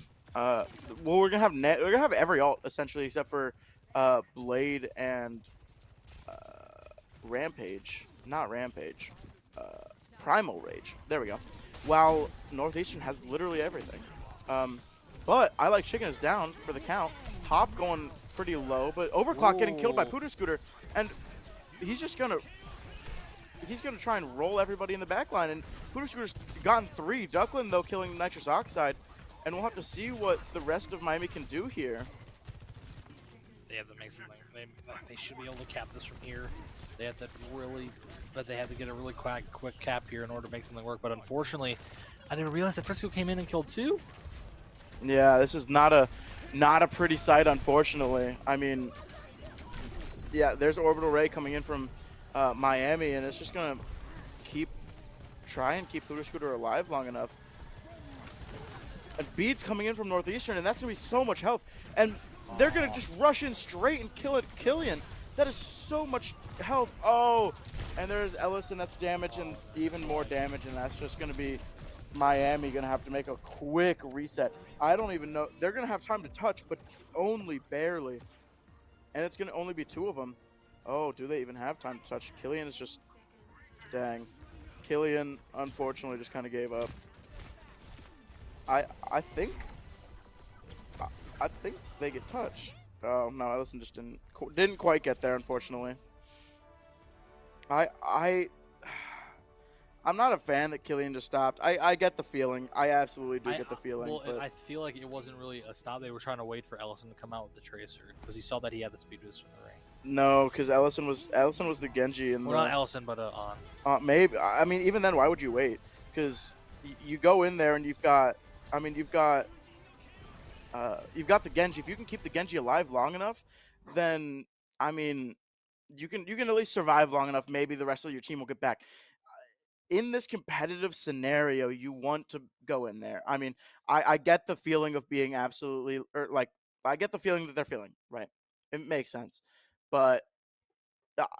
we're gonna have every ult essentially except for Blade and Rampage, not Rampage, Primal Rage. There we go. While Northeastern has literally everything. But I Like Chicken is down for the count. Hop going pretty low, but Overclock getting killed by Pooter Scooter, and he's gonna try and roll everybody in the back line, and Pooter Scooter's gotten 3. Ducklin, though, killing Nitrous Oxide, and we'll have to see what the rest of Miami can do here. They have to make something. They should be able to cap this from here. They have to get a really quick cap here in order to make something work. But unfortunately, I didn't realize that Frisco came in and killed 2. Yeah, this is not a pretty sight, unfortunately. I mean, Yeah, there's Orbital Ray coming in from Miami, and it's just gonna try and keep Hooter Scooter alive long enough. And Beats coming in from Northeastern, and that's gonna be so much health. And they're gonna just rush in straight and kill it, Killian. That is so much health. Oh, and there's Ellison. That's damage and even more damage, and that's just gonna be Miami gonna have to make a quick reset. I don't even know. They're gonna have time to touch, but only barely. And it's gonna only be 2 of them. Oh, do they even have time to touch? Killian is just, dang. Killian, unfortunately, just kind of gave up. I think they get touched. Oh no, Ellison just didn't quite get there, unfortunately. I'm not a fan that Killian just stopped. I get the feeling. I absolutely do get the feeling. Well, but I feel like it wasn't really a stop. They were trying to wait for Ellison to come out with the Tracer because he saw that he had the speed boost from the ring. no, because Ellison was the Genji in well, not Ellison, but on. maybe. I mean, even then, why would you wait? Because you go in there and you've got the Genji. If you can keep the Genji alive long enough, then I mean, you can at least survive long enough. Maybe the rest of your team will get back. In this competitive scenario, you want to go in there. I mean, I get the feeling of being absolutely, or like, I get the feeling that they're feeling, right? It makes sense. But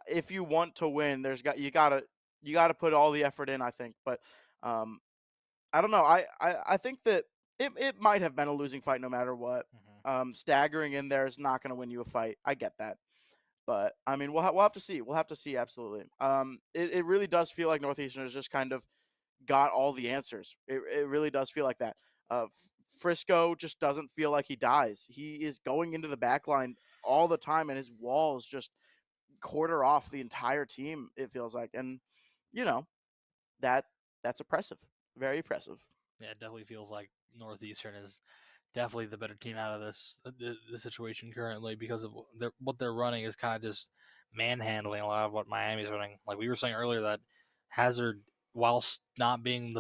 if you want to win, you gotta put all the effort in, I think. But I don't know. I think that it might have been a losing fight no matter what. Staggering in there is not going to win you a fight. I get that. But I mean, we'll have to see. We'll have to see, absolutely. It really does feel like Northeastern has just kind of got all the answers. It really does feel like that. Frisco just doesn't feel like he dies. He is going into the back line all the time, and his walls just quarter off the entire team, it feels like. And, you know, that's oppressive. Very oppressive. Yeah, it definitely feels like Northeastern is definitely the better team out of the situation currently because of what they're running is kind of just manhandling a lot of what Miami's running. Like we were saying earlier, that Hazard, whilst not being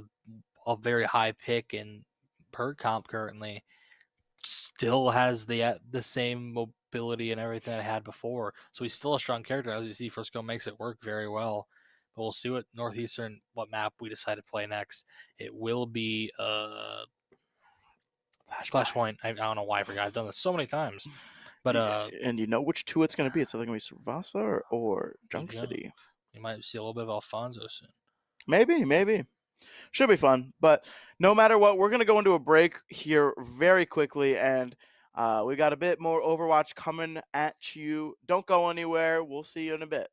a very high pick in per comp currently, still has the same mobility and everything that I had before. So he's still a strong character. As you see, Frisco makes it work very well. But we'll see what Northeastern, what map we decide to play next. It will be Flashpoint. I don't know why I forgot. I've done this so many times. But and you know which 2 it's going to be. It's either going to be Savasa or Junk City. You might see a little bit of Alfonso soon. Maybe. Should be fun. But no matter what, we're going to go into a break here very quickly. And we got a bit more Overwatch coming at you. Don't go anywhere. We'll see you in a bit.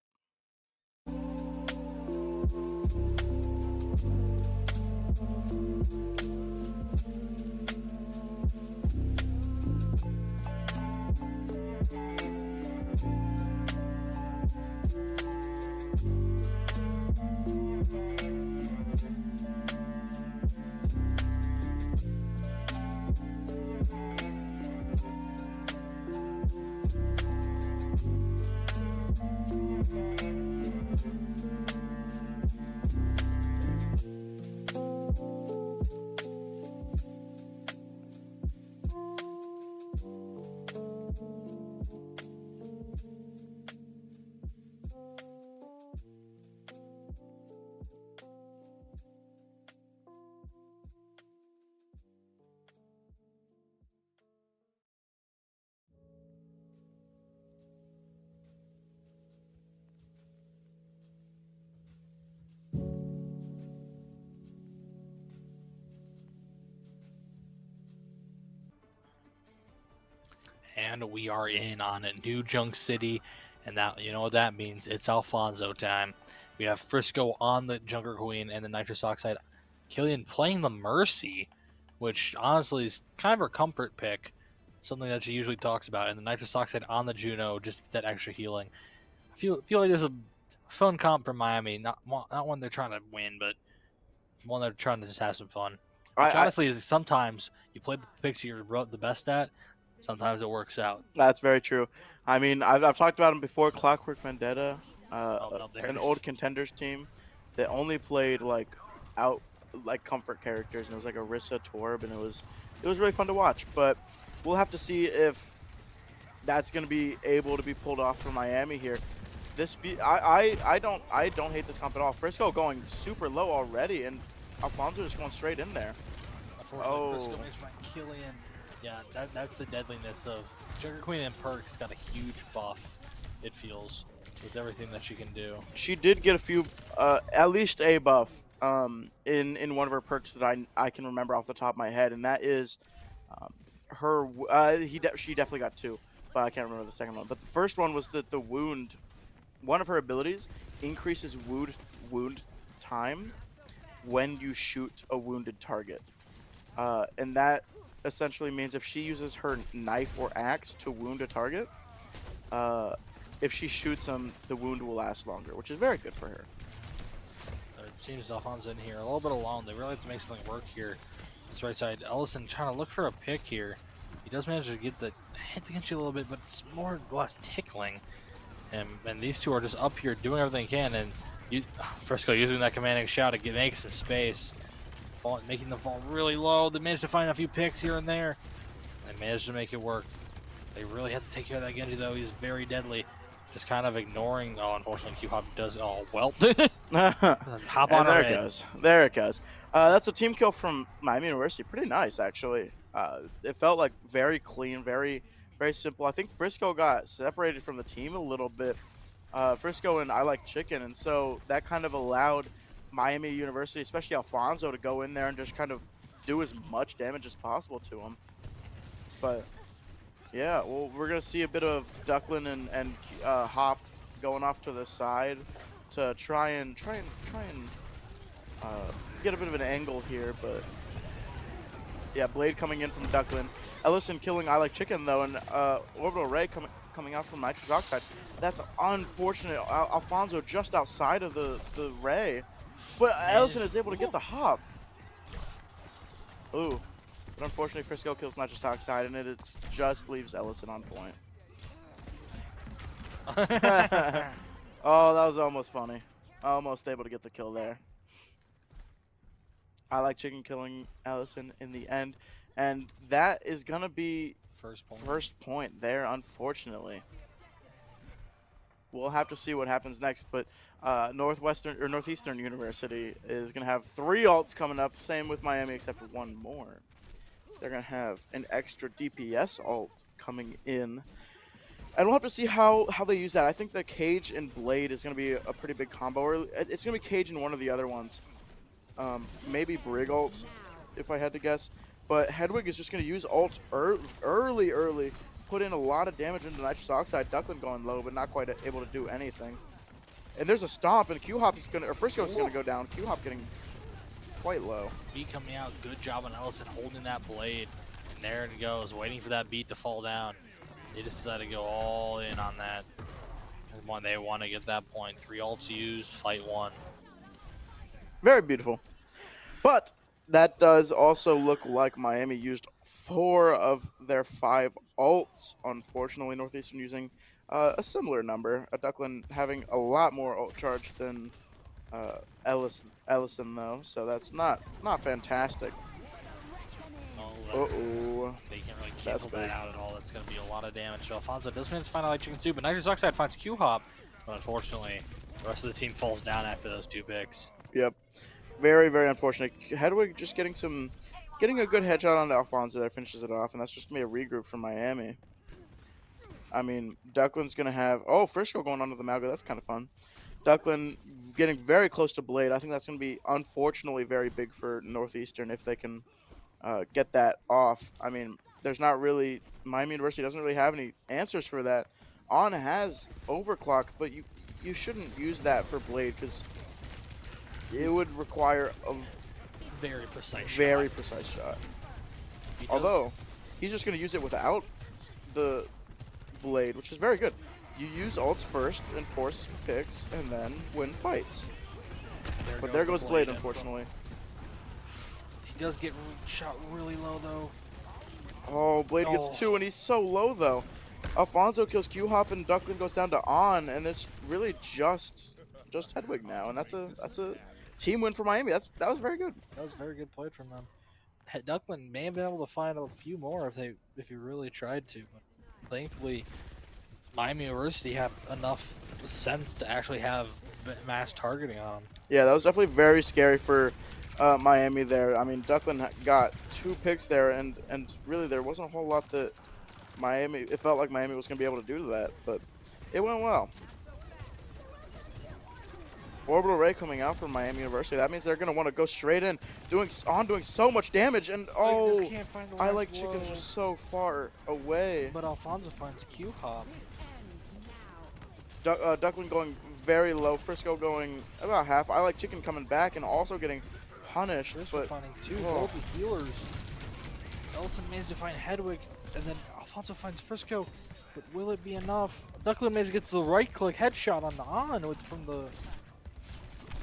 And we are in on a new Junk City, and that, you know what that means. It's Alfonso time. We have Frisco on the Junker Queen and the Nitrous Oxide. Killian playing the Mercy, which honestly is kind of her comfort pick, something that she usually talks about. And the Nitrous Oxide on the Juno, just that extra healing. I feel like there's a fun comp from Miami, not one they're trying to win, but one they're trying to just have some fun. Which honestly is sometimes you play the picks you're the best at. Sometimes it works out. That's very true. I mean, I've talked about him before. Clockwork Vendetta, an old contenders team that only played like comfort characters, and it was like Orisa, Torb, and it was really fun to watch. But we'll have to see if that's going to be able to be pulled off for Miami here. I don't hate this comp at all. Frisco going super low already, and Alfonso just going straight in there. Unfortunately, Frisco makes my Killian. Yeah, that's the deadliness of Sugar Queen and Perks got a huge buff, it feels, with everything that she can do. She did get a few, at least a buff in one of her perks that I can remember off the top of my head, and that is her. She definitely got two, but I can't remember the second one. But the first one was the wound. One of her abilities increases wound time when you shoot a wounded target, and that essentially means if she uses her knife or axe to wound a target, if she shoots them, the wound will last longer, which is very good for her. It seems Alfonso in here a little bit alone. They really have to make something work here. This right side, Ellison trying to look for a pick here. He does manage to get the hits against you a little bit, but it's more or less tickling. And these two are just up here doing everything they can, and Frisco using that commanding shout to make some space, making them fall really low. They managed to find a few picks here and there. They managed to make it work. They really have to take care of that Genji, though. He's very deadly. Just kind of ignoring. Oh, unfortunately, Q-Hop does. Oh, well. Hop on there our it goes. There it goes. That's a team kill from Miami University. Pretty nice, actually. It felt like very clean, very simple. I think Frisco got separated from the team a little bit. Frisco and I Like Chicken, and so that kind of allowed Miami University, especially Alfonso, to go in there and just kind of do as much damage as possible to him. But yeah, well, we're gonna see a bit of Ducklin and Hop going off to the side to try and get a bit of an angle here, but yeah, Blade coming in from Ducklin. Ellison killing I Like Chicken though, and Orbital Ray coming out from Nitrous Oxide. That's unfortunate. Alfonso just outside of the Ray, but Ellison is able to get the hop. Ooh, but unfortunately Frisco kills Nitrous Oxide, and it just leaves Ellison on point. Oh, that was almost funny. Almost able to get the kill there. I Like Chicken killing Ellison in the end, and that is gonna be first point there, unfortunately. We'll have to see what happens next, but Northeastern University is gonna have 3 ults coming up. Same with Miami, except for one more. They're gonna have an extra DPS ult coming in, and we'll have to see how they use that. I think the Cage and Blade is gonna be a pretty big combo. Or it's gonna be Cage and one of the other ones. Maybe Brig ult, if I had to guess. But Hedwig is just going to use ult early, put in a lot of damage into Nitrous Oxide. Ducklin going low, but not quite able to do anything. And there's a stomp, and Q-Hop is going to, or Frisco's going to go down. Q-Hop getting quite low. Beat coming out, good job on Ellison holding that Blade. And there it goes, waiting for that beat to fall down. They decided to go all in on that. They want to get that point. 3 ults used, fight 1. Very beautiful. But that does also look like Miami used 4 of their 5 ults. Unfortunately, Northeastern using a similar number. Ducklin having a lot more ult charge than Ellison though, so that's not fantastic. Uh-oh. They can't really cancel that out at all. That's going to be a lot of damage. So Alfonso does manage to find I Like Chicken too, but Nitrous Oxide finds Q-Hop. But unfortunately, the rest of the team falls down after those 2 picks. Yep. Very, very unfortunate. Hedwig just getting a good headshot on Alfonso there, finishes it off, and that's just going to be a regroup from Miami. I mean, Ducklin's going to have... Oh, Frisco going onto the Malgo. That's kind of fun. Ducklin getting very close to Blade. I think that's going to be, unfortunately, very big for Northeastern if they can get that off. I mean, there's not really... Miami University doesn't really have any answers for that. On has Overclock, but you shouldn't use that for Blade because it would require a very precise shot. Although, he's just going to use it without the Blade, which is very good. You use ults first and force picks, and then win fights. But there goes Blade, unfortunately. He does get shot really low, though. Oh, Blade gets 2, and he's so low, though. Alfonso kills Q-Hop, and Ducklin goes down to On, and it's really just Hedwig now, and that's a team win for Miami. That was very good. That was very good play from them. Ducklin may have been able to find a few more if he really tried to. But thankfully, Miami University have enough sense to actually have mass targeting on them. Yeah, that was definitely very scary for Miami there. I mean, got 2 picks there, and really there wasn't a whole lot that Miami. It felt like Miami was going to be able to do to that, but it went well. Orbital Ray coming out from Miami University. That means they're going to want to go straight in, doing so much damage. And They just can't find the I last like Chicken's blow. just so far away. But Alfonso finds Q hop. Duckling going very low. Frisco going about half. I like Chicken coming back and also getting punished. Frisco But finding 2 multi healers. Ellison managed to find Hedwig, and then Alfonso finds Frisco. But will it be enough? Duckling managed to get the right click headshot on the on with from the.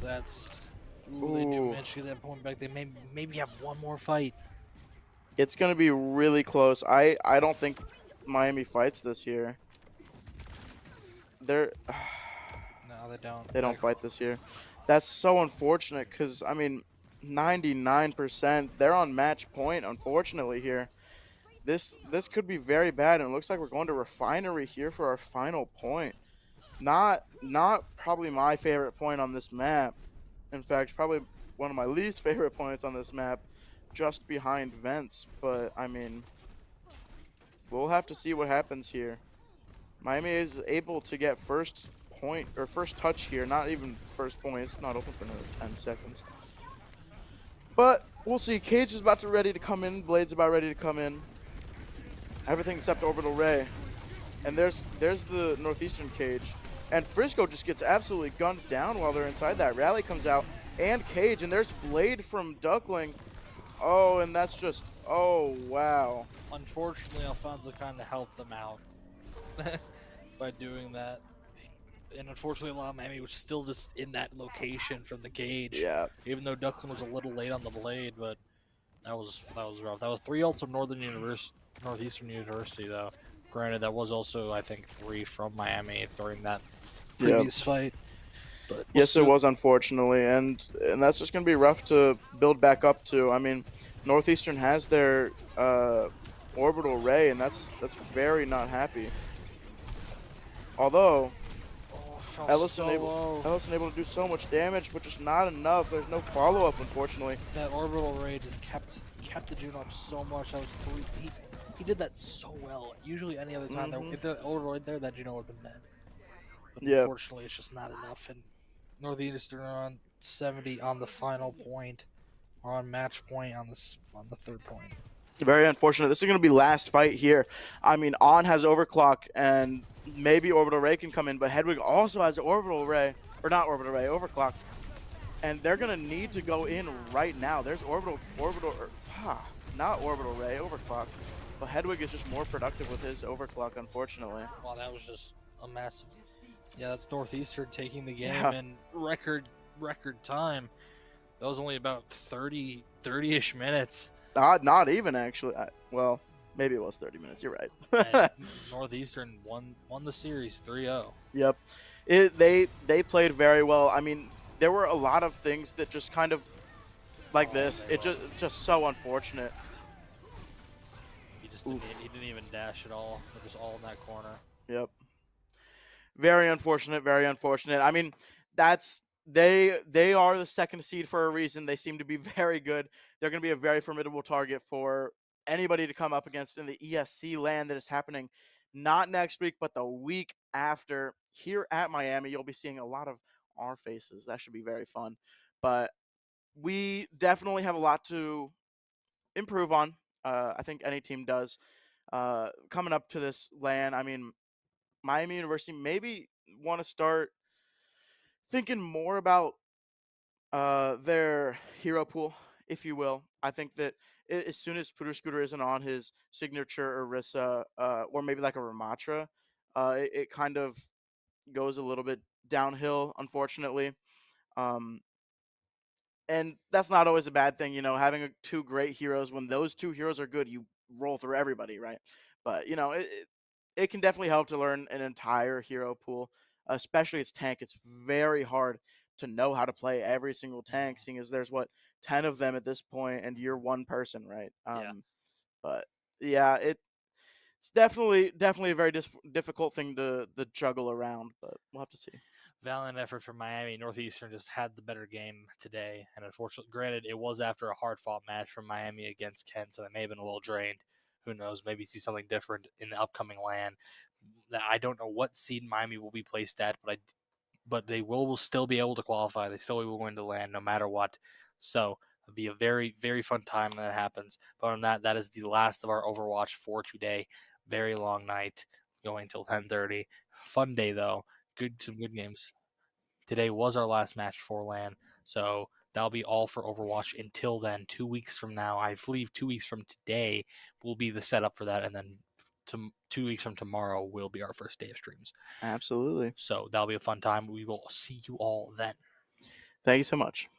That's. Ooh, they do manage to get that point back. They maybe have one more fight. it's going to be really close. I don't think Miami fights this year. They're No, they don't. they don't fight this year. That's so unfortunate because, I mean, 99%, they're on match point, unfortunately, here. This could be very bad, and it looks like we're going to Refinery here for our final point. Not probably my favorite point on this map. In fact, probably one of my least favorite points on this map, just behind Vents. But, I mean, we'll have to see what happens here. Miami is able to get first point, or first touch here. Not even first point. It's not open for another 10 seconds. But we'll see. Cage is ready to come in. Blade's about ready to come in. Everything except Orbital Ray. And there's the Northeastern Cage. And Frisco just gets absolutely gunned down while they're inside that. Rally comes out. And Cage. And there's Blade from Duckling. Oh, and that's just... Oh, wow. Unfortunately, Alfonso kind of helped them out by doing that. And unfortunately, a lot of Miami was still just in that location from the cage. Yeah. Even though Duckling was a little late on the blade, but that was rough. That was 3 ults from Northeastern University, though. Granted, that was also, I think, 3 from Miami during that previous fight. But yes, it was, unfortunately, and that's just going to be rough to build back up to. I mean, Northeastern has their Orbital Ray, and that's very not happy. Although Ellison able to do so much damage, but just not enough. There's no follow-up, unfortunately. That Orbital Ray just kept the June up so much. That was he did that so well. Usually, any other time, if the Orbital Ray there, that Juno would have been dead. But unfortunately, it's just not enough. And Northeastern are on 70 on the final point, or on match point on the 3rd point. Very unfortunate. This is going to be last fight here. I mean, On has Overclock, and maybe Orbital Ray can come in, but Hedwig also has Orbital Ray, or not Orbital Ray, Overclock. And they're going to need to go in right now. There's not Orbital Ray, Overclock. But Hedwig is just more productive with his Overclock, unfortunately. Wow, that was just a massive... Yeah, that's Northeastern taking the game in record time. That was only about 30-ish minutes. Not even, actually. Well, maybe it was 30 minutes. You're right. Northeastern won the series 3-0. Yep. They played very well. I mean, there were a lot of things that just kind of like this. It just so unfortunate. He didn't even dash at all. It was all in that corner. Yep. Very unfortunate. Very unfortunate. I mean, they are the 2nd seed for a reason. They seem to be very good. They're going to be a very formidable target for anybody to come up against in the ESC land that is happening not next week, but the week after here at Miami. You'll be seeing a lot of our faces. That should be very fun. But we definitely have a lot to improve on. I think any team does. Coming up to this LAN, I mean, Miami University maybe want to start thinking more about their hero pool, if you will. I think that as soon as Pooter Scooter isn't on his signature Orisa, or maybe like a Ramatra, it kind of goes a little bit downhill, unfortunately. And that's not always a bad thing, having 2 great heroes. When those 2 heroes are good, you roll through everybody, right? But, it can definitely help to learn an entire hero pool, especially its tank. It's very hard to know how to play every single tank, seeing as there's 10 of them at this point, and you're one person, right? But yeah, It's definitely a very difficult thing to juggle around, but we'll have to see. Valiant effort from Miami. Northeastern just had the better game today, and unfortunately, granted, it was after a hard-fought match from Miami against Kent, so they may have been a little drained. Who knows? Maybe see something different in the upcoming LAN. I don't know what seed Miami will be placed at, but they will still be able to qualify. They still will win the LAN no matter what. So it'll be a very, very fun time when that happens. But on that is the last of our Overwatch for today. Very long night, going till 10:30. Fun day though. Some good games. Today was our last match for LAN, so that'll be all for Overwatch until then. 2 weeks from now, I believe 2 weeks from today will be the setup for that, and then 2 weeks from tomorrow will be our first day of streams. Absolutely. So that'll be a fun time. We will see you all then. Thank you so much.